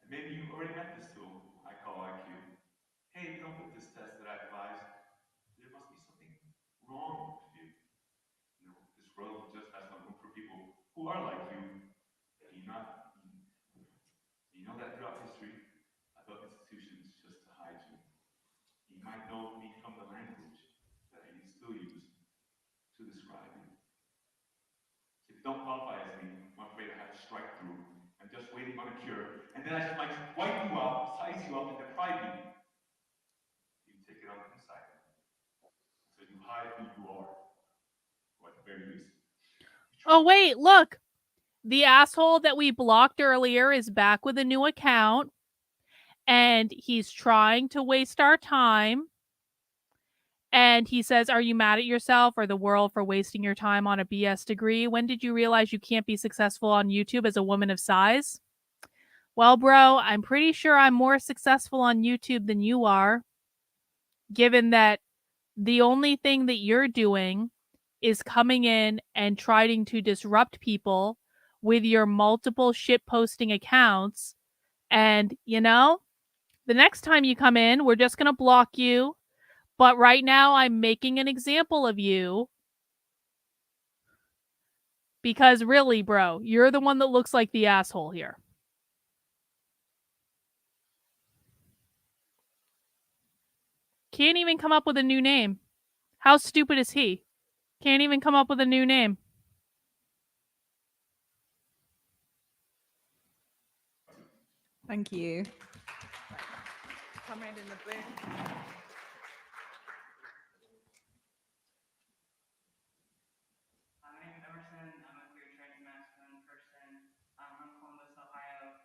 And maybe you already met this tool I call IQ. Hey, don't put this test that I advise. There must be something wrong with you. You know, this world just has no room for people who are like you. You know that throughout history, I built institutions just to hide you. You might know me from the language that I still use to describe you. If you don't qualify as me, I'm afraid I have to strike through. I'm just waiting on a cure, and then I just might wipe you out, size you up, and deprive you. You take it on the inside. So you hide who you are, or at the very least. Oh, wait, look. The asshole that we blocked earlier is back with a new account. And he's trying to waste our time. And he says, are you mad at yourself or the world for wasting your time on a BS degree? When did you realize you can't be successful on YouTube as a woman of size? Well, bro, I'm pretty sure I'm more successful on YouTube than you are, given that the only thing that you're doing is coming in and trying to disrupt people with your multiple shitposting accounts. And, you know, the next time you come in, we're just going to block you. But right now, I'm making an example of you. Because really, bro, you're the one that looks like the asshole here. Can't even come up with a new name. How stupid is he? Can't even come up with a new name. Thank you. Comrade in the blue. My name is Emerson. I'm a queer trans masculine person. I'm from Columbus, Ohio.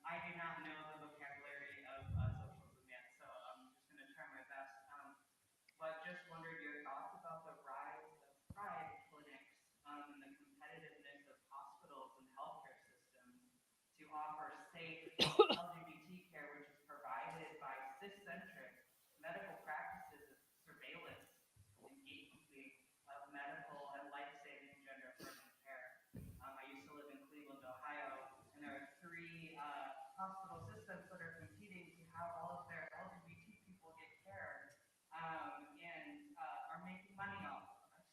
I do not know the vocabulary of socialism yet, so I'm just going to try my best. But just wondered your thoughts about the rise of pride clinics and the competitiveness of hospitals and healthcare systems to offer safe LGBT care, which is provided by cis-centric medical practices of surveillance and gatekeeping of medical and life-saving gender-affirming care. I used to live in Cleveland, Ohio, and there are 3 hospital systems that are competing to have all of their LGBT people get care and are making money off of us.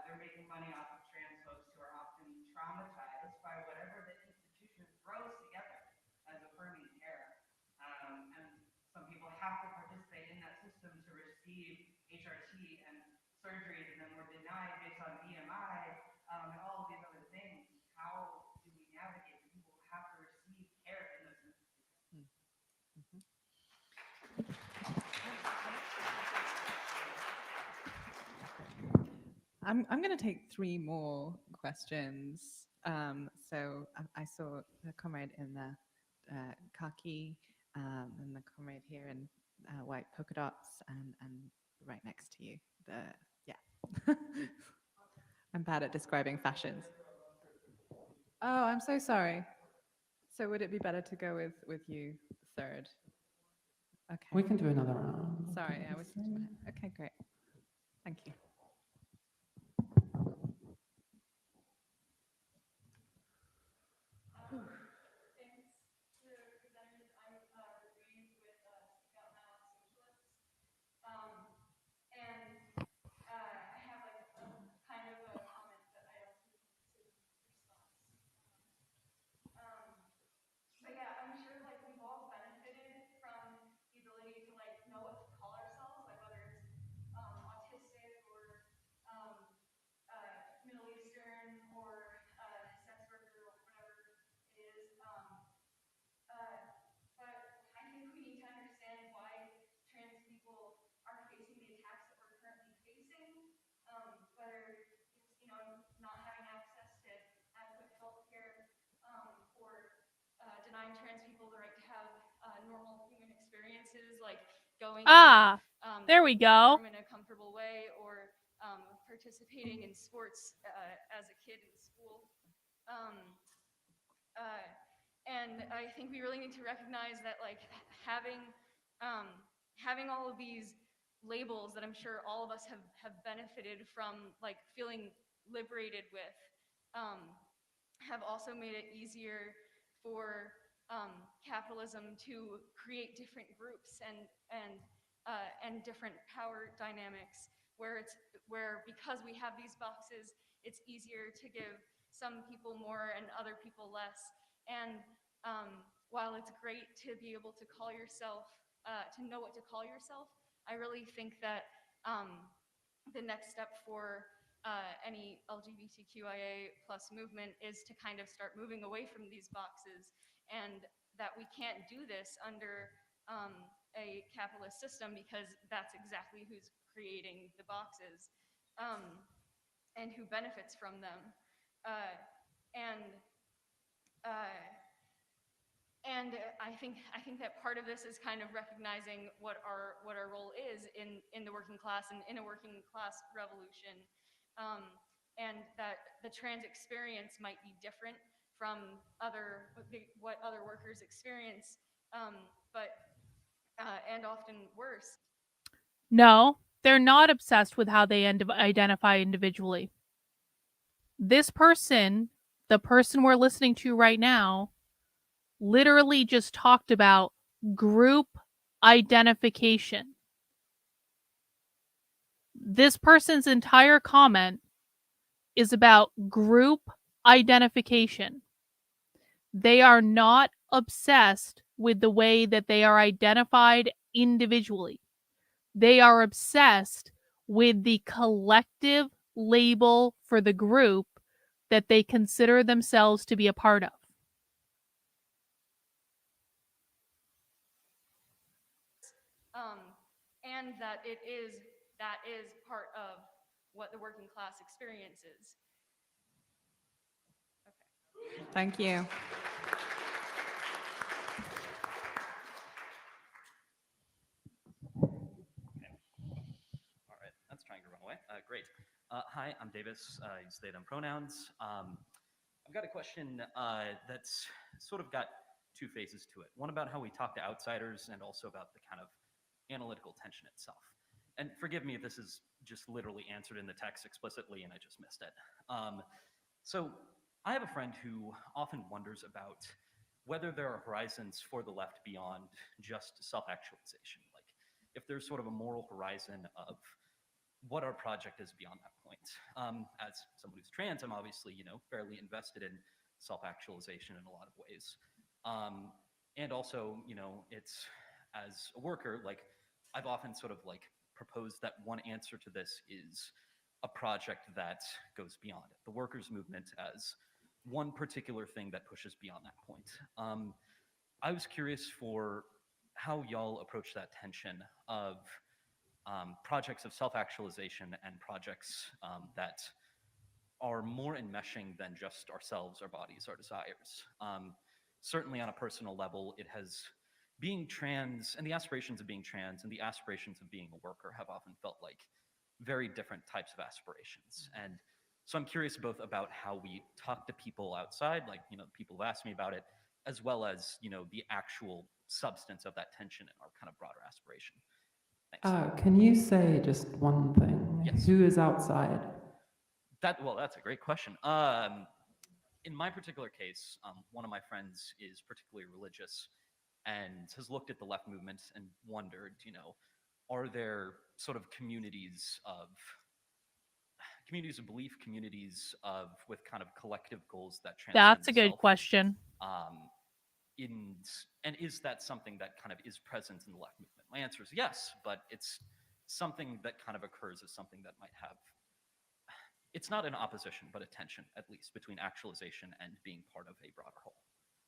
They're making money off of trans folks who are often traumatized by whatever the institution throws together as affirming care. And some people have to participate in that system to receive HRT and surgeries, and then we're denied based on BMI and all of these other things. How do we navigate the people who have to receive care in those institutions? I'm going to take 3 more questions. So I saw the comrade in the khaki and the comrade here in white polka dots and right next to you. Yeah. I'm bad at describing fashions. Oh, I'm so sorry. So would it be better to go with you third? Okay. We can do another round. Sorry, I was. Okay, great. Thank you. Denying trans people the right to have normal human experiences, like going there we go. in a comfortable way, or participating in sports as a kid in school. And I think we really need to recognize that, like, having all of these labels that I'm sure all of us have benefited from, like, feeling liberated with, have also made it easier for capitalism to create different groups and different power dynamics where because we have these boxes, it's easier to give some people more and other people less. And while it's great to be able to call yourself, to know what to call yourself, I really think that the next step for any LGBTQIA plus movement is to kind of start moving away from these boxes, and that we can't do this under a capitalist system, because that's exactly who's creating the boxes and who benefits from them. And I think that part of this is kind of recognizing what our role is in the working class and in a working class revolution, and that the trans experience might be different from what other workers experience, but and often worse. No, they're not obsessed with how they identify individually. This person, the person we're listening to right now, literally just talked about group identification. This person's entire comment is about group identification. They are not obsessed with the way that they are identified individually. They are obsessed with the collective label for the group that they consider themselves to be a part of. And that is part of what the working class experiences. Okay. Thank you. All right, that's trying to run away. Great. Hi, I'm Davis. I use they, them pronouns. I've got a question that's sort of got two phases to it. One about how we talk to outsiders and also about the kind of analytical tension itself. And forgive me if this is just literally answered in the text explicitly and I just missed it. So I have a friend who often wonders about whether there are horizons for the left beyond just self-actualization. Like if there's sort of a moral horizon of what our project is beyond that point. As someone who's trans, I'm obviously, fairly invested in self-actualization in a lot of ways. And also, it's as a worker, like I've often sort of like proposed that one answer to this is a project that goes beyond it. The workers' movement as one particular thing that pushes beyond that point. I was curious for how y'all approach that tension of projects of self-actualization and projects that are more enmeshing than just ourselves, our bodies, our desires. Certainly on a personal level, it has being trans and the aspirations of being trans and the aspirations of being a worker have often felt like very different types of aspirations. And so I'm curious both about how we talk to people outside, like, people have asked me about it, as well as, the actual substance of that tension in our kind of broader aspiration. Thanks. Can you say just one thing? Yes. Who is outside? Well, that's a great question. In my particular case, one of my friends is particularly religious and has looked at the left movement and wondered, are there sort of communities of belief, communities with kind of collective goals that transcend That's a good self? question. And is that something that kind of is present in the left movement? My answer is yes, but it's something that kind of occurs as something that might have, it's not an opposition, but a tension, at least, between actualization and being part of a broader whole.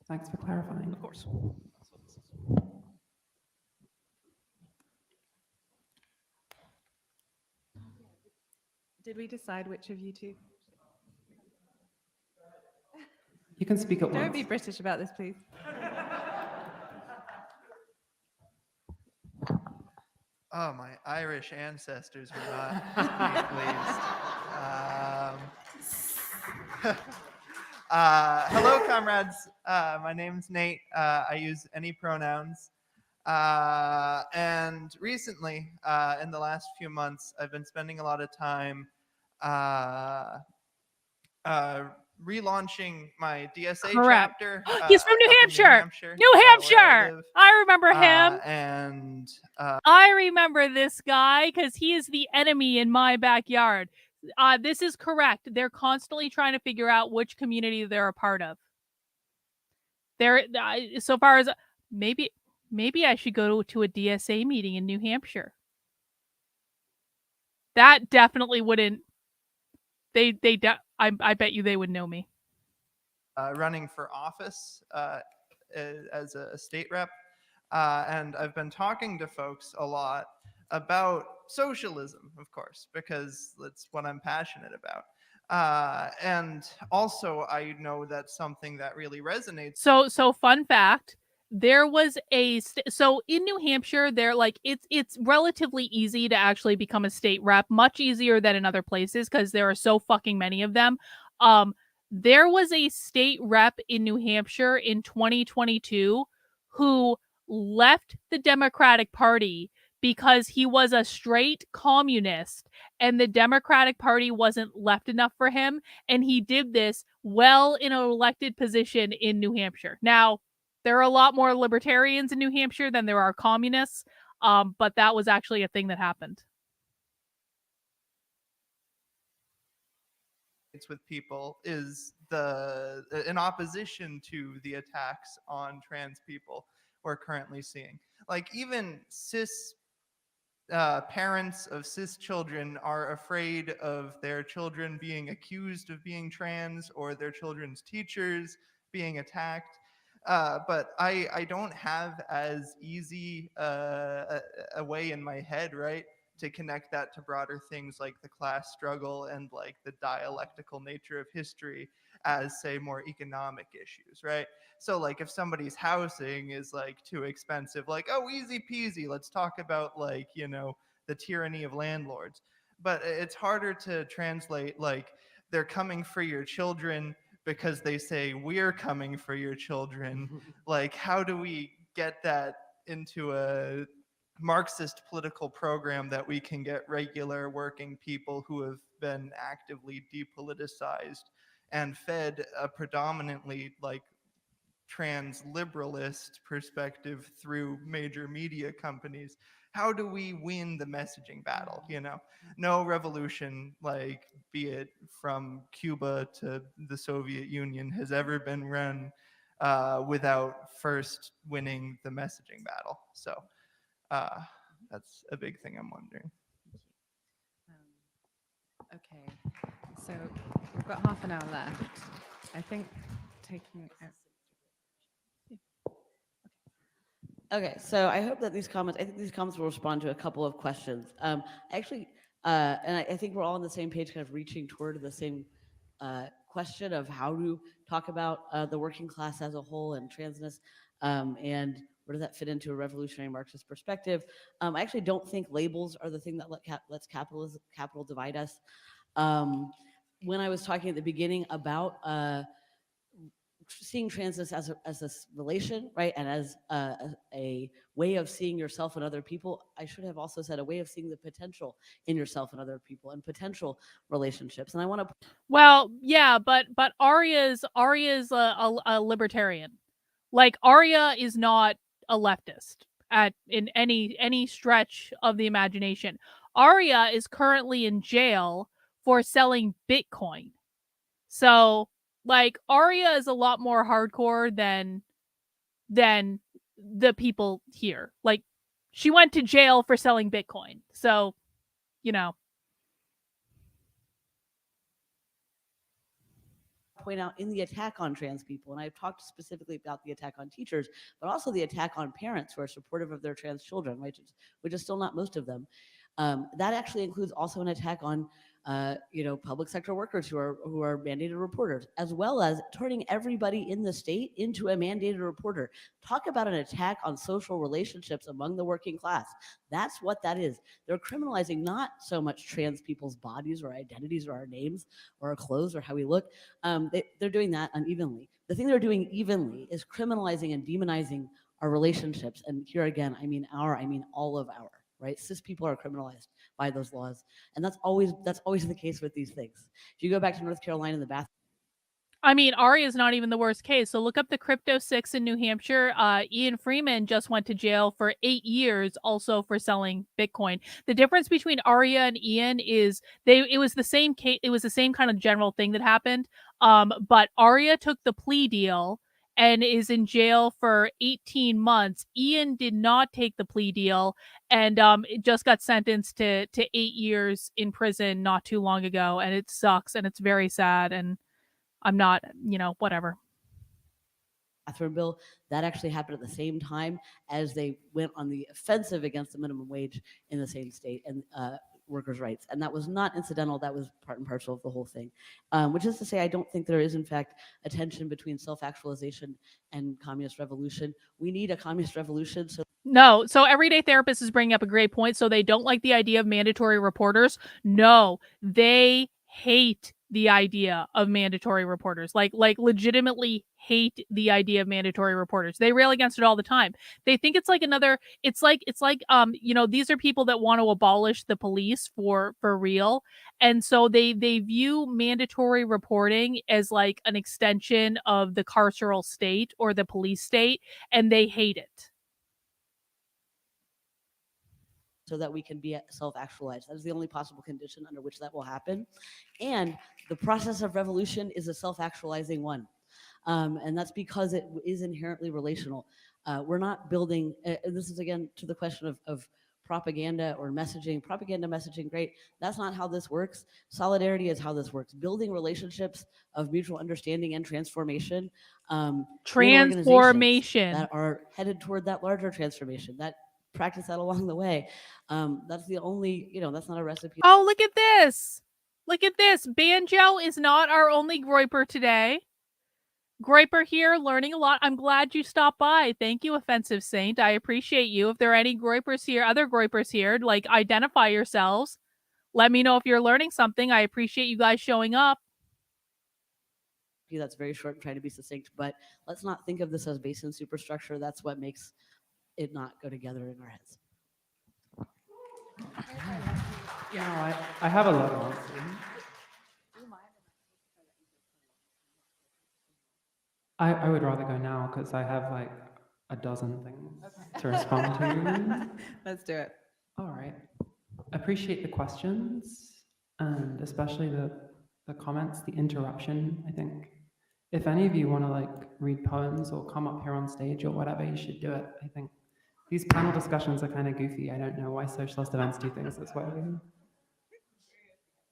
Thanks for clarifying. Of course. That's what this is. Did we decide which of you two? You can speak at once. Don't be British about this, please. Oh, my Irish ancestors will not be pleased. Hello, comrades. My name's Nate. I use any pronouns. And recently, in the last few months, I've been spending a lot of time relaunching my DSA Correct. chapter. He's from New up in Hampshire. New where I Hampshire. live. I remember him. And I remember this guy because he is the enemy in my backyard. This is correct. They're constantly trying to figure out which community they're a part of. They're so far as maybe I should go to a DSA meeting in New Hampshire. That definitely wouldn't. I bet you they would know me. Running for office as a state rep. And I've been talking to folks a lot about socialism, of course, because that's what I'm passionate about. And also, I know that's something that really resonates. So fun fact. There was so in New Hampshire, it's relatively easy to actually become a state rep, much easier than in other places because there are so fucking many of them. There was a state rep in New Hampshire in 2022 who left the Democratic Party because he was a straight communist and the Democratic Party wasn't left enough for him, and he did this well in an elected position in New Hampshire. Now, there are a lot more libertarians in New Hampshire than there are communists, but that was actually a thing that happened. With people is in opposition to the attacks on trans people, we're currently seeing. Like even cis parents of cis children are afraid of their children being accused of being trans or their children's teachers being attacked. But I don't have as easy a way in my head, right, to connect that to broader things like the class struggle and like the dialectical nature of history as, say, more economic issues, right? So like if somebody's housing is like too expensive, like, oh, easy peasy, let's talk about like, you know, the tyranny of landlords. But it's harder to translate like they're coming for your children because they say we're coming for your children. Like how do we get that into a Marxist political program that we can get regular working people who have been actively depoliticized and fed a predominantly like trans liberalist perspective through major media companies? How do we win the messaging battle? You know, no revolution, like be it from Cuba to the Soviet Union, has ever been run without first winning the messaging battle. So that's a big thing I'm wondering. Okay, so we've got half an hour left. I think taking Okay, so I hope that these comments, I think these comments will respond to a couple of questions. Actually, and I think we're all on the same page, kind of reaching toward the same question of how to talk about the working class as a whole and transness, and where does that fit into a revolutionary Marxist perspective. I actually don't think labels are the thing that lets capital divide us. When I was talking at the beginning about seeing transness as a relation, right, and as a way of seeing yourself and other people, I should have also said a way of seeing the potential in yourself and other people and potential relationships. And I want to. Well, yeah, but Arya's a libertarian. Like Arya is not a leftist in any stretch of the imagination. Arya is currently in jail for selling Bitcoin. So, like, Arya is a lot more hardcore than the people here. Like, she went to jail for selling Bitcoin. So, you know. Point out in the attack on trans people, and I've talked specifically about the attack on teachers, but also the attack on parents who are supportive of their trans children, which is still not most of them. That actually includes also an attack on public sector workers who are mandated reporters, as well as turning everybody in the state into a mandated reporter. Talk about an attack on social relationships among the working class. That's what that is. They're criminalizing not so much trans people's bodies or identities or our names or our clothes or how we look. They're doing that unevenly. The thing they're doing evenly is criminalizing and demonizing our relationships. And here again, I mean all of our. Right? Cis people are criminalized by those laws. And that's always the case with these things. If you go back to North Carolina in the bathroom. I mean, Arya is not even the worst case. So look up the Crypto 6 in New Hampshire. Ian Freeman just went to jail for 8 years also for selling Bitcoin. The difference between Arya and Ian is it was the same case, it was the same kind of general thing that happened. But Arya took the plea deal and is in jail for 18 months. Ian did not take the plea deal and it just got sentenced to 8 years in prison not too long ago. And it sucks and it's very sad. And I'm not, whatever. Bathroom bill, that actually happened at the same time as they went on the offensive against the minimum wage in the same state and workers' rights. And that was not incidental, that was part and parcel of the whole thing. Which is to say, I don't think there is, in fact, a tension between self-actualization and communist revolution. We need a communist revolution. No, so Everyday Therapist is bringing up a great point. So they don't like the idea of mandatory reporters. No, they hate the idea of mandatory reporters, like legitimately hate the idea of mandatory reporters. They rail against it all the time. They think it's like these are people that want to abolish the police for real. And so they view mandatory reporting as like an extension of the carceral state or the police state, and they hate it. So that we can be self-actualized. That is the only possible condition under which that will happen. And the process of revolution is a self-actualizing one. And that's because it is inherently relational. We're not building, and this is again to the question of propaganda or messaging. Propaganda messaging, great. That's not how this works. Solidarity is how this works. Building relationships of mutual understanding and transformation in organizations Transformation. that are headed toward that larger transformation, that practice that along the way. That's the only, that's not a recipe. Oh, look at this. Look at this. Banjo is not our only Groiper today. Groiper here, learning a lot. I'm glad you stopped by. Thank you, Offensive Saint. I appreciate you. If there are any Groipers here, other Groipers here, like, identify yourselves. Let me know if you're learning something. I appreciate you guys showing up. That's very short and trying to be succinct, but let's not think of this as Bayesian superstructure. That's what makes it not go together in our heads. I have a lot of answers. I would rather go now because I have like a dozen things to respond to. Let's do it. All right. Appreciate the questions and especially the comments, the interruption. I think if any of you want to like read poems or come up here on stage or whatever, you should do it. I think these panel discussions are kind of goofy. I don't know why socialist events do things this way.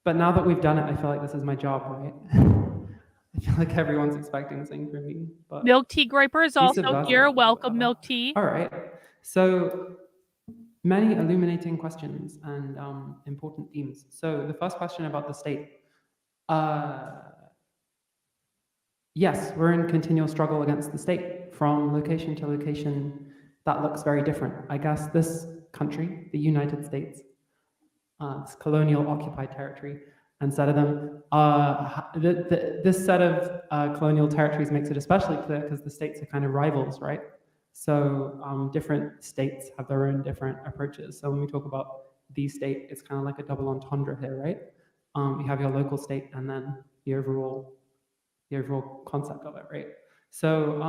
But now that we've done it, I feel like this is my job, right? I feel like everyone's expecting something from me. But Milk Tea Groiper is also here. Welcome, Milk Tea. All right. So many illuminating questions and important themes. So the first question about the state. Yes, we're in continual struggle against the state. From location to location, that looks very different. I guess this country, the United States, this colonial occupied territory, and set of them, this set of colonial territories makes it especially clear because the states are kind of rivals, right? So different states have their own different approaches. So when we talk about the state, it's kind of like a double entendre here, right? You have your local state and then the overall concept of it, right? So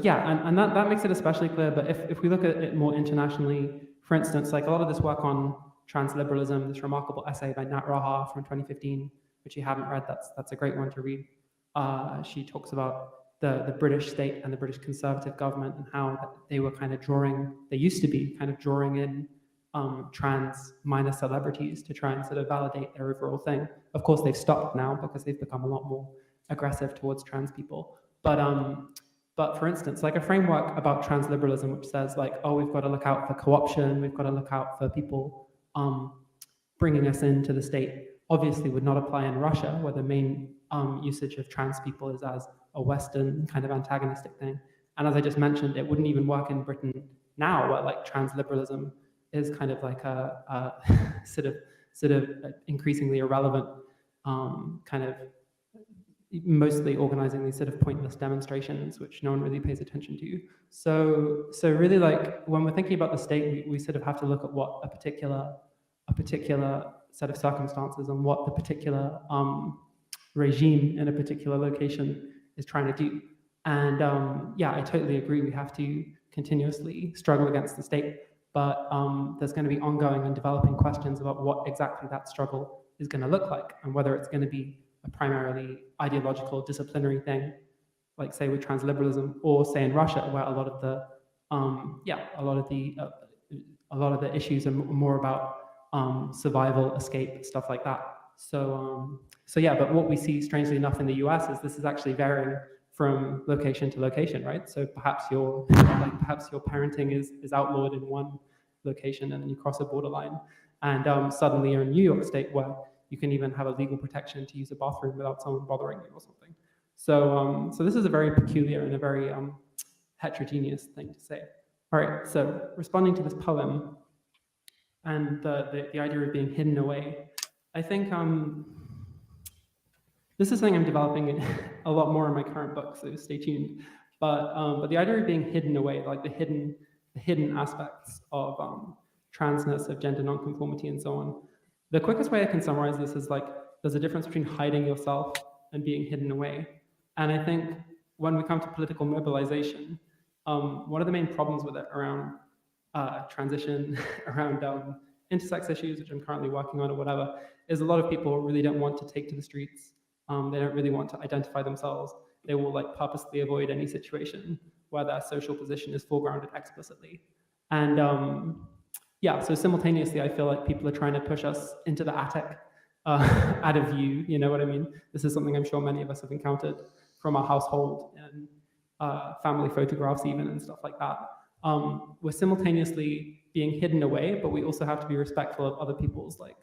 yeah, and that makes it especially clear. But if we look at it more internationally, for instance, like a lot of this work on transliberalism, this remarkable essay by Nat Raha from 2015, which you haven't read, that's a great one to read. She talks about the British state and the British conservative government and how they were kind of they used to be kind of drawing in trans minor celebrities to try and sort of validate their overall thing. Of course, they've stopped now because they've become a lot more aggressive towards trans people. But for instance, like a framework about transliberalism, which says like, oh, we've got to look out for co-option, we've got to look out for people bringing us into the state, obviously would not apply in Russia, where the main usage of trans people is as a Western kind of antagonistic thing. And as I just mentioned, it wouldn't even work in Britain now, where like transliberalism is kind of like a sort of increasingly irrelevant kind of mostly organizing these sort of pointless demonstrations, which no one really pays attention to. So really, like when we're thinking about the state, we sort of have to look at what a particular set of circumstances and what the particular regime in a particular location is trying to do. And yeah, I totally agree. We have to continuously struggle against the state, but there's going to be ongoing and developing questions about what exactly that struggle is going to look like, and whether it's going to be a primarily ideological disciplinary thing, like say with transliberalism, or say in Russia, where a lot of the issues are more about survival, escape, stuff like that. So yeah, but what we see strangely enough in the US is this is actually varying from location to location, right? So perhaps your parenting is outlawed in one location and then you cross a borderline, and suddenly you're in New York State where you can even have a legal protection to use a bathroom without someone bothering you or something. So this is a very peculiar and a very heterogeneous thing to say. All right, so responding to this poem and the idea of being hidden away, I think this is something I'm developing a lot more in my current book, so stay tuned. But the idea of being hidden away, like the hidden aspects of transness, of gender nonconformity, and so on. The quickest way I can summarize this is like there's a difference between hiding yourself and being hidden away. And I think when we come to political mobilization, one of the main problems with it around transition, around intersex issues, which I'm currently working on or whatever, is a lot of people really don't want to take to the streets. They don't really want to identify themselves. They will like purposely avoid any situation where their social position is foregrounded explicitly. And yeah, so simultaneously, I feel like people are trying to push us into the attic out of view, you know what I mean? This is something I'm sure many of us have encountered from our household and family photographs even and stuff like that. We're simultaneously being hidden away, but we also have to be respectful of other people's like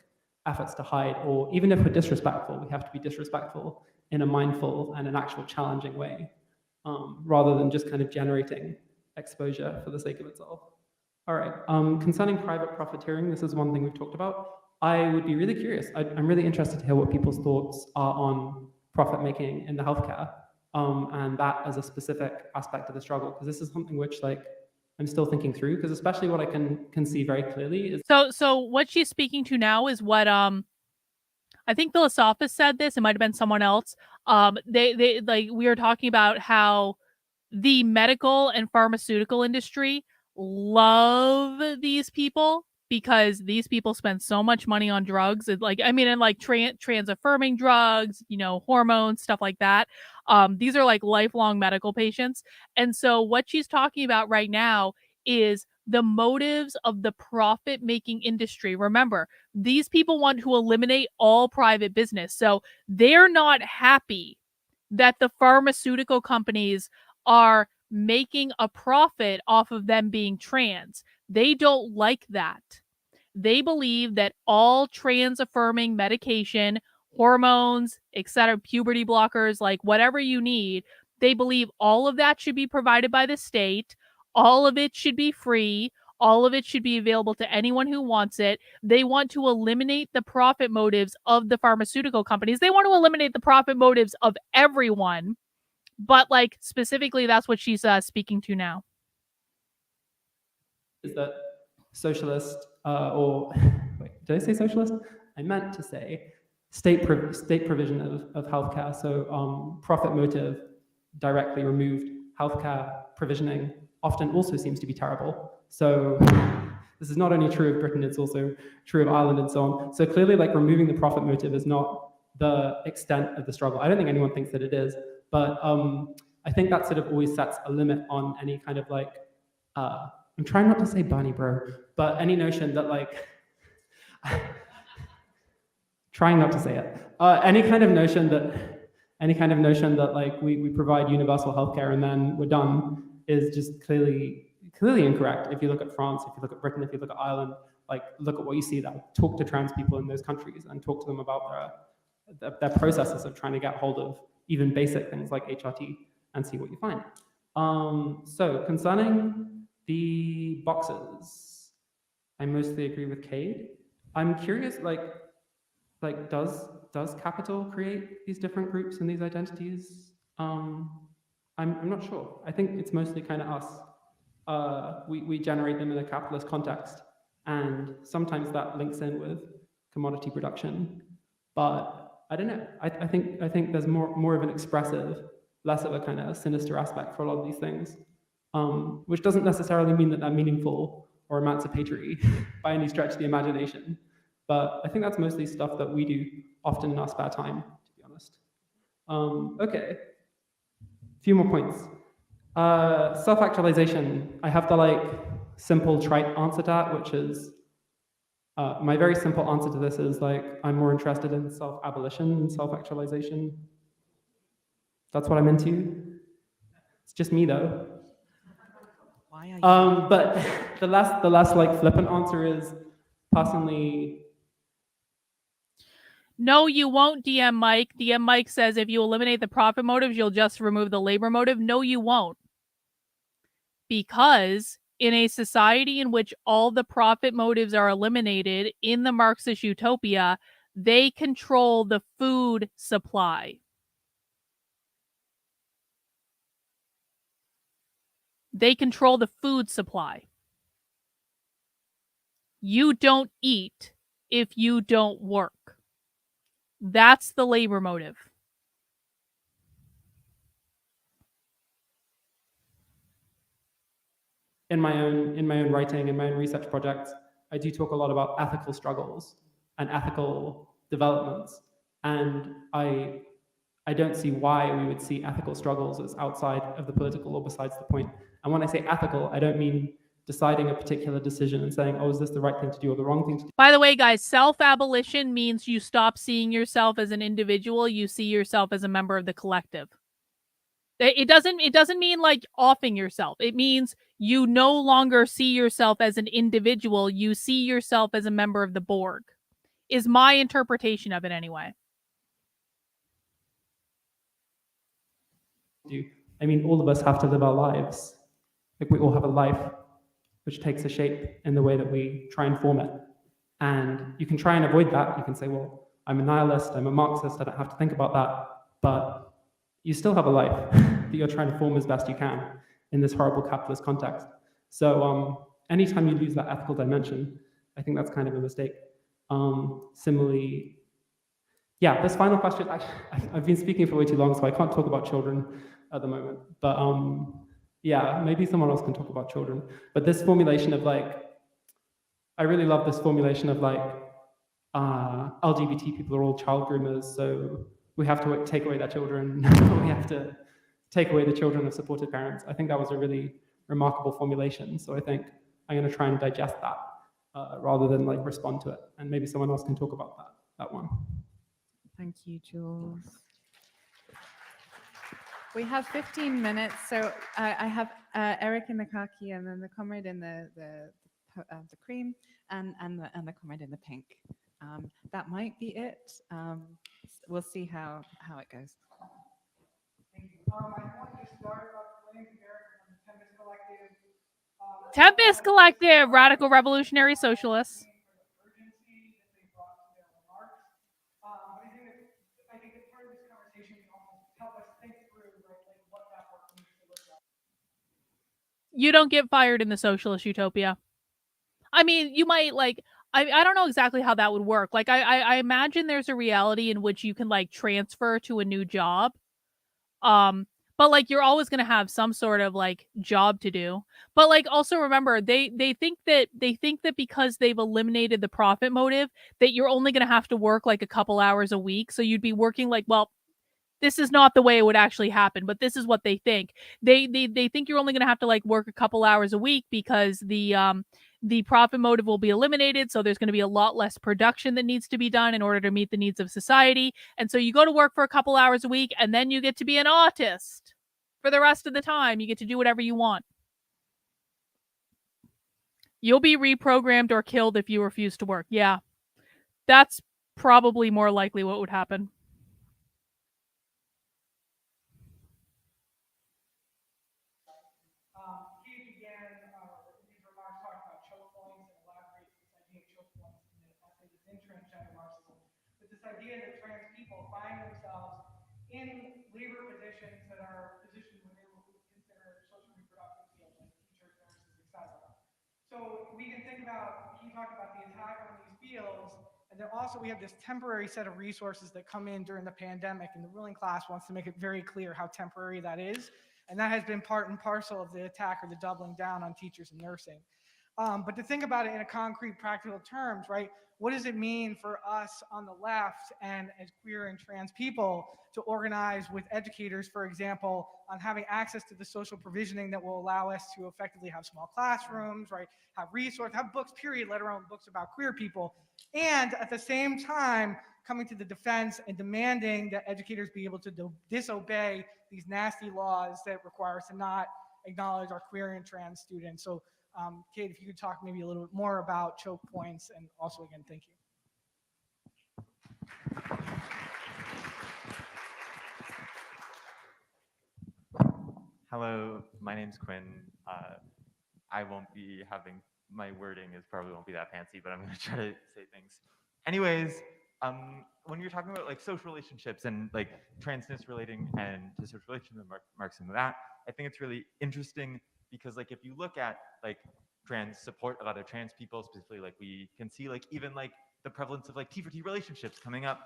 efforts to hide, or even if we're disrespectful, we have to be disrespectful in a mindful and an actual challenging way, rather than just kind of generating exposure for the sake of itself. All right, concerning private profiteering, this is one thing we've talked about. I would be really curious. I'm really interested to hear what people's thoughts are on profit making in the healthcare, and that as a specific aspect of the struggle, because this is something which like I'm still thinking through, because especially what I can see very clearly is So what she's speaking to now is what I think Philosophus said this. It might have been someone else. They like we were talking about how the medical and pharmaceutical industry love these people because these people spend so much money on drugs. It, like I mean, and like trans affirming drugs, you know, hormones, stuff like that. These are like lifelong medical patients, and so what she's talking about right now is the motives of the profit making industry. Remember, these people want to eliminate all private business. So they're not happy that the pharmaceutical companies are making a profit off of them being trans. They don't like that. They believe that all trans affirming medication, hormones, etc., puberty blockers, like whatever you need, they believe all of that should be provided by the state. All of it should be free. All of it should be available to anyone who wants it. They want to eliminate the profit motives of the pharmaceutical companies. They want to eliminate the profit motives of everyone. But like specifically, that's what she's speaking to now. Is that socialist or wait, did I say socialist? I meant to say state provision of healthcare. So profit motive directly removed. Healthcare provisioning often also seems to be terrible. So this is not only true of Britain, it's also true of Ireland and so on. So clearly, like removing the profit motive is not the extent of the struggle. I don't think anyone thinks that it is, but I think that sort of always sets a limit on any kind of like, I'm trying not to say bunny bro, but any notion that like, trying not to say it, any kind of notion that like we provide universal healthcare and then we're done is just clearly incorrect. If you look at France, if you look at Britain, if you look at Ireland, like look at what you see there. Talk to trans people in those countries and talk to them about their processes of trying to get hold of even basic things like HRT and see what you find. So concerning the boxes, I mostly agree with Cade. I'm curious, like does capital create these different groups and these identities? I'm not sure. I think it's mostly kind of us. We generate them in a capitalist context, and sometimes that links in with commodity production. But I don't know. I think there's more of an expressive, less of a kind of sinister aspect for a lot of these things, which doesn't necessarily mean that they're meaningful or emancipatory by any stretch of the imagination. But I think that's mostly stuff that we do often in our spare time, to be honest. Okay, a few more points. Self-actualization. I have the like simple trite answer to that, which is my very simple answer to this is like I'm more interested in self-abolition and self-actualization. That's what I'm into. It's just me though. Why are you But the last like flippant answer is personally. No, you won't, DM Mike. DM Mike says if you eliminate the profit motives, you'll just remove the labor motive. No, you won't. Because in a society in which all the profit motives are eliminated in the Marxist utopia, they control the food supply. They control the food supply. You don't eat if you don't work. That's the labor motive. In my own writing, in my own research projects, I do talk a lot about ethical struggles and ethical developments, and I I don't see why we would see ethical struggles as outside of the political or besides the point. And when I say ethical, I don't mean deciding a particular decision and saying, oh, is this the right thing to do or the wrong thing to do? By the way, guys, self-abolition means you stop seeing yourself as an individual, you see yourself as a member of the collective. It doesn't mean like offing yourself. It means you no longer see yourself as an individual, you see yourself as a member of the Borg. Is my interpretation of it anyway. I mean, all of us have to live our lives. Like, we all have a life which takes a shape in the way that we try and form it. And you can try and avoid that. You can say, well, I'm a nihilist, I'm a Marxist, I don't have to think about that. But you still have a life that you're trying to form as best you can in this horrible capitalist context. So anytime you lose that ethical dimension, I think that's kind of a mistake. Similarly, yeah, this final question, I've been speaking for way too long, so I can't talk about children at the moment. But yeah, maybe someone else can talk about children. But this formulation of like, I really love this formulation of like, LGBT people are all child groomers, so we have to take away their children. We have to take away the children of supported parents. I think that was a really remarkable formulation. So I think I'm going to try and digest that rather than like respond to it. And maybe someone else can talk about that one. Thank you, Jules. We have 15 minutes, so I have Eric in the khaki, and then the comrade in the cream, and the comrade in the pink. That might be it. We'll see how it goes. Thank you. I want to start off with Eric from the Tempest Collective. Tempest Collective, Radical Revolutionary Socialists. Urgency that they brought to their remarks. I think that part of this conversation can almost help us think through like what that work needs to look like. You don't get fired in the socialist utopia. I mean, you might like, I don't know exactly how that would work. Like, I imagine there's a reality in which you can like transfer to a new job. But like you're always gonna have some sort of like job to do. But like also remember, they think that because they've eliminated the profit motive, that you're only gonna have to work like a couple hours a week. So you'd be working like, well, this is not the way it would actually happen, but this is what they think. They think you're only going to have to like work a couple hours a week because the profit motive will be eliminated, so there's going to be a lot less production that needs to be done in order to meet the needs of society. And so you go to work for a couple hours a week, and then you get to be an autist for the rest of the time. You get to do whatever you want. You'll be reprogrammed or killed if you refuse to work. Yeah, that's probably more likely what would happen. Keith began these remarks talking about choke points and elaborates this idea of choke points in the essay that's in Transgender Marxism. But this idea that trans people find themselves in labor positions that are positions where they will consider social reproductive fields, like teachers, nurses, etc. So we can think about, he talked about the attack on these fields, and then also we have this temporary set of resources that come in during the pandemic, and the ruling class wants to make it very clear how temporary that is. And that has been part and parcel of the attack or the doubling down on teachers and nursing. But to think about it in a concrete, practical terms, right? What does it mean for us on the left and as queer and trans people to organize with educators, for example, on having access to the social provisioning that will allow us to effectively have small classrooms, right? Have resources, have books, period, let alone books about queer people. And at the same time, coming to the defense and demanding that educators be able to disobey these nasty laws that require us to not acknowledge our queer and trans students. So Kate, if you could talk maybe a little bit more about choke points, and also again, thank you. Hello, my name's Quinn. I won't be having, my wording is probably won't be that fancy, but I'm going to try to say things. Anyways, when you're talking about like social relationships and like transness relating and to social relationships and Marxism and that, I think it's really interesting because like if you look at like trans support of other trans people, specifically like we can see like even like the prevalence of like T4T relationships coming up,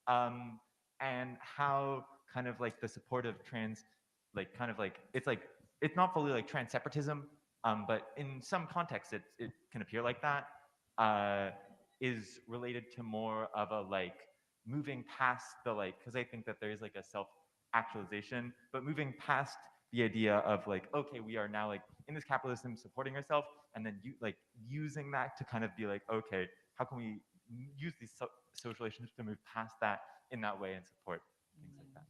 and how kind of like the support of trans, like kind of like it's not fully like trans separatism, but in some contexts it can appear like that, is related to more of a like moving past the like, because I think that there's like a self-actualization, but moving past the idea of like, okay, we are now like in this capitalism supporting ourselves, and then you like using that to kind of be like, okay, how can we use these social relationships to move past that in that way and support things like that.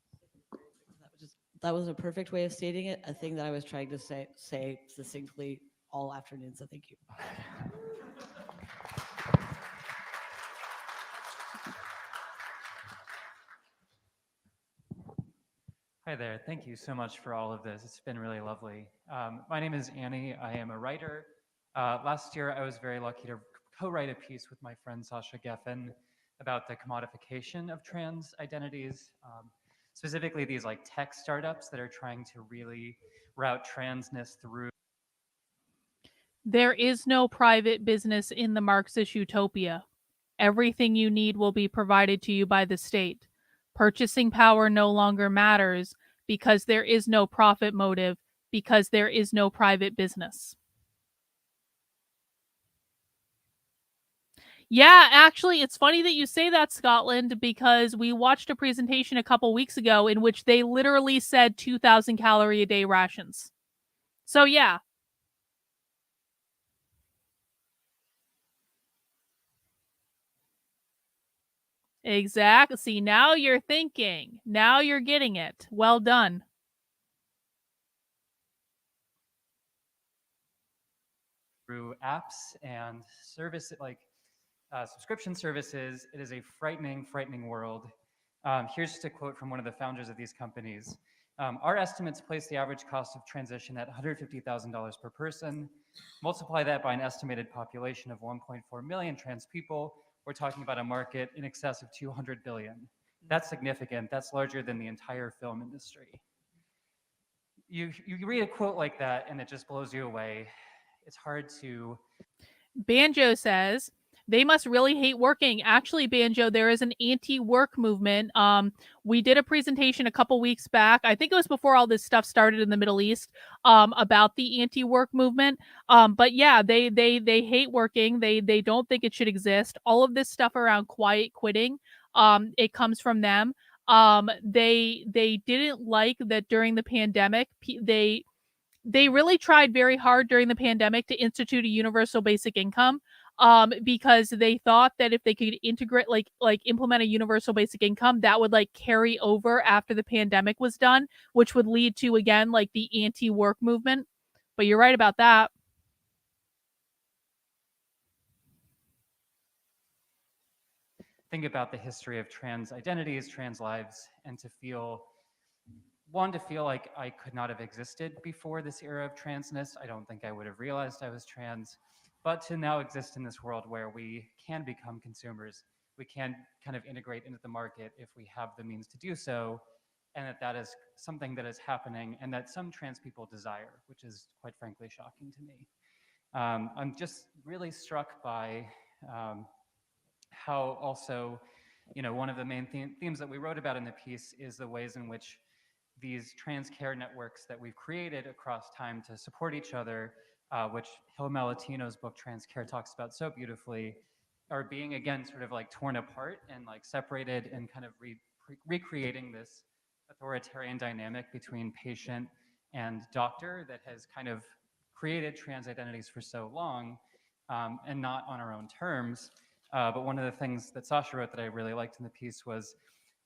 That was a perfect way of stating it. A thing that I was trying to say succinctly all afternoon. So thank you. Hi there. Thank you so much for all of this. It's been really lovely. My name is Annie. I am a writer. Last year, I was very lucky to co-write a piece with my friend Sasha Geffen about the commodification of trans identities, specifically these like tech startups that are trying to really route transness through. There is no private business in the Marxist utopia. Everything you need will be provided to you by the state. Purchasing power no longer matters because there is no profit motive, because there is no private business. Yeah, actually, it's funny that you say that, Scotland, because we watched a presentation a couple weeks ago in which they literally said 2,000 calorie a day rations. So, yeah. Exactly. See, now you're thinking. Now you're getting it. Well done. Through apps and subscription services, it is a frightening, frightening world. Here's just a quote from one of the founders of these companies. Our estimates place the average cost of transition at $150,000 per person. Multiply that by an estimated population of 1.4 million trans people. We're talking about a market in excess of 200 billion. That's significant. That's larger than the entire film industry. You read a quote like that and it just blows you away. It's hard to. Banjo says they must really hate working. Actually, Banjo, there is an anti-work movement. We did a presentation a couple weeks back. I think it was before all this stuff started in the Middle East, about the anti-work movement. But yeah, they hate working. They don't think it should exist. All of this stuff around quiet quitting, it comes from them. They didn't like that during the pandemic. They really tried very hard during the pandemic to institute a universal basic income, because they thought that if they could integrate like implement a universal basic income, that would like carry over after the pandemic was done, which would lead to again like the anti-work movement. But you're right about that. Think about the history of trans identities, trans lives, and to feel like I could not have existed before this era of transness. I don't think I would have realized I was trans, but to now exist in this world where we can become consumers, we can kind of integrate into the market if we have the means to do so, and that is something that is happening and that some trans people desire, which is quite frankly shocking to me. I'm just really struck by how also, one of the main themes that we wrote about in the piece is the ways in which these trans care networks that we've created across time to support each other, which Hilma Latino's book Trans Care talks about so beautifully, are being again sort of like torn apart and like separated and kind of recreating this authoritarian dynamic between patient and doctor that has kind of created trans identities for so long, and not on our own terms. But one of the things that Sasha wrote that I really liked in the piece was,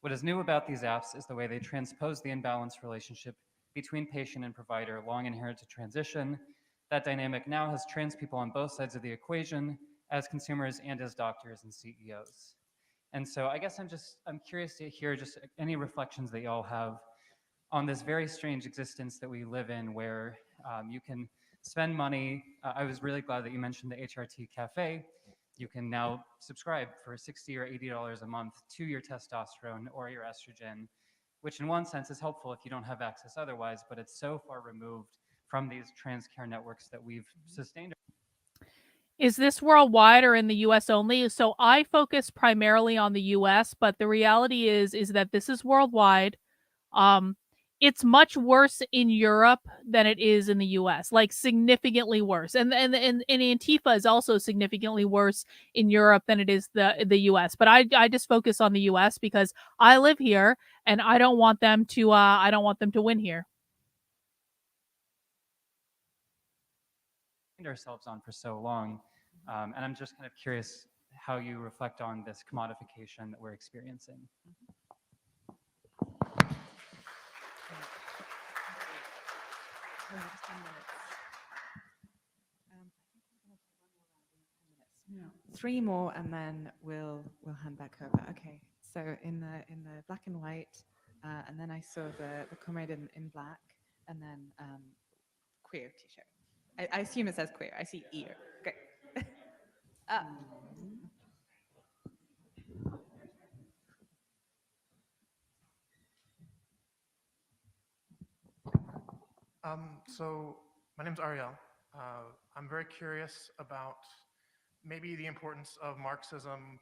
what is new about these apps is the way they transpose the imbalanced relationship between patient and provider, long inherent to transition. That dynamic now has trans people on both sides of the equation, as consumers and as doctors and CEOs. And so I guess I'm curious to hear just any reflections that y'all have on this very strange existence that we live in, where you can spend money. I was really glad that you mentioned the HRT Cafe. You can now subscribe for $60 or $80 a month to your testosterone or your estrogen, which in one sense is helpful if you don't have access otherwise, but it's so far removed from these trans care networks that we've sustained. Is this worldwide or in the US only? So I focus primarily on the US, but the reality is that this is worldwide. Um, it's much worse in Europe than it is in the US, like significantly worse. And Antifa is also significantly worse in Europe than it is the US. But I just focus on the US because I live here and I don't want them to win here. Ourselves on for so long. And I'm just kind of curious how you reflect on this commodification that we're experiencing. Three more, and then we'll hand back over. Okay. So in the black and white, and then I saw the comrade in black, and then queer t-shirt. I assume it says queer. I see ear. Great. So my name's Ariel. I'm very curious about maybe the importance of Marxism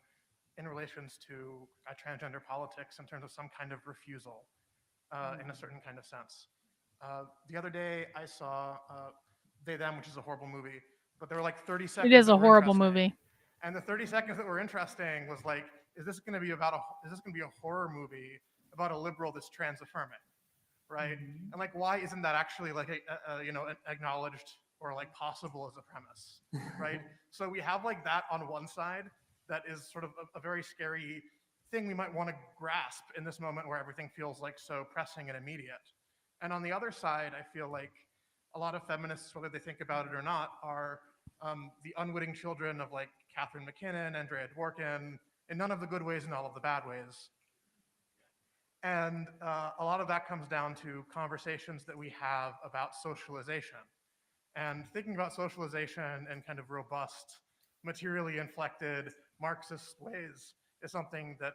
in relations to transgender politics in terms of some kind of refusal in a certain kind of sense. The other day I saw They Them, which is a horrible movie, but there were like 30 seconds. It is that a were horrible interesting. movie. And the 30 seconds that were interesting was like, is this going to be a horror movie about a liberal that's trans affirming? Right? And like, why isn't that actually like acknowledged or like possible as a premise, right? So we have like that on one side that is sort of a very scary thing we might want to grasp in this moment where everything feels like so pressing and immediate. And on the other side, I feel like a lot of feminists, whether they think about it or not, are the unwitting children of like Catherine McKinnon, Andrea Dworkin, in none of the good ways and all of the bad ways. And a lot of that comes down to conversations that we have about socialization. And thinking about socialization in kind of robust, materially inflected Marxist ways is something that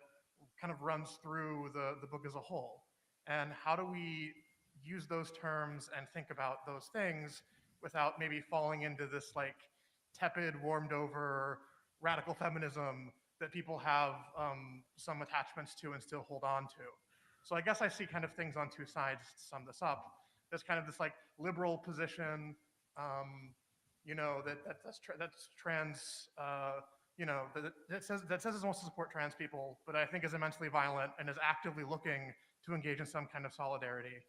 kind of runs through the book as a whole. And how do we use those terms and think about those things without maybe falling into this like tepid, warmed over radical feminism that people have some attachments to and still hold on to. So I guess I see kind of things on two sides to sum this up. There's kind of this like liberal position, that's trans, that says it wants to support trans people, but I think is immensely violent and is actively looking to engage in some kind of solidarity.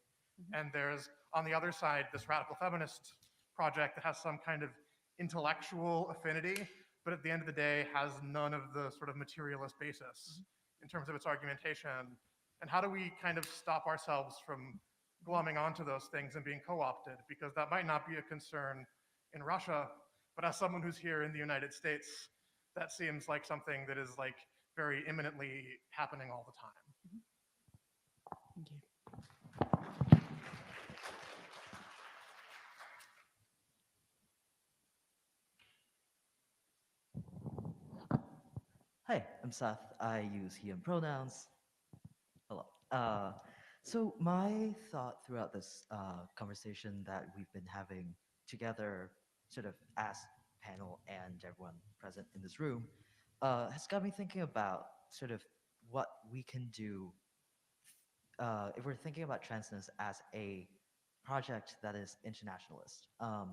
And there's, on the other side, this radical feminist project that has some kind of intellectual affinity, but at the end of the day has none of the sort of materialist basis in terms of its argumentation. And how do we kind of stop ourselves from glumming onto those things and being co-opted? Because that might not be a concern in Russia, but as someone who's here in the United States, that seems like something that is like very imminently happening all the time. Thank you. Hi, I'm Seth. I use he and pronouns. Hello. So my thought throughout this conversation that we've been having together, sort of as panel and everyone present in this room, has got me thinking about sort of what we can do if we're thinking about transness as a project that is internationalist. I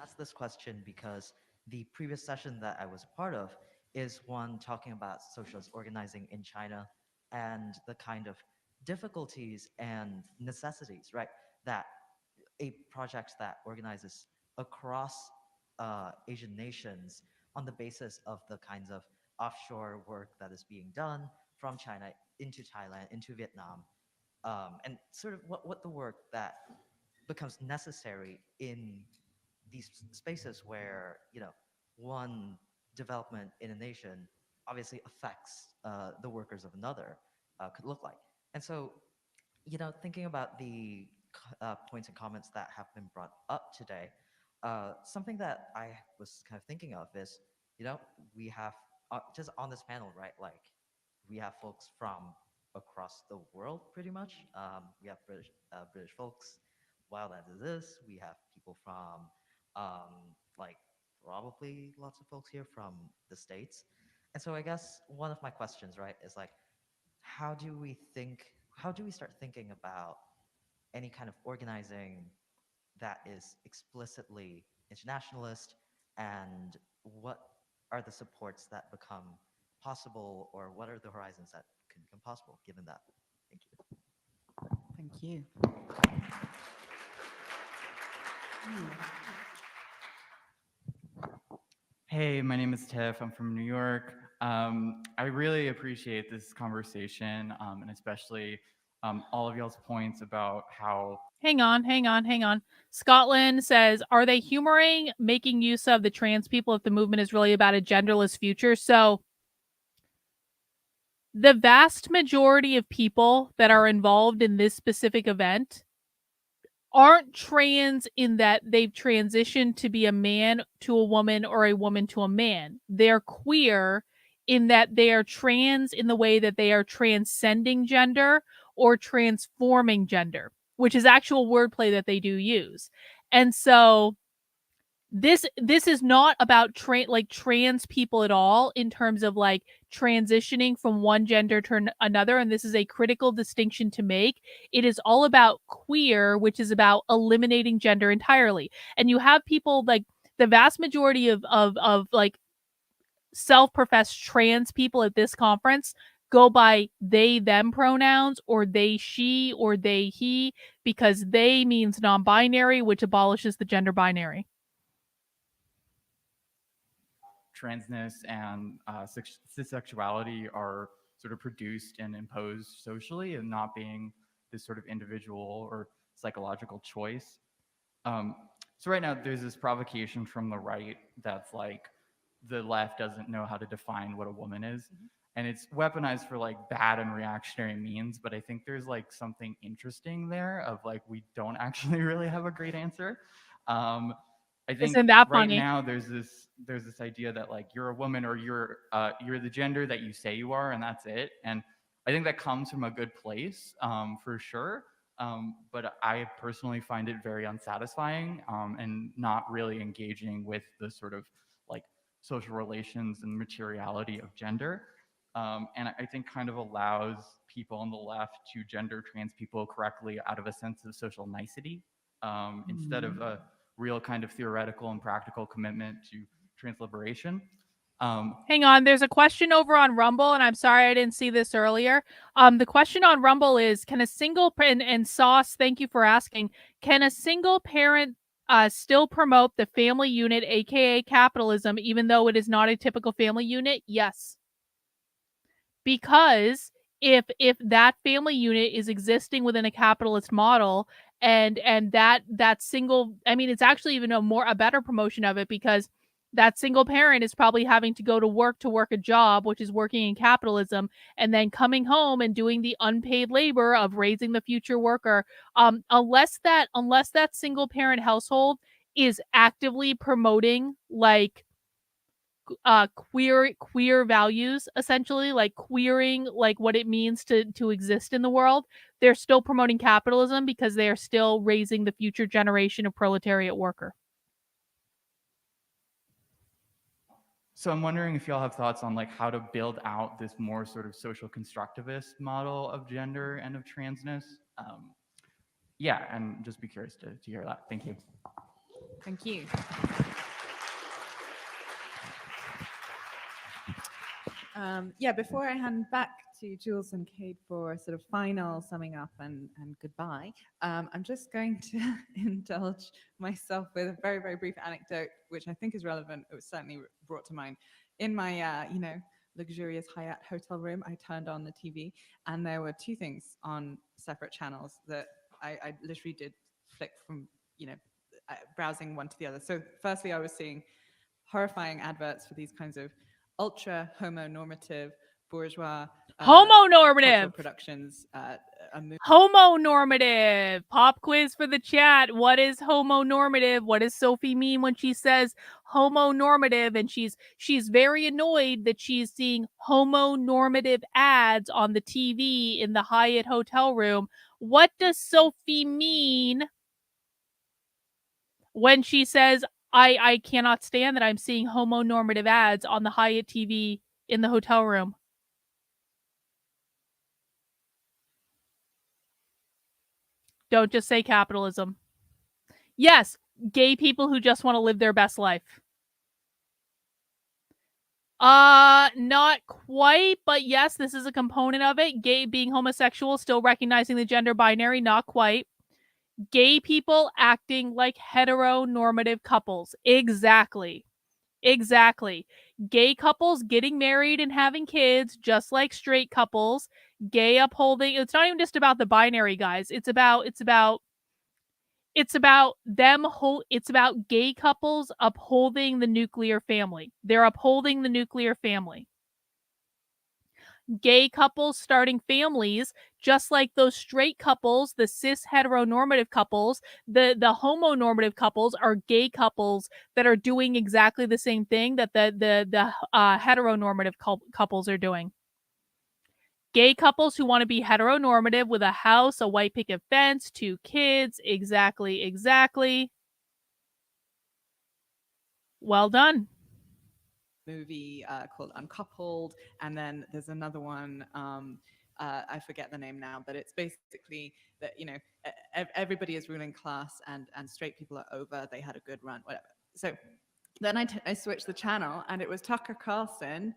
asked this question because the previous session that I was a part of is one talking about socialist organizing in China and the kind of difficulties and necessities, right, that a project that organizes across Asian nations on the basis of the kinds of offshore work that is being done from China into Thailand, into Vietnam, and sort of what the work that becomes necessary in these spaces where one development in a nation obviously affects the workers of another could look like. And so thinking about the points and comments that have been brought up today, something that I was kind of thinking of is we have just on this panel, right, like we have folks from across the world pretty much. We have British folks. Wild as it is, we have people from like probably lots of folks here from the States. And so I guess one of my questions, right, is like, how do we start thinking about any kind of organizing that is explicitly internationalist, and what are the supports that become possible, or what are the horizons that could become possible given that? Thank you. Thank you. Hey, my name is Tiff. I'm from New York. I really appreciate this conversation, and especially all of y'all's points about how. Hang on. Scotland says, are they humoring making use of the trans people if the movement is really about a genderless future? So the vast majority of people that are involved in this specific event aren't trans in that they've transitioned to be a man to a woman or a woman to a man. They're queer in that they are trans in the way that they are transcending gender or transforming gender, which is actual wordplay that they do use. And so this is not about trans people at all in terms of like transitioning from one gender to another, and this is a critical distinction to make. It is all about queer, which is about eliminating gender entirely. And you have people like the vast majority of like self-professed trans people at this conference go by they them pronouns, or they she, or they he, because they means non-binary, which abolishes the gender binary. Transness and cissexuality are sort of produced and imposed socially, and not being this sort of individual or psychological choice. So right now there's this provocation from the right that's like the left doesn't know how to define what a woman is. And it's weaponized for like bad and reactionary means, but I think there's like something interesting there of like we don't actually really have a great answer. I think Isn't that right funny? now there's this idea that like you're a woman, or you're the gender that you say you are, and that's it. And I think that comes from a good place, for sure. But I personally find it very unsatisfying, and not really engaging with the sort of like social relations and materiality of gender. And I think kind of allows people on the left to gender trans people correctly out of a sense of social nicety, instead of a real kind of theoretical and practical commitment to trans liberation. Hang on, there's a question over on Rumble, and I'm sorry I didn't see this earlier. The question on Rumble is, can a single and Sauce, thank you for asking, can a single parent still promote the family unit, aka capitalism, even though it is not a typical family unit? Yes. Because if that family unit is existing within a capitalist model, and that single, I mean, it's actually even a better promotion of it, because that single parent is probably having to go to work a job, which is working in capitalism, and then coming home and doing the unpaid labor of raising the future worker. Unless that single parent household is actively promoting like queer values, essentially, like queering like what it means to exist in the world, they're still promoting capitalism because they are still raising the future generation of proletariat worker. So I'm wondering if y'all have thoughts on like how to build out this more sort of social constructivist model of gender and of transness. Yeah, and just be curious to hear that. Thank you. Thank you. Yeah, before I hand back to Jules and Kate for sort of final summing up and goodbye, I'm just going to indulge myself with a very, very brief anecdote, which I think is relevant. It was certainly brought to mind. In my, luxurious Hyatt hotel room, I turned on the TV, and there were two things on separate channels that I literally did flick from, browsing one to the other. So firstly, I was seeing horrifying adverts for these kinds of ultra homonormative bourgeois Homonormative productions. Homonormative. Pop quiz for the chat. What is homonormative? What does Sophie mean when she says homonormative? And she's very annoyed that she's seeing homonormative ads on the TV in the Hyatt hotel room. What does Sophie mean when she says, I cannot stand that I'm seeing homonormative ads on the Hyatt TV in the hotel room? Don't just say capitalism. Yes, gay people who just want to live their best life. Not quite, but yes, this is a component of it. Gay being homosexual, still recognizing the gender binary, not quite. Gay people acting like heteronormative couples. Exactly. Gay couples getting married and having kids, just like straight couples. Gay upholding. It's not even just about the binary, guys. It's about them. It's about gay couples upholding the nuclear family. They're upholding the nuclear family. Gay couples starting families, just like those straight couples, the cis heteronormative couples, the homonormative couples are gay couples that are doing exactly the same thing that the heteronormative couples are doing. Gay couples who want to be heteronormative with a house, a white picket fence, 2 kids. Exactly. Well done. Movie called Uncoupled, and then there's another one. I forget the name now, but it's basically that everybody is ruling class, and straight people are over. They had a good run, whatever. So then I switched the channel, and it was Tucker Carlson.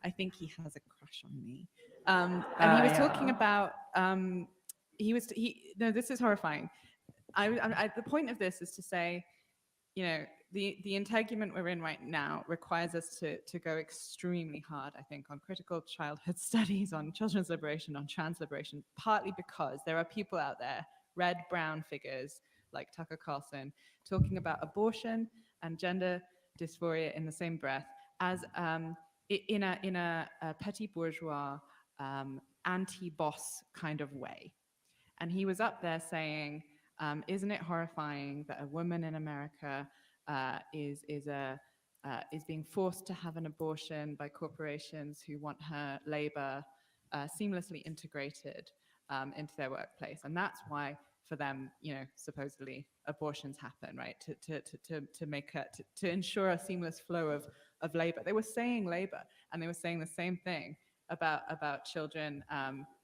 I think he has a crush on me, and he was talking about. No, this is horrifying. The point of this is to say, the integument we're in right now requires us to go extremely hard, I think, on critical childhood studies, on children's liberation, on trans liberation, partly because there are people out there, red, brown figures like Tucker Carlson, talking about abortion and gender dysphoria in the same breath as in a petty bourgeois, anti-boss kind of way. And he was up there saying, isn't it horrifying that a woman in America is being forced to have an abortion by corporations who want her labor seamlessly integrated into their workplace, and that's why for them, supposedly abortions happen, right? To ensure a seamless flow of labor. They were saying labor, and they were saying the same thing about children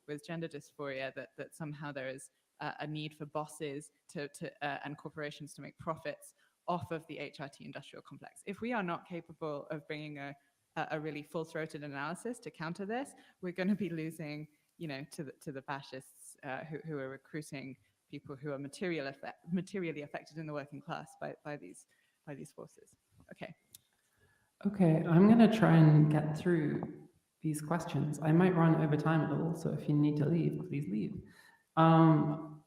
with gender dysphoria, that somehow there is a need for bosses and corporations to make profits off of the HRT industrial complex. If we are not capable of bringing a really full-throated analysis to counter this, we're going to be losing, to the fascists who are recruiting people who are materially affected in the working class by these forces. Okay, I'm going to try and get through these questions. I might run over time a little, so if you need to leave, please leave. I'm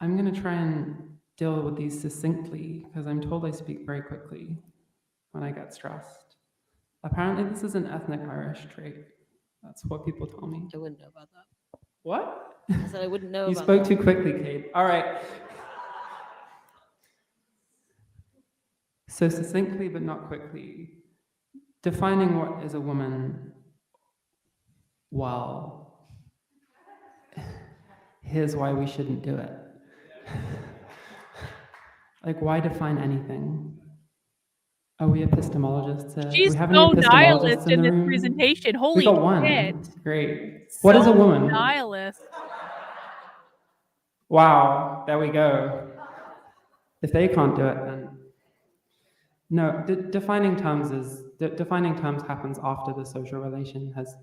going to try and deal with these succinctly, because I'm told I speak very quickly when I get stressed. Apparently, this is an ethnic Irish trait. That's what people tell me. I wouldn't know about that. What? I said I wouldn't know You about spoke that. too quickly, Kate. All right. So succinctly, but not quickly, defining what is a woman, well, here's why we shouldn't do it. Like, why define anything? Are we epistemologists? Do She's we have any so epistemologists nihilist in in the this room? presentation. Holy We got one. shit. Great. What is a woman? Nihilist. Wow, there we go. If they can't do it, then no. Defining terms happens after the social relation has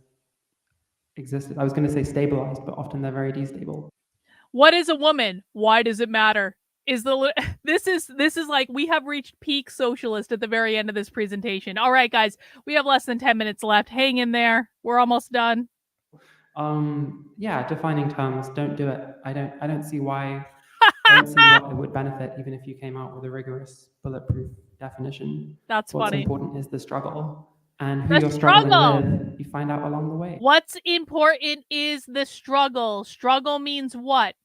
existed. I was going to say stabilized, but often they're very destable. What is a woman? Why does it matter? This is like we have reached peak socialist at the very end of this presentation. All right, guys, we have less than 10 minutes left. Hang in there. We're almost done. Yeah, defining terms, don't do it. I don't see why. I don't see what it would benefit, even if you came out with a rigorous, bulletproof definition. That's What's funny. important is the struggle, and who The you're struggling struggle. with, you find out along the way. What's important is the struggle. Struggle means what?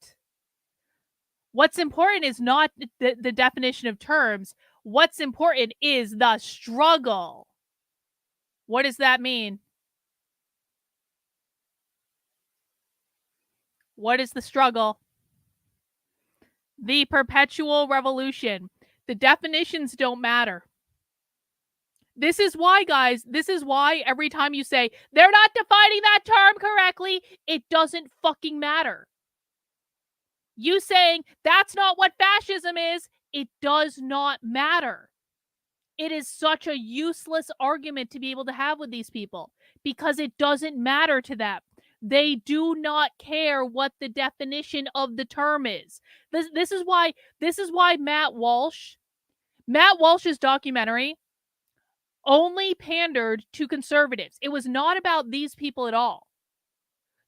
What's important is not the definition of terms. What's important is the struggle. What does that mean? What is the struggle? The perpetual revolution. The definitions don't matter. This is why, guys, every time you say, they're not defining that term correctly, it doesn't fucking matter. You saying that's not what fascism is, it does not matter. It is such a useless argument to be able to have with these people because it doesn't matter to them. They do not care what the definition of the term is. This is why Matt Walsh's documentary only pandered to conservatives. It was not about these people at all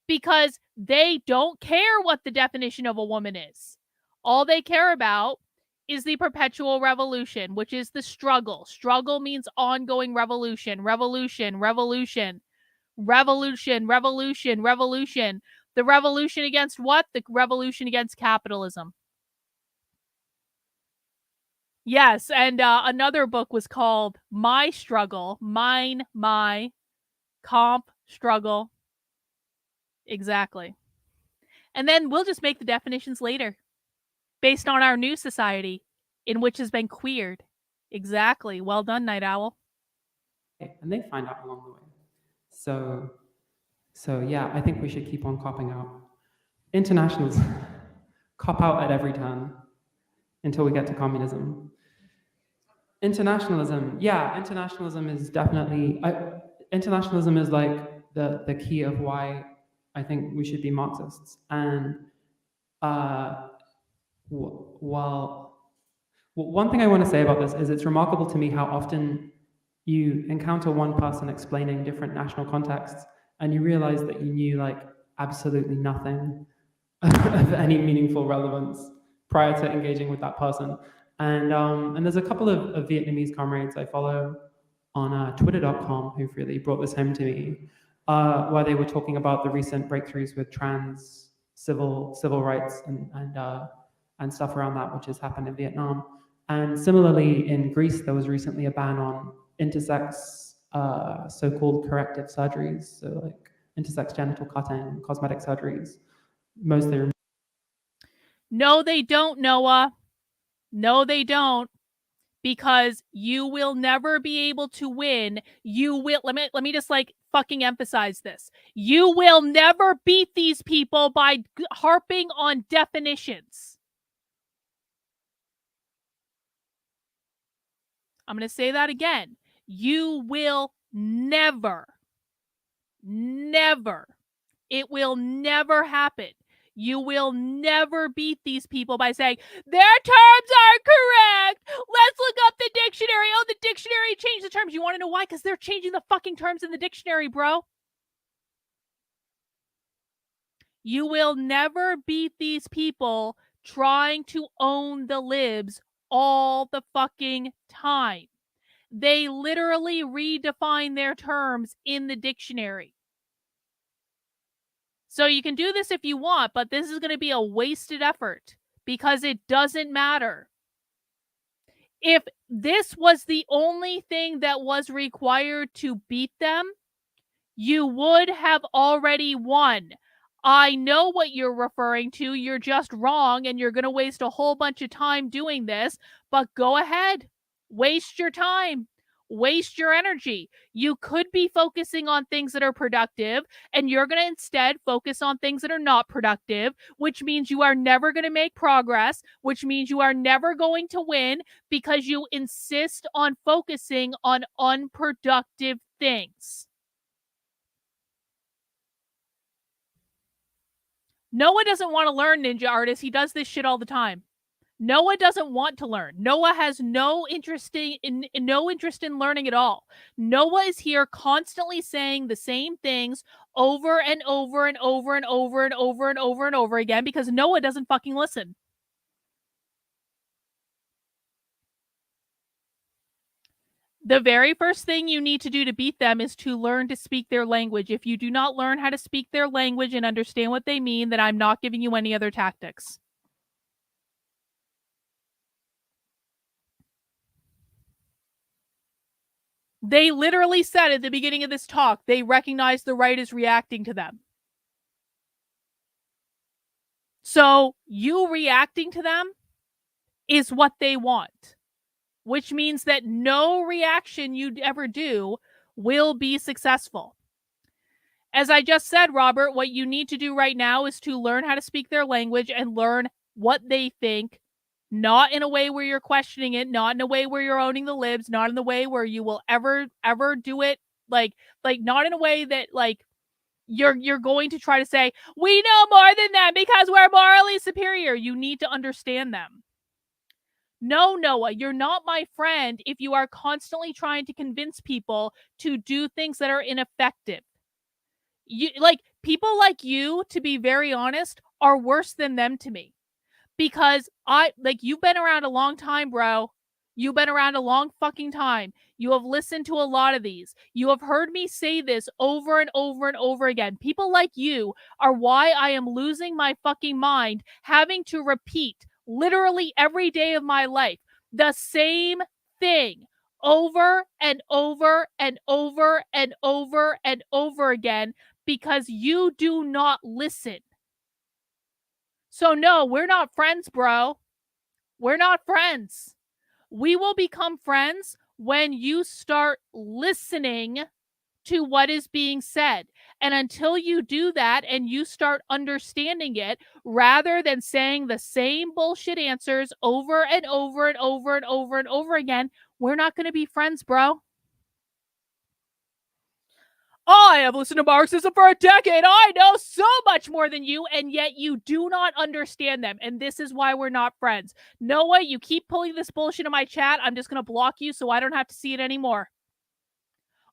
because they don't care what the definition of a woman is. All they care about is the perpetual revolution, which is the struggle. Struggle means ongoing revolution, revolution, revolution, revolution, revolution, revolution. The revolution against what? The revolution against capitalism. Yes, and another book was called My Struggle, Mine, My, Comp, Struggle. Exactly. And then we'll just make the definitions later based on our new society in which has been queered. Exactly. Well done, Night Owl. And they find out along the way. So yeah, I think we should keep on copping out. Internationals cop out at every turn until we get to communism. Internationalism is definitely, internationalism is like the key of why I think we should be Marxists. And well, one thing I want to say about this is it's remarkable to me how often you encounter one person explaining different national contexts and you realize that you knew like absolutely nothing of any meaningful relevance prior to engaging with that person. And there's a couple of Vietnamese comrades I follow on twitter.com who've really brought this home to me, where they were talking about the recent breakthroughs with trans civil rights and stuff around that, which has happened in Vietnam. And similarly, in Greece, there was recently a ban on intersex so-called corrective surgeries, so like intersex genital cutting, cosmetic surgeries, mostly. No, they don't, Noah. No, they don't. Because you will never be able to win. You will, let me just like fucking emphasize this. You will never beat these people by harping on definitions. I'm going to say that again. You will never, it will never happen. You will never beat these people by saying, their terms are correct. Let's look up the dictionary. Oh, the dictionary changed the terms. You want to know why? Because they're changing the fucking terms in the dictionary, bro. You will never beat these people trying to own the libs all the fucking time. They literally redefine their terms in the dictionary. So you can do this if you want, but this is going to be a wasted effort because it doesn't matter. If this was the only thing that was required to beat them, you would have already won. I know what you're referring to. You're just wrong, and you're going to waste a whole bunch of time doing this, but go ahead. Waste your time. Waste your energy. You could be focusing on things that are productive, and you're going to instead focus on things that are not productive, which means you are never going to make progress, which means you are never going to win because you insist on focusing on unproductive things. Noah doesn't want to learn, Ninja Artist. He does this shit all the time. Noah doesn't want to learn. Noah has no interest in learning at all. Noah is here constantly saying the same things over and over and over and over and over and over and over again because Noah doesn't fucking listen. The very first thing you need to do to beat them is to learn to speak their language. If you do not learn how to speak their language and understand what they mean, then I'm not giving you any other tactics. They literally said at the beginning of this talk, they recognize the right is reacting to them. So you reacting to them is what they want, which means that no reaction you ever do will be successful. As I just said, Robert, what you need to do right now is to learn how to speak their language and learn what they think, not in a way where you're questioning it, not in a way where you're owning the libs, not in the way where you will ever do it like not in a way that like you're going to try to say, we know more than them because we're morally superior. You need to understand them. No, Noah, you're not my friend if you are constantly trying to convince people to do things that are ineffective. You like people like you, to be very honest, are worse than them to me. Because you've been around a long time, bro. You've been around a long fucking time. You have listened to a lot of these. You have heard me say this over and over and over again. People like you are why I am losing my fucking mind having to repeat literally every day of my life the same thing over and over and over and over and over again because you do not listen. So no, we're not friends, bro. We're not friends. We will become friends when you start listening to what is being said. And until you do that and you start understanding it, rather than saying the same bullshit answers over and over and over and over and over again, we're not going to be friends, bro. I have listened to Marxism for a decade. I know so much more than you, and yet you do not understand them. And this is why we're not friends. Noah, you keep pulling this bullshit in my chat. I'm just going to block you so I don't have to see it anymore.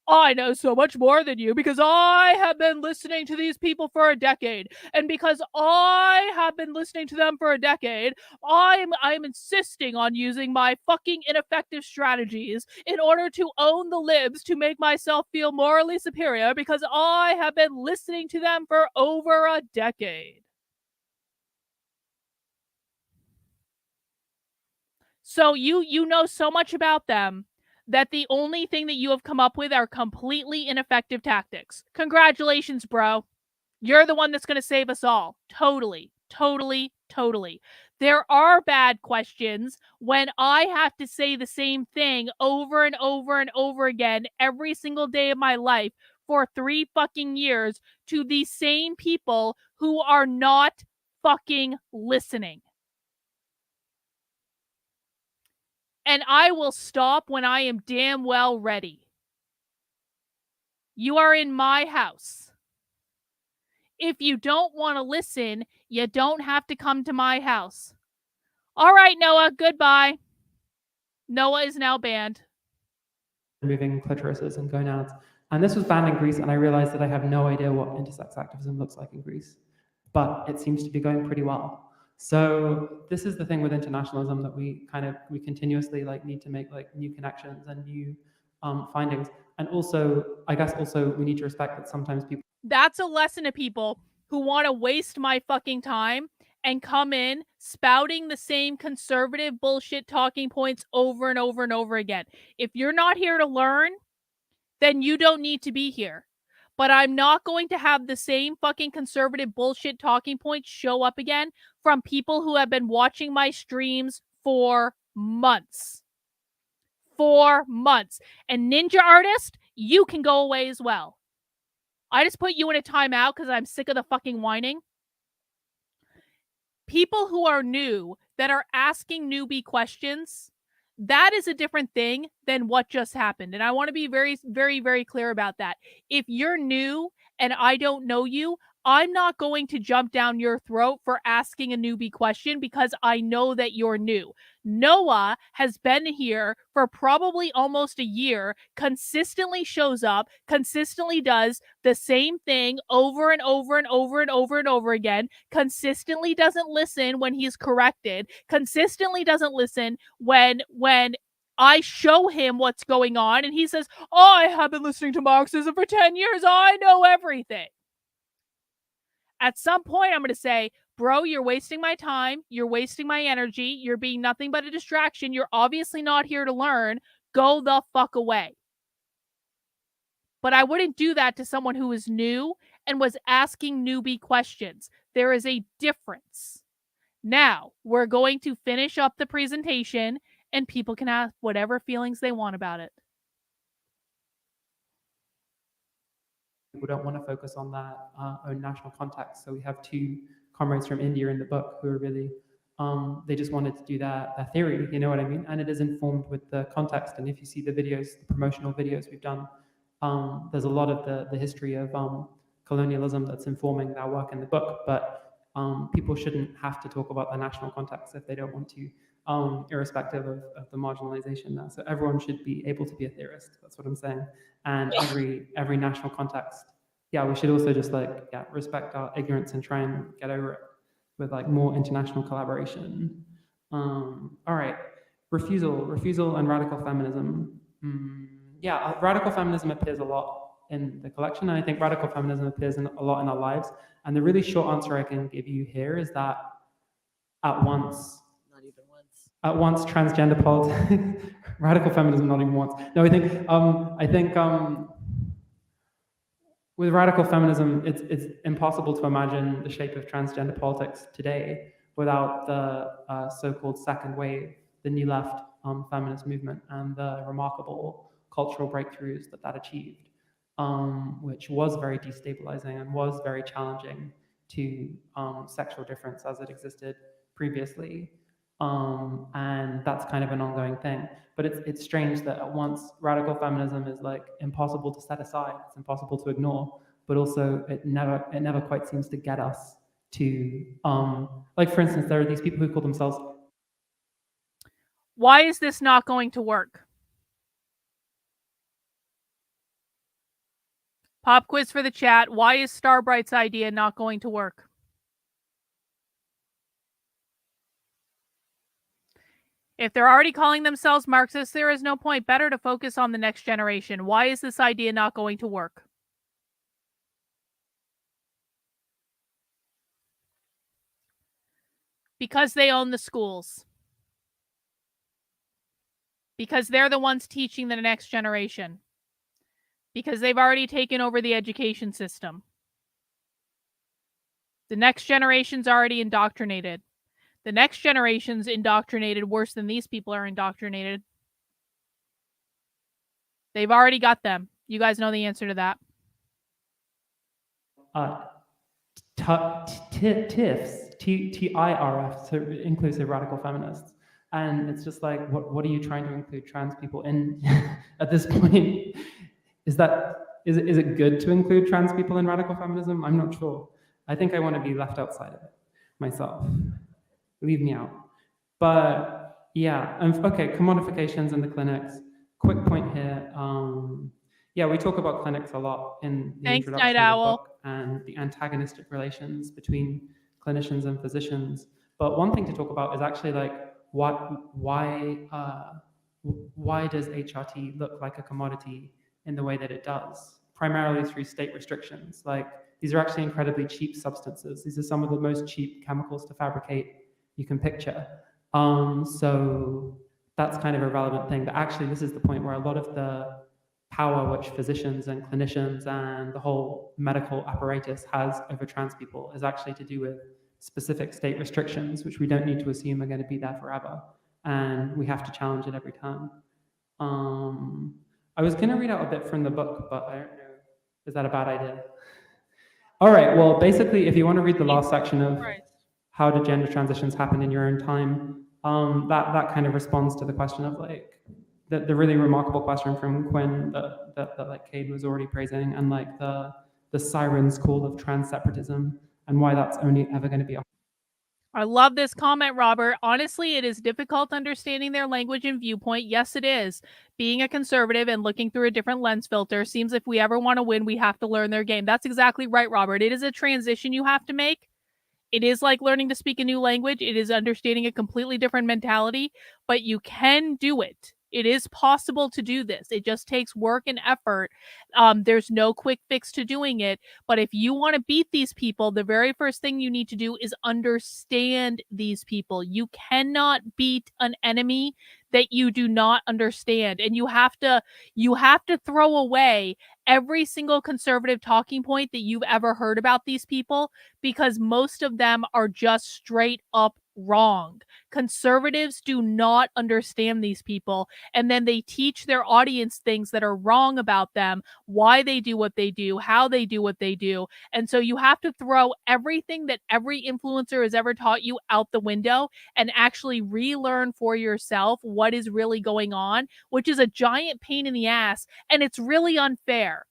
I know so much more than you because I have been listening to these people for a decade. And because I have been listening to them for a decade, I'm insisting on using my fucking ineffective strategies in order to own the libs to make myself feel morally superior because I have been listening to them for over a decade. So you know so much about them that the only thing that you have come up with are completely ineffective tactics. Congratulations, bro. You're the one that's going to save us all. Totally, totally, totally. There are bad questions when I have to say the same thing over and over and over again every single day of my life for 3 fucking years to the same people who are not fucking listening. And I will stop when I am damn well ready. You are in my house. If you don't want to listen, you don't have to come to my house. All right, Noah, goodbye. Noah is now banned. Removing clitorises and gonads. And this was banned in Greece, and I realized that I have no idea what intersex activism looks like in Greece. But it seems to be going pretty well. So this is the thing with internationalism, that we continuously need to make new connections and new findings. And also, I guess we need to respect that sometimes people. That's a lesson to people who want to waste my fucking time and come in spouting the same conservative bullshit talking points over and over and over again. If you're not here to learn, then you don't need to be here. But I'm not going to have the same fucking conservative bullshit talking points show up again from people who have been watching my streams for months. 4 months. And Ninja Artist, you can go away as well. I just put you in a timeout because I'm sick of the fucking whining. People who are new that are asking newbie questions, that is a different thing than what just happened. And I want to be very, very, very clear about that. If you're new and I don't know you, I'm not going to jump down your throat for asking a newbie question because I know that you're new. Noah has been here for probably almost a year, consistently shows up, consistently does the same thing over and over and over and over and over again, consistently doesn't listen when he's corrected, consistently doesn't listen when I show him what's going on and he says, "Oh, I have been listening to Marxism for 10 years. I know everything." At some point, I'm going to say, bro, you're wasting my time. You're wasting my energy. You're being nothing but a distraction. You're obviously not here to learn. Go the fuck away. But I wouldn't do that to someone who is new and was asking newbie questions. There is a difference. Now, we're going to finish up the presentation and people can have whatever feelings they want about it. people don't want to focus on their own national context. So we have two comrades from India in the book who are really, they just wanted to do their theory, you know what I mean? And it is informed with the context. And if you see the videos, the promotional videos we've done, there's a lot of the history of colonialism that's informing their work in the book, but people shouldn't have to talk about the national context if they don't want to, irrespective of the marginalization there. So everyone should be able to be a theorist. That's what I'm saying. And every national context, yeah, we should also just respect our ignorance and try and get over it with more international collaboration. All right, refusal and radical feminism. Yeah, radical feminism appears a lot in the collection, and I think radical feminism appears a lot in our lives. And the really short answer I can give you here is that at once transgender politics, radical feminism, not even once. No, I think with radical feminism, it's impossible to imagine the shape of transgender politics today without the so-called second wave, the New Left feminist movement, and the remarkable cultural breakthroughs that achieved, which was very destabilizing and was very challenging to sexual difference as it existed previously. And that's kind of an ongoing thing. But it's strange that at once radical feminism is impossible to set aside, it's impossible to ignore, but also it never quite seems to get us to for instance, there are these people who call themselves. Why is this not going to work? Pop quiz for the chat. Why is Starbright's idea not going to work? If they're already calling themselves Marxists, there is no point. Better to focus on the next generation. Why is this idea not going to work? Because they own the schools. Because they're the ones teaching the next generation. Because they've already taken over the education system. The next generation's already indoctrinated. The next generation's indoctrinated worse than these people are indoctrinated. They've already got them. You guys know the answer to that. TIRFs, TIRFs, so inclusive radical feminists. And it's just what are you trying to include trans people in at this point? Is it good to include trans people in radical feminism? I'm not sure. I think I want to be left outside of it myself. Leave me out. But yeah, okay, commodifications in the clinics. Quick point here. Yeah, we talk about clinics a lot in the introduction of the book and the antagonistic relations between clinicians and physicians. But one thing to talk about is actually why does HRT look like a commodity in the way that it does? Primarily through state restrictions. These are actually incredibly cheap substances. These are some of the most cheap chemicals to fabricate you can picture. So that's kind of a relevant thing. But actually, this is the point where a lot of the power which physicians and clinicians and the whole medical apparatus has over trans people is actually to do with specific state restrictions, which we don't need to assume are going to be there forever. And we have to challenge it every time. I was going to read out a bit from the book, but I don't know. Is that a bad idea? All right, well, basically, if you want to read the last section of how do gender transitions happen in your own time, that kind of responds to the question of the really remarkable question from Quinn that Cade was already praising, and the siren's call of trans separatism and why that's only ever going to be. I love this comment, Robert. Honestly, it is difficult understanding their language and viewpoint. Yes, it is. Being a conservative and looking through a different lens filter seems if we ever want to win, we have to learn their game. That's exactly right, Robert. It is a transition you have to make. It is like learning to speak a new language. It is understanding a completely different mentality, but you can do it. It is possible to do this. It just takes work and effort. There's no quick fix to doing it. But if you want to beat these people, the very first thing you need to do is understand these people. You cannot beat an enemy that you do not understand. And you have to throw away every single conservative talking point that you've ever heard about these people, because most of them are just straight up wrong. Conservatives do not understand these people, and then they teach their audience things that are wrong about them, why they do what they do, how they do what they do. And so you have to throw everything that every influencer has ever taught you out the window and actually relearn for yourself what is really going on, which is a giant pain in the ass, and it's really unfair.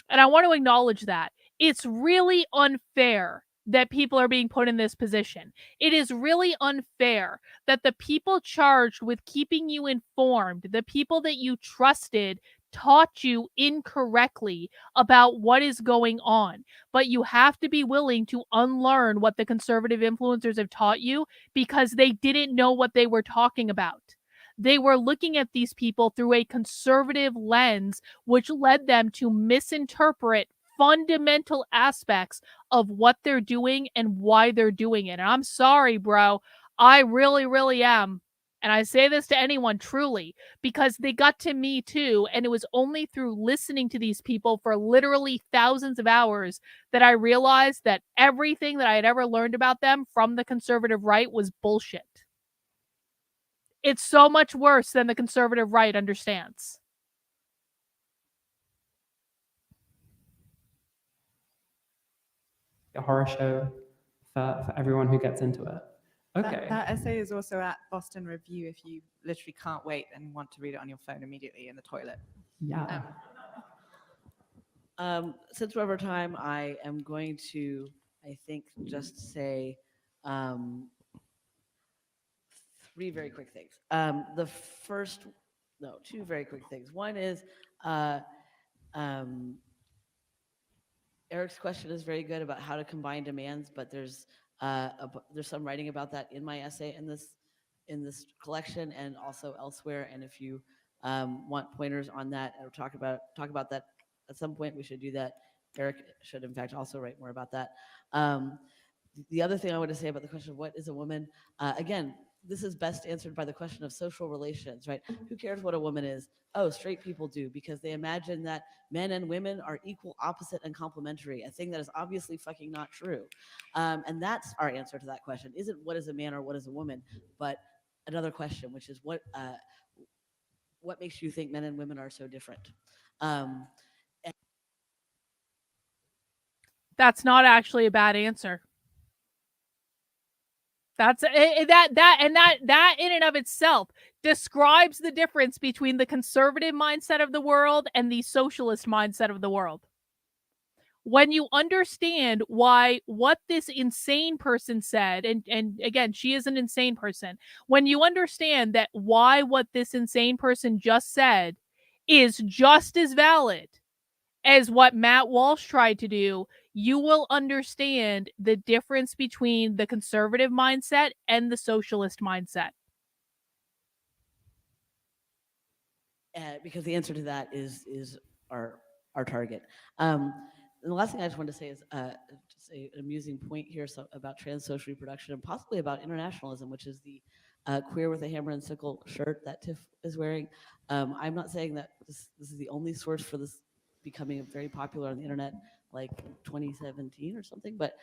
And I want to acknowledge that. It's really unfair that people are being put in this position. It is really unfair that the people charged with keeping you informed, the people that you trusted, taught you incorrectly about what is going on. But you have to be willing to unlearn what the conservative influencers have taught you because they didn't know what they were talking about. They were looking at these people through a conservative lens, which led them to misinterpret fundamental aspects of what they're doing and why they're doing it. And I'm sorry, bro. I really, really am. And I say this to anyone truly, because they got to me too. And it was only through listening to these people for literally thousands of hours that I realized that everything that I had ever learned about them from the conservative right was bullshit. It's so much worse than the conservative right understands. A horror show for everyone who gets into it. Okay. That essay is also at Boston Review if you literally can't wait and want to read it on your phone immediately in the toilet. Yeah. Since we're over time, I am going to, I think, just say three very quick things. Two very quick things. One is Eric's question is very good about how to combine demands, but there's some writing about that in my essay in this collection and also elsewhere. And if you want pointers on that or talk about that at some point, we should do that. Eric should, in fact, also write more about that. The other thing I want to say about the question of what is a woman, again, this is best answered by the question of social relations, right? Who cares what a woman is? Oh, straight people do, because they imagine that men and women are equal, opposite, and complementary, a thing that is obviously fucking not true. And that's our answer to that question. Isn't what is a man or what is a woman, but another question, which is what makes you think men and women are so different? That's not actually a bad answer. That's that in and of itself describes the difference between the conservative mindset of the world and the socialist mindset of the world. When you understand why what this insane person said, and again, she is an insane person. When you understand that why what this insane person just said is just as valid as what Matt Walsh tried to do, you will understand the difference between the conservative mindset and the socialist mindset. Because the answer to that is our target. And the last thing I just wanted to say is just an amusing point here about trans social reproduction and possibly about internationalism, which is the queer with a hammer and sickle shirt that Tiff is wearing. I'm not saying that this is the only source for this becoming very popular on the internet, like 2017 or something, but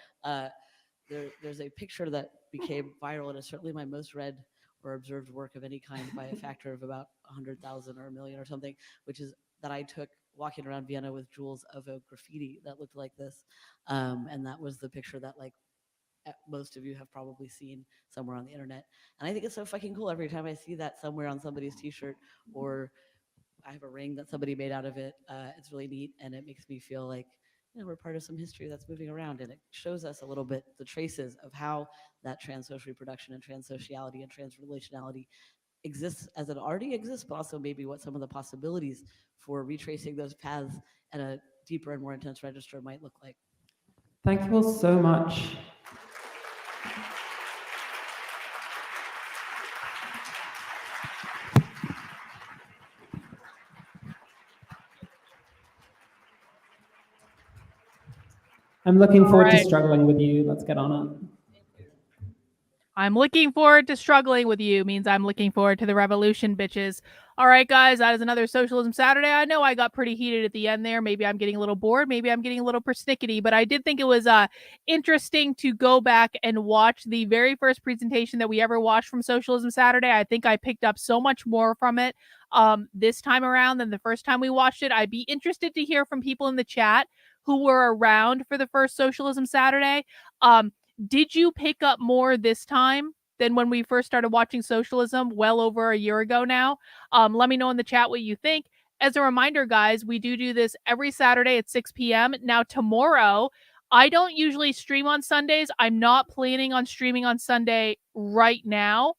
there's a picture that became viral and is certainly my most read or observed work of any kind by a factor of about 100,000 or a million or something, which is that I took walking around Vienna with Jules of a graffiti that looked like this. And that was the picture that like most of you have probably seen somewhere on the internet. And I think it's so fucking cool every time I see that somewhere on somebody's t-shirt, or I have a ring that somebody made out of it. It's really neat, and it makes me feel like, you know, we're part of some history that's moving around, and it shows us a little bit the traces of how that trans social reproduction and trans sociality and trans relationality exists as it already exists, but also maybe what some of the possibilities for retracing those paths at a deeper and more intense register might look like. Thank you all so much. I'm looking forward to struggling with you. Let's get on it. I'm looking forward to struggling with you means I'm looking forward to the revolution, bitches. All right, guys, that is another Socialism Saturday. I know I got pretty heated at the end there. Maybe I'm getting a little bored. Maybe I'm getting a little persnickety, but I did think it was interesting to go back and watch the very first presentation that we ever watched from Socialism Saturday. I think I picked up so much more from it this time around than the first time we watched it. I'd be interested to hear from people in the chat who were around for the first Socialism Saturday. Did you pick up more this time than when we first started watching Socialism well over a year ago now? Let me know in the chat what you think. As a reminder, guys, we do this every Saturday at 6 p.m. Now, tomorrow, I don't usually stream on Sundays. I'm not planning on streaming on Sunday right now.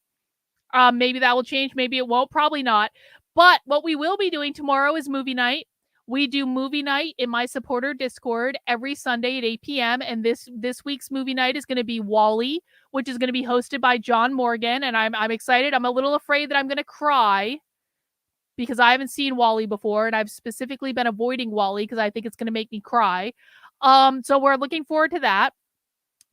Maybe that will change. Maybe it won't. Probably not. But what we will be doing tomorrow is movie night. We do movie night in my supporter Discord every Sunday at 8 p.m. And this week's movie night is going to be WALL-E, which is going to be hosted by John Morgan. And I'm excited. I'm a little afraid that I'm going to cry because I haven't seen WALL-E before, and I've specifically been avoiding WALL-E because I think it's going to make me cry. So we're looking forward to that.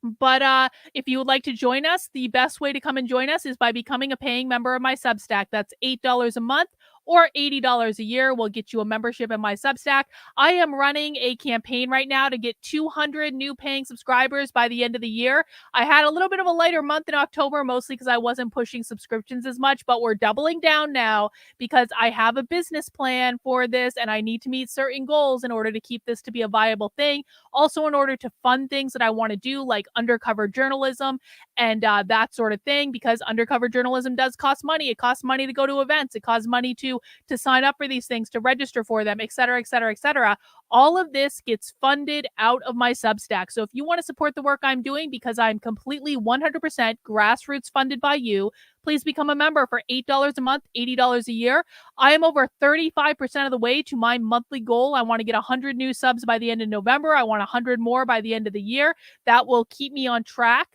But if you would like to join us, the best way to come and join us is by becoming a paying member of my Substack. That's $8 a month or $80 a year will get you a membership in my Substack. I am running a campaign right now to get 200 new paying subscribers by the end of the year. I had a little bit of a lighter month in October, mostly because I wasn't pushing subscriptions as much, but we're doubling down now because I have a business plan for this and I need to meet certain goals in order to keep this to be a viable thing. Also, in order to fund things that I want to do, like undercover journalism and that sort of thing, because undercover journalism does cost money. It costs money to go to events. It costs money to sign up for these things, to register for them, et cetera, et cetera, et cetera. All of this gets funded out of my Substack. So if you want to support the work I'm doing, because I'm completely 100% grassroots funded by you, please become a member for $8 a month, $80 a year. I am over 35% of the way to my monthly goal. I want to get 100 new subs by the end of November. I want 100 more by the end of the year. That will keep me on track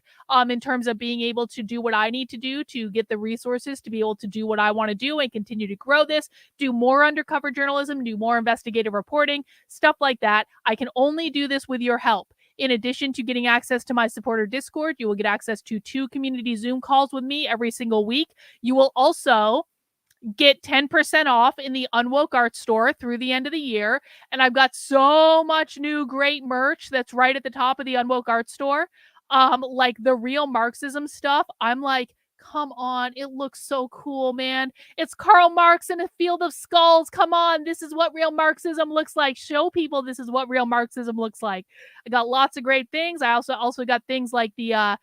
in terms of being able to do what I need to do to get the resources to be able to do what I want to do and continue to grow this, do more undercover journalism, do more investigative reporting, stuff like that. I can only do this with your help. In addition to getting access to my supporter Discord, you will get access to 2 community Zoom calls with me every single week. You will also get 10% off in the Unwoke art store through the end of the year. And I've got so much new great merch that's right at the top of the Unwoke art store. Like the real Marxism stuff. I'm like, come on, it looks so cool, man. It's Karl Marx in a field of skulls. Come on, this is what real Marxism looks like. Show people this is what real Marxism looks like. I got lots of great things. I also got things like the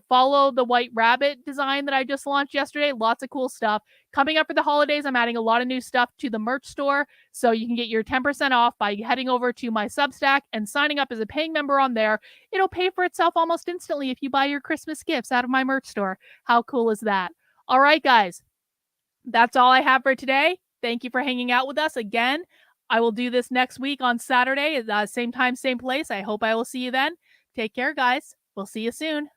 follow the white rabbit design that I just launched yesterday. Lots of cool stuff coming up for the holidays. I'm adding a lot of new stuff to the merch store, so you can get your 10% off by heading over to my Substack and signing up as a paying member on there. It'll pay for itself almost instantly if you buy your Christmas gifts out of my merch store. How cool is that? All right, guys, that's all I have for today. Thank you for hanging out with us again. I will do this next week on Saturday, same time, same place. I hope I will see you then. Take care, guys. We'll see you soon.